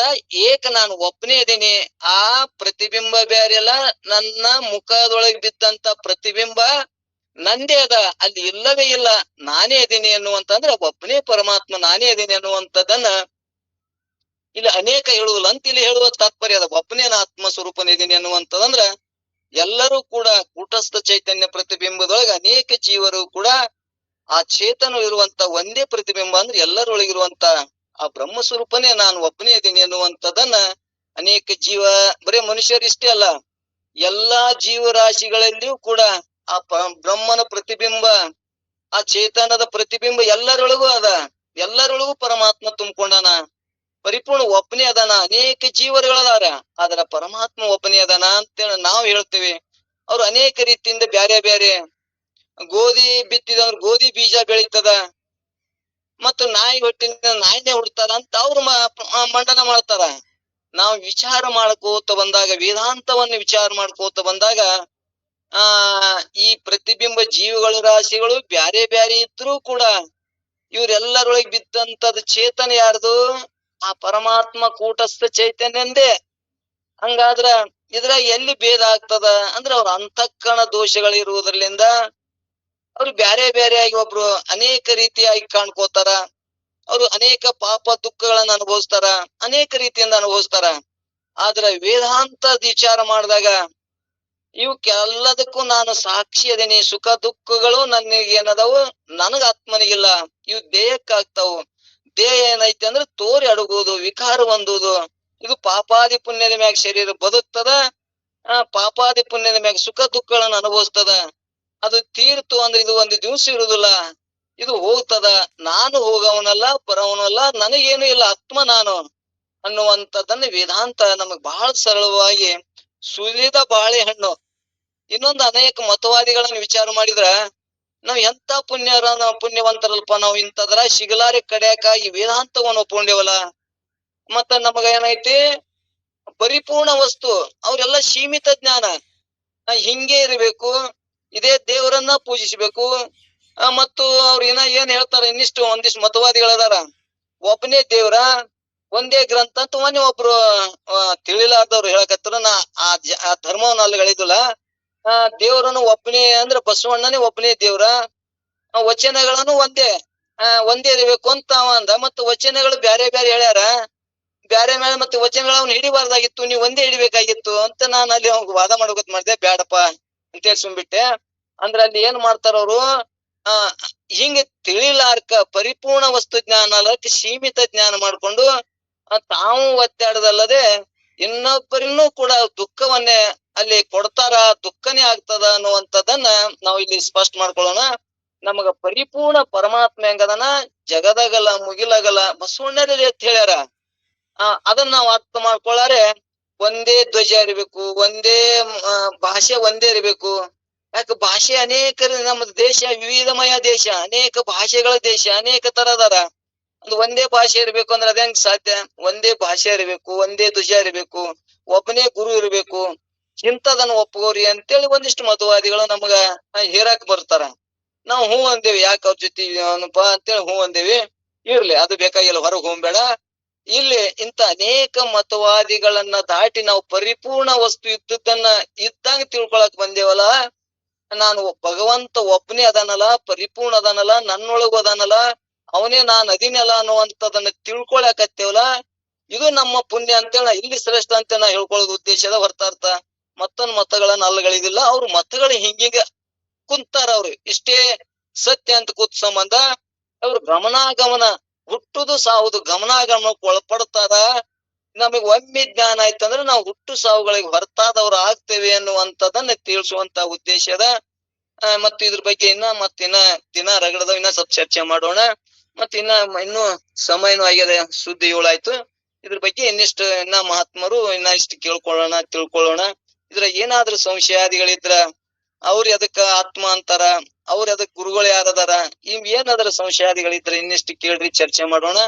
ನಾನು ಒಬ್ಬನೇ ಇದೀನಿ, ಆ ಪ್ರತಿಬಿಂಬ ಬೇರೆ ಅಲ್ಲ, ನನ್ನ ಮುಖದೊಳಗೆ ಬಿದ್ದಂತ ಪ್ರತಿಬಿಂಬ ನಂದೇ ಅದ, ಅಲ್ಲಿ ಇಲ್ಲವೇ ಇಲ್ಲ, ನಾನೇ ಇದೀನಿ ಅನ್ನುವಂತಂದ್ರ ಒಬ್ಬನೇ ಪರಮಾತ್ಮ ನಾನೇ ಇದೀನಿ ಅನ್ನುವಂಥದ್ದನ್ನ ಇಲ್ಲಿ ಅನೇಕ ಹೇಳುವುದಿಲ್ಲ ಅಂತ ಇಲ್ಲಿ ಹೇಳುವ ತಾತ್ಪರ್ಯ ಅದ. ಒಬ್ಬನೇ ಆತ್ಮ ಸ್ವರೂಪನಿದೀನಿ ಅನ್ನುವಂಥದ್ದಂದ್ರ ಎಲ್ಲರೂ ಕೂಡ ಕೂಟಸ್ಥ ಚೈತನ್ಯ ಪ್ರತಿಬಿಂಬದೊಳಗೆ ಅನೇಕ ಜೀವರು ಕೂಡ ಆ ಚೇತನ ಇರುವಂತ ಒಂದೇ ಪ್ರತಿಬಿಂಬ ಅಂದ್ರೆ ಎಲ್ಲರೊಳಗಿರುವಂತ ಆ ಬ್ರಹ್ಮ ಸ್ವರೂಪನೇ ನಾನು ಒಬ್ಬನೇ ಇದ್ದೀನಿ ಅನ್ನುವಂಥದ್ದನ್ನ ಅನೇಕ ಜೀವ, ಬರೇ ಮನುಷ್ಯರಿಷ್ಟೇ ಅಲ್ಲ ಎಲ್ಲಾ ಜೀವರಾಶಿಗಳಲ್ಲಿಯೂ ಕೂಡ ಆ ಬ್ರಹ್ಮನ ಪ್ರತಿಬಿಂಬ ಆ ಚೇತನದ ಪ್ರತಿಬಿಂಬ ಎಲ್ಲರೊಳಗೂ ಅದ. ಎಲ್ಲರೊಳಗೂ ಪರಮಾತ್ಮ ತುಂಬಿಕೊಂಡಾನ, ಪರಿಪೂರ್ಣ ಒಬ್ಬನೇ ಅದಾನ. ಅನೇಕ ಜೀವರುಗಳದಾರ, ಆದ್ರ ಪರಮಾತ್ಮ ಒಬ್ಬನೇ ಅದಾನ ಅಂತೇಳಿ ನಾವು ಹೇಳ್ತೇವೆ. ಅವ್ರು ಅನೇಕ ರೀತಿಯಿಂದ ಬ್ಯಾರೆ ಬ್ಯಾರೆ ಗೋಧಿ ಬಿತ್ತಿದವ್ರು ಗೋಧಿ ಬೀಜ ಬೆಳೀತದ, ಮತ್ತು ನಾಯಿ ಹೊಟ್ಟಿನ ನಾಯಿನೇ ಹುಡ್ತಾರ ಅಂತ ಅವ್ರು ಮಂಡನ ಮಾಡ್ತಾರ. ನಾವು ವಿಚಾರ ಮಾಡ್ಕೋತ ಬಂದಾಗ, ವೇದಾಂತವನ್ನು ವಿಚಾರ ಮಾಡ್ಕೋತ ಬಂದಾಗ ಈ ಪ್ರತಿಬಿಂಬ ಜೀವಿಗಳ ರಾಶಿಗಳು ಬ್ಯಾರೆ ಬ್ಯಾರೆ ಇದ್ರೂ ಕೂಡ ಇವ್ರೆಲ್ಲರೊಳಗೆ ಬಿದ್ದಂತದ ಚೇತನ ಯಾರ್ದು? ಆ ಪರಮಾತ್ಮ ಕೂಟಸ್ಥ ಚೈತನ್ಯಂದೇ. ಹಂಗಾದ್ರ ಇದ್ರಾಗ ಎಲ್ಲಿ ಭೇದ ಆಗ್ತದ ಅಂದ್ರೆ ಅವ್ರ ಅಂತಃಕರಣ ದೋಷಗಳಿರುವುದ್ರಲಿಂದ ಅವ್ರು ಬ್ಯಾರೆ ಬ್ಯಾರೆ ಆಗಿ ಒಬ್ರು ಅನೇಕ ರೀತಿಯಾಗಿ ಕಾಣ್ಕೋತಾರ. ಅವ್ರು ಅನೇಕ ಪಾಪ ದುಃಖಗಳನ್ನ ಅನುಭವಿಸ್ತಾರ, ಅನೇಕ ರೀತಿಯಿಂದ ಅನುಭವಿಸ್ತಾರ. ಆದ್ರ ವೇದಾಂತ ವಿಚಾರ ಮಾಡಿದಾಗ ಇವಕ್ಕೆಲ್ಲದಕ್ಕೂ ನಾನು ಸಾಕ್ಷಿ ಅದೀನಿ, ಸುಖ ದುಃಖಗಳು ನನಗೆ ಏನದಾವು, ನನಗ ಆತ್ಮನಿಗಿಲ್ಲ, ಇವು ದೇಹಕ್ಕಾಗ್ತಾವು. ದೇಹ ಏನೈತಿ ಅಂದ್ರೆ ತೋರಿ ಅಡಗುವುದು, ವಿಕಾರ ಹೊಂದುವುದು. ಇದು ಪಾಪಾದಿ ಪುಣ್ಯದ ಮ್ಯಾಗ ಶರೀರ ಬದುಕ್ತದ, ಪಾಪಾದಿ ಪುಣ್ಯದ ಮ್ಯಾಗ ಸುಖ ದುಃಖಗಳನ್ನ ಅನುಭವಿಸ್ತದ. ಅದು ತೀರ್ತು ಅಂದ್ರೆ ಇದು ಒಂದು ದಿವಸ ಇರುದಿಲ್ಲ, ಇದು ಹೋಗ್ತದ. ನಾನು ಹೋಗವನಲ್ಲ, ಬರವನಲ್ಲ, ನನಗೇನು ಇಲ್ಲ, ಆತ್ಮ ನಾನು ಅನ್ನುವಂಥದ್ದನ್ನ ವೇದಾಂತ ನಮಗ್ ಬಹಳ ಸರಳವಾಗಿ ಸುಲಿದ ಬಾಳೆಹಣ್ಣು. ಇನ್ನೊಂದು ಅನೇಕ ಮತವಾದಿಗಳನ್ನ ವಿಚಾರ ಮಾಡಿದ್ರ ನಾವ್ ಎಂತ ಪುಣ್ಯವಂತರಲ್ಪ, ನಾವು ಇಂಥದ್ರ ಸಿಗಲಾರಿ ಕಡೆಯಾಕ ಈ ವೇದಾಂತವನ್ನು ಒಪ್ಕೊಂಡೇವಲ್ಲ. ಮತ್ತ ನಮಗ ಏನೈತಿ ಪರಿಪೂರ್ಣ ವಸ್ತು, ಅವ್ರೆಲ್ಲ ಸೀಮಿತ ಜ್ಞಾನ, ಹಿಂಗೆ ಇರಬೇಕು, ಇದೇ ದೇವರನ್ನ ಪೂಜಿಸಬೇಕು. ಮತ್ತು ಅವ್ರ ಏನ್ ಹೇಳ್ತಾರ, ಒಂದಿಷ್ಟು ಮತವಾದಿಗಳದಾರ, ಒಬ್ಬನೇ ದೇವ್ರ ಒಂದೇ ಗ್ರಂಥ ಅಂತ ಮೊನ್ನೆ ಒಬ್ರು ತಿಳಿಲಾರ್ದವ್ರು ಹೇಳಕತ್ತಾರ. ನಾ ಆ ಧರ್ಮವನ್ನ ಅಲ್ಲಿ ಗಳಿದಿಲ್ಲ. ದೇವರನ್ನು ಒಬ್ಬನೇ ಅಂದ್ರೆ ಬಸವಣ್ಣನೇ ಒಬ್ಬನೇ ದೇವ್ರ, ವಚನಗಳನ್ನು ಒಂದೇ ಇರಬೇಕು ಅಂತ ಅವ ಅಂದ. ಮತ್ತು ವಚನಗಳು ಬ್ಯಾರೆ ಬ್ಯಾರೆ ಹೇಳ್ಯಾರ, ಬ್ಯಾರೆ ಮೇಲೆ ಮತ್ತೆ ವಚನಗಳು ಅವ್ನು ಹಿಡಿಬಾರ್ದಾಗಿತ್ತು, ನೀವು ಒಂದೇ ಹಿಡಿಬೇಕಾಗಿತ್ತು ಅಂತ ನಾನು ಅಲ್ಲಿ ಅವ್ಗ ವಾದ ಮಾಡ್ಕೊತ ಮಾಡಿದೆ. ಬ್ಯಾಡಪ್ಪ ಅಂತೇಳಿ ಸುಮ್ಬಿಟ್ಟೆ. ಅಂದ್ರ ಅಲ್ಲಿ ಏನ್ ಮಾಡ್ತಾರ ಅವ್ರು, ಹಿಂಗೆ ತಿಳಿಲಾರ್ಕ ಪರಿಪೂರ್ಣ ವಸ್ತು ಜ್ಞಾನ ಅಲ್ಲಕ್ಕೆ ಸೀಮಿತ ಜ್ಞಾನ ಮಾಡ್ಕೊಂಡು ತಾವು ಒತ್ತಾಡದಲ್ಲದೆ ಇನ್ನೊಬ್ಬರಿನ್ನೂ ಕೂಡ ದುಃಖವನ್ನೇ ಅಲ್ಲಿ ಕೊಡ್ತಾರ, ದುಃಖನೇ ಆಗ್ತದ ಅನ್ನುವಂಥದ್ದನ್ನ ನಾವು ಇಲ್ಲಿ ಸ್ಪಷ್ಟ ಮಾಡ್ಕೊಳ್ಳೋಣ. ನಮಗ ಪರಿಪೂರ್ಣ ಪರಮಾತ್ಮ ಹೆಂಗದನ, ಜಗದಗಲ ಮುಗಿಲಗಲ ಬಸವಣ್ಣರಲ್ಲಿ ಅಂತ ಹೇಳ್ಯಾರ. ಅದನ್ನ ನಾವು ಅರ್ಥ ಮಾಡ್ಕೊಳ್ಳಾರೆ ಒಂದೇ ಧ್ವಜ ಇರ್ಬೇಕು, ಒಂದೇ ಭಾಷೆ ಒಂದೇ ಇರ್ಬೇಕು. ಯಾಕೆ ಭಾಷೆ ಅನೇಕ, ನಮ್ಮ ದೇಶ ವಿವಿಧಮಯ ದೇಶ, ಅನೇಕ ಭಾಷೆಗಳ ದೇಶ, ಅನೇಕ ತರದಾರ. ಅದು ಒಂದೇ ಭಾಷೆ ಇರ್ಬೇಕು ಅಂದ್ರೆ ಅದ ಹೆಂಗ್ ಸಾಧ್ಯ? ಒಂದೇ ಭಾಷೆ ಇರಬೇಕು, ಒಂದೇ ಧ್ವಜ ಇರಬೇಕು, ಒಬ್ಬನೇ ಗುರು ಇರಬೇಕು, ಇಂಥದನ್ನ ಒಪ್ಪಗೋರಿ ಅಂತೇಳಿ ಒಂದಿಷ್ಟು ಮತವಾದಿಗಳು ನಮಗ ಹೇರಾಕ್ ಬರ್ತಾರ. ನಾವು ಹೂ ಅಂದೇವಿ, ಯಾಕೆ ಅವ್ರ ಜೊತೆ ಏನಪ್ಪಾ ಅಂತೇಳಿ ಹೂ ಅಂದೇವಿ. ಇರ್ಲಿ, ಅದು ಬೇಕಾಗಿಲ್ಲ, ಹೊರಗೆ ಹೋಗ್ಬೇಡ. ಇಲ್ಲಿ ಇಂತ ಅನೇಕ ಮತವಾದಿಗಳನ್ನ ದಾಟಿ ನಾವು ಪರಿಪೂರ್ಣ ವಸ್ತು ಇದ್ದದ್ದನ್ನ ಇದ್ದಂಗ ತಿಳ್ಕೊಳಕ್ ಬಂದೇವಲ್ಲ. ನಾನು ಭಗವಂತ ಒಬ್ಬನೇ ಅದಾನಲ್ಲ, ಪರಿಪೂರ್ಣ ಅದಾನಲ್ಲ, ನನ್ನೊಳಗು ಅದಾನಲ್ಲ, ಅವನೇ ನಾನ್ ಅದಿನಲ್ಲ ಅನ್ನುವಂಥದನ್ನ ತಿಳ್ಕೊಳಕತ್ತೇವಲ್ಲ, ಇದು ನಮ್ಮ ಪುಣ್ಯ ಅಂತೇಳಿ ಇಲ್ಲಿ ಶ್ರೇಷ್ಠ ಅಂತ ನಾ ಹೇಳ್ಕೊಳ್ಳೋದು ಉದ್ದೇಶದ ಹೊರತಾರ್ಥ ಮತ್ತೊಂದ್ ಮತಗಳನ್ನ ಅಲ್ಲಗಳಿದಿಲ್ಲ. ಅವ್ರ ಮತಗಳು ಹಿಂಗಿಂಗ ಕುಂತಾರ. ಅವ್ರು ಇಷ್ಟೇ ಸತ್ಯ ಅಂತ ಕೂತ್ ಸಂಬಂಧ ಅವ್ರ ಗಮನಾಗಮನ ಹುಟ್ಟುದು ಸಾವುದು ಗಮನಾಗಮನಕ್ಕೆ ಒಳಪಡ್ತಾರ. ನಮಗ್ ಒಮ್ಮೆ ಜ್ಞಾನ ಆಯ್ತಂದ್ರೆ ನಾವು ಹುಟ್ಟು ಸಾವುಗಳಿಗೆ ಹೊರತಾದವ್ರು ಆಗ್ತೇವೆ ಅನ್ನುವಂಥದನ್ನ ತಿಳಿಸುವಂತ ಉದ್ದೇಶದ. ಮತ್ತು ಇದ್ರ ಬಗ್ಗೆ ಮತ್ತಿನ್ನ ದಿನ ರಗಡದ ಇನ್ನ ಸ್ವಲ್ಪ ಚರ್ಚೆ ಮಾಡೋಣ. ಇನ್ನೂ ಸಮಯನೂ ಆಗ್ಯದ, ಸುದ್ದಿ 7 ಆಯ್ತು. ಇದ್ರ ಬಗ್ಗೆ ಇನ್ನಿಷ್ಟು ಇನ್ನ ಮಹಾತ್ಮರು ಇನ್ನ ಇಷ್ಟು ಕೇಳ್ಕೊಳ್ಳೋಣ, ತಿಳ್ಕೊಳ್ಳೋಣ. ಇದ್ರ ಏನಾದ್ರೂ ಸಂಶಯಾದಿಗಳಿದ್ರ ಅವ್ರ ಅದಕ್ಕ ಆತ್ಮ ಅಂತಾರ, ಅವ್ರ ಅದಕ್ ಗುರುಗಳು ಯಾರದಾರ, ಇವ್ ಏನಾದ್ರ ಸಂಶಯಾದಿಗಳಿದ್ರ ಇನ್ನಿಷ್ಟು ಕೇಳ್ರಿ, ಚರ್ಚೆ ಮಾಡೋಣ.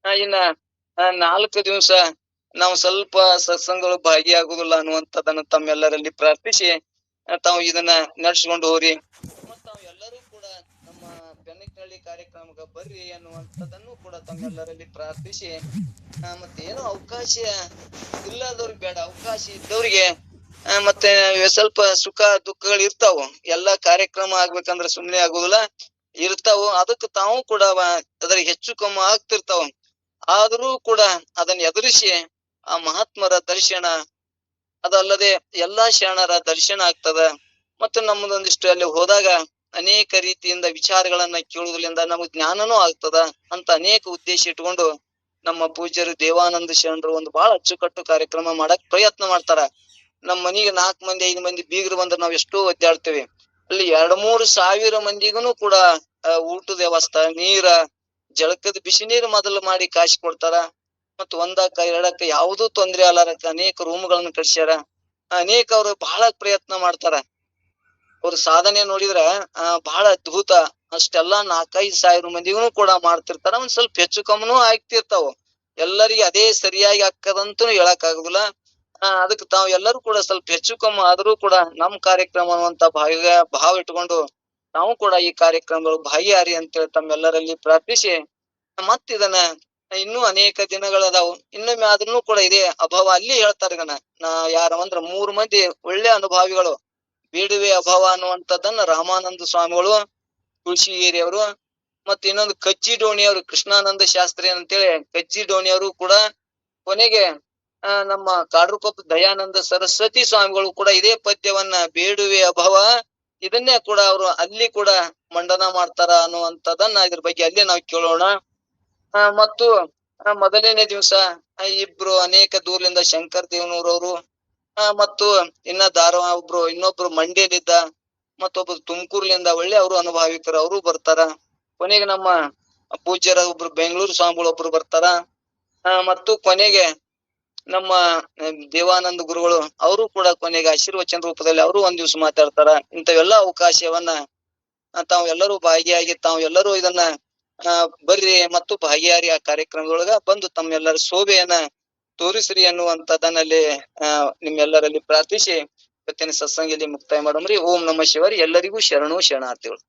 ಇನ್ನ 4 ದಿವಸ ನಾವು ಸ್ವಲ್ಪ ಸತ್ಸಂಗಗಳು ಭಾಗಿಯಾಗುದಿಲ್ಲ ಅನ್ನುವಂಥದ್ದನ್ನ ತಮ್ಮೆಲ್ಲರಲ್ಲಿ ಪ್ರಾರ್ಥಿಸಿ ತಾವು ಇದನ್ನ ನಡ್ಸ್ಕೊಂಡು ಹೋಗ್ರಿ. ಮತ್ ತಾವ್ ಎಲ್ಲರೂ ಕೂಡ ನಮ್ಮ ಬೆನಕನಹಳ್ಳಿ ಕಾರ್ಯಕ್ರಮಕ್ಕೆ ಬರ್ರಿ ಅನ್ನುವಂಥದ್ದನ್ನು ಕೂಡ ತಮ್ಮೆಲ್ಲರಲ್ಲಿ ಪ್ರಾರ್ಥಿಸಿ, ಮತ್ತೇನೋ ಅವಕಾಶ ಇಲ್ಲದವ್ರಿಗೆ ಬೇಡ, ಅವಕಾಶ ಇದ್ದವ್ರಿಗೆ ಮತ್ತೆ ಸ್ವಲ್ಪ ಸುಖ ದುಃಖಗಳು ಇರ್ತಾವ. ಎಲ್ಲಾ ಕಾರ್ಯಕ್ರಮ ಆಗ್ಬೇಕಂದ್ರೆ ಸುಮ್ನೆ ಆಗುದಿಲ್ಲ, ಇರ್ತಾವ. ಅದಕ್ಕೆ ತಾವು ಕೂಡ ಅದ್ರ ಹೆಚ್ಚು ಕಮ್ಮಿ ಆಗ್ತಿರ್ತಾವ. ಆದ್ರೂ ಕೂಡ ಅದನ್ನ ಎದುರಿಸಿ ಆ ಮಹಾತ್ಮರ ದರ್ಶನ, ಅದಲ್ಲದೆ ಎಲ್ಲಾ ಶರಣರ ದರ್ಶನ ಆಗ್ತದ. ಮತ್ತು ನಮ್ಮದೊಂದಿಷ್ಟು ಅಲ್ಲಿ ಹೋದಾಗ ಅನೇಕ ರೀತಿಯಿಂದ ವಿಚಾರಗಳನ್ನ ಕೇಳುವುದರಿಂದ ನಮಗ್ ಜ್ಞಾನನೂ ಆಗ್ತದ ಅಂತ ಅನೇಕ ಉದ್ದೇಶ ಇಟ್ಕೊಂಡು ನಮ್ಮ ಪೂಜ್ಯರು ದೇವಾನಂದ ಶರಣರು ಒಂದು ಬಹಳ ಅಚ್ಚುಕಟ್ಟು ಕಾರ್ಯಕ್ರಮ ಮಾಡಕ್ ಪ್ರಯತ್ನ ಮಾಡ್ತಾರ. ನಮ್ ಮನಿಗೆ 4 ಮಂದಿ 5 ಮಂದಿ ಬೀಗರು ಬಂದ್ರೆ ನಾವ್ ಎಷ್ಟೋ ಒದ್ದಾಡ್ತೇವೆ. ಅಲ್ಲಿ 2-3 ಸಾವಿರ ಮಂದಿಗೂ ಕೂಡ ಊಟದ ವ್ಯವಸ್ಥೆ, ನೀರ, ಜಳಕದ ಬಿಸಿ ನೀರು ಮೊದಲು ಮಾಡಿ ಕಾಸಿ ಕೊಡ್ತಾರ. ಮತ್ 1-2 ಯಾವುದೂ ತೊಂದ್ರೆ ಅಲ್ಲಾರಕ್ಕ ಅನೇಕ ರೂಮ್ಗಳನ್ನ ಕಟ್ಸ್ಯಾರ. ಅನೇಕ ಅವ್ರು ಬಹಳ ಪ್ರಯತ್ನ ಮಾಡ್ತಾರ. ಅವ್ರ ಸಾಧನೆ ನೋಡಿದ್ರ ಬಹಳ ಅದ್ಭುತ. ಅಷ್ಟೆಲ್ಲಾ 4-5 ಸಾವಿರ ಮಂದಿಗೂ ಕೂಡ ಮಾಡ್ತಿರ್ತಾರ. ಒಂದ್ ಸ್ವಲ್ಪ ಹೆಚ್ಚು ಕಮ್ಮನೂ ಆಗ್ತಿರ್ತಾವ. ಎಲ್ಲರಿಗೆ ಅದೇ ಸರಿಯಾಗಿ ಆಕ್ಕದಂತೂ ಹೇಳಕ್ ಆಗುದಿಲ್ಲ. ಅದಕ್ಕೆ ತಾವ್ ಎಲ್ಲರೂ ಕೂಡ ಸ್ವಲ್ಪ ಹೆಚ್ಚು ಕಮ್ಮಿ ಆದ್ರೂ ಕೂಡ ನಮ್ ಕಾರ್ಯಕ್ರಮ ಅನ್ನುವಂತ ಭಾವ ಇಟ್ಕೊಂಡು ನಾವು ಕೂಡ ಈ ಕಾರ್ಯಕ್ರಮಗಳು ಭಾಗಿಯಾರಿ ಅಂತೇಳಿ ತಮ್ಮೆಲ್ಲರಲ್ಲಿ ಪ್ರಾರ್ಥಿಸಿ, ಮತ್ತಿದನ್ನ ಇನ್ನೂ ಅನೇಕ ದಿನಗಳದಾವು. ಇನ್ನೊಮ್ಮೆ ಆದ್ರೂ ಕೂಡ ಇದೇ ಅಭಾವ ಅಲ್ಲಿ ಹೇಳ್ತಾರ. ಯಾರಂದ್ರ 3 ಮಂದಿ ಒಳ್ಳೆ ಅನುಭಾವಿಗಳು, ಬೇಡುವೆ ಅಭಾವ ಅನ್ನುವಂಥದ್ದನ್ನ ರಾಮಾನಂದ ಸ್ವಾಮಿಗಳು ತುಳಸಿಗೇರಿ ಅವರು, ಮತ್ ಇನ್ನೊಂದು ಕಜ್ಜಿ ಡೋಣಿಯವರು ಕೃಷ್ಣಾನಂದ ಶಾಸ್ತ್ರಿ ಅಂತೇಳಿ ಕಜ್ಜಿ ಡೋಣಿಯವರು ಕೂಡ, ಕೊನೆಗೆ ನಮ್ಮ ಕಾಡ್ರುಕೊಪ್ಪ ದಯಾನಂದ ಸರಸ್ವತಿ ಸ್ವಾಮಿಗಳು ಕೂಡ ಇದೇ ಪದ್ಯವನ್ನ ಬೇಡುವೆ ಅಭಾವ ಇದನ್ನೇ ಕೂಡ ಅವರು ಅಲ್ಲಿ ಕೂಡ ಮಂಡನ ಮಾಡ್ತಾರ ಅನ್ನುವಂಥದ್ದನ್ನ ಇದ್ರ ಬಗ್ಗೆ ಅಲ್ಲಿ ನಾವು ಕೇಳೋಣ. ಮತ್ತು ಮೊದಲನೇ ದಿವಸ ಇಬ್ರು ಅನೇಕ ದೂರ್ಲಿಂದ ಶಂಕರ್ ದೇವನೂರವರು, ಮತ್ತು ಇನ್ನೊಬ್ರು ಮಂಡ್ಯಲಿದ್ದ, ಮತ್ತೊಬ್ರು ತುಮಕೂರ್ಲಿಂದ ಒಳ್ಳೆ ಅವರು ಅನುಭಾವಿಕರು, ಅವರು ಬರ್ತಾರ. ಕೊನೆಗೆ ನಮ್ಮ ಪೂಜ್ಯರ ಒಬ್ರು ಬೆಂಗಳೂರು ಸ್ವಾಮಿಗಳು ಒಬ್ರು ಬರ್ತಾರ. ಮತ್ತು ಕೊನೆಗೆ ನಮ್ಮ ದೇವಾನಂದ ಗುರುಗಳು ಅವರು ಕೂಡ ಕೊನೆಗೆ ಆಶೀರ್ವಚನ ರೂಪದಲ್ಲಿ ಅವರು ಒಂದ್ ದಿವ್ಸ ಮಾತಾಡ್ತಾರ. ಇಂಥವೆಲ್ಲಾ ಅವಕಾಶವನ್ನ ತಾವು ಎಲ್ಲರೂ ಭಾಗಿಯಾಗಿ ತಾವು ಎಲ್ಲರೂ ಇದನ್ನ ಬರ್ರಿ ಮತ್ತು ಭಾಗಿಯಾರಿ ಆ ಕಾರ್ಯಕ್ರಮದೊಳಗ ಬಂದು ತಮ್ಮೆಲ್ಲರ ಶೋಭೆಯನ್ನ ತೋರಿಸ್ರಿ ಅನ್ನುವಂಥದ್ದನ್ನಲ್ಲಿ ನಿಮ್ಮೆಲ್ಲರಲ್ಲಿ ಪ್ರಾರ್ಥಿಸಿ ಇವತ್ತಿನ ಸತ್ಸಂಗದಲ್ಲಿ ಮುಕ್ತಾಯ ಮಾಡಮ್ರಿ. ಓಂ ನಮಃ ಶಿವಾಯ. ಎಲ್ಲರಿಗೂ ಶರಣು ಶರಣಾರ್ಥಿಗಳು.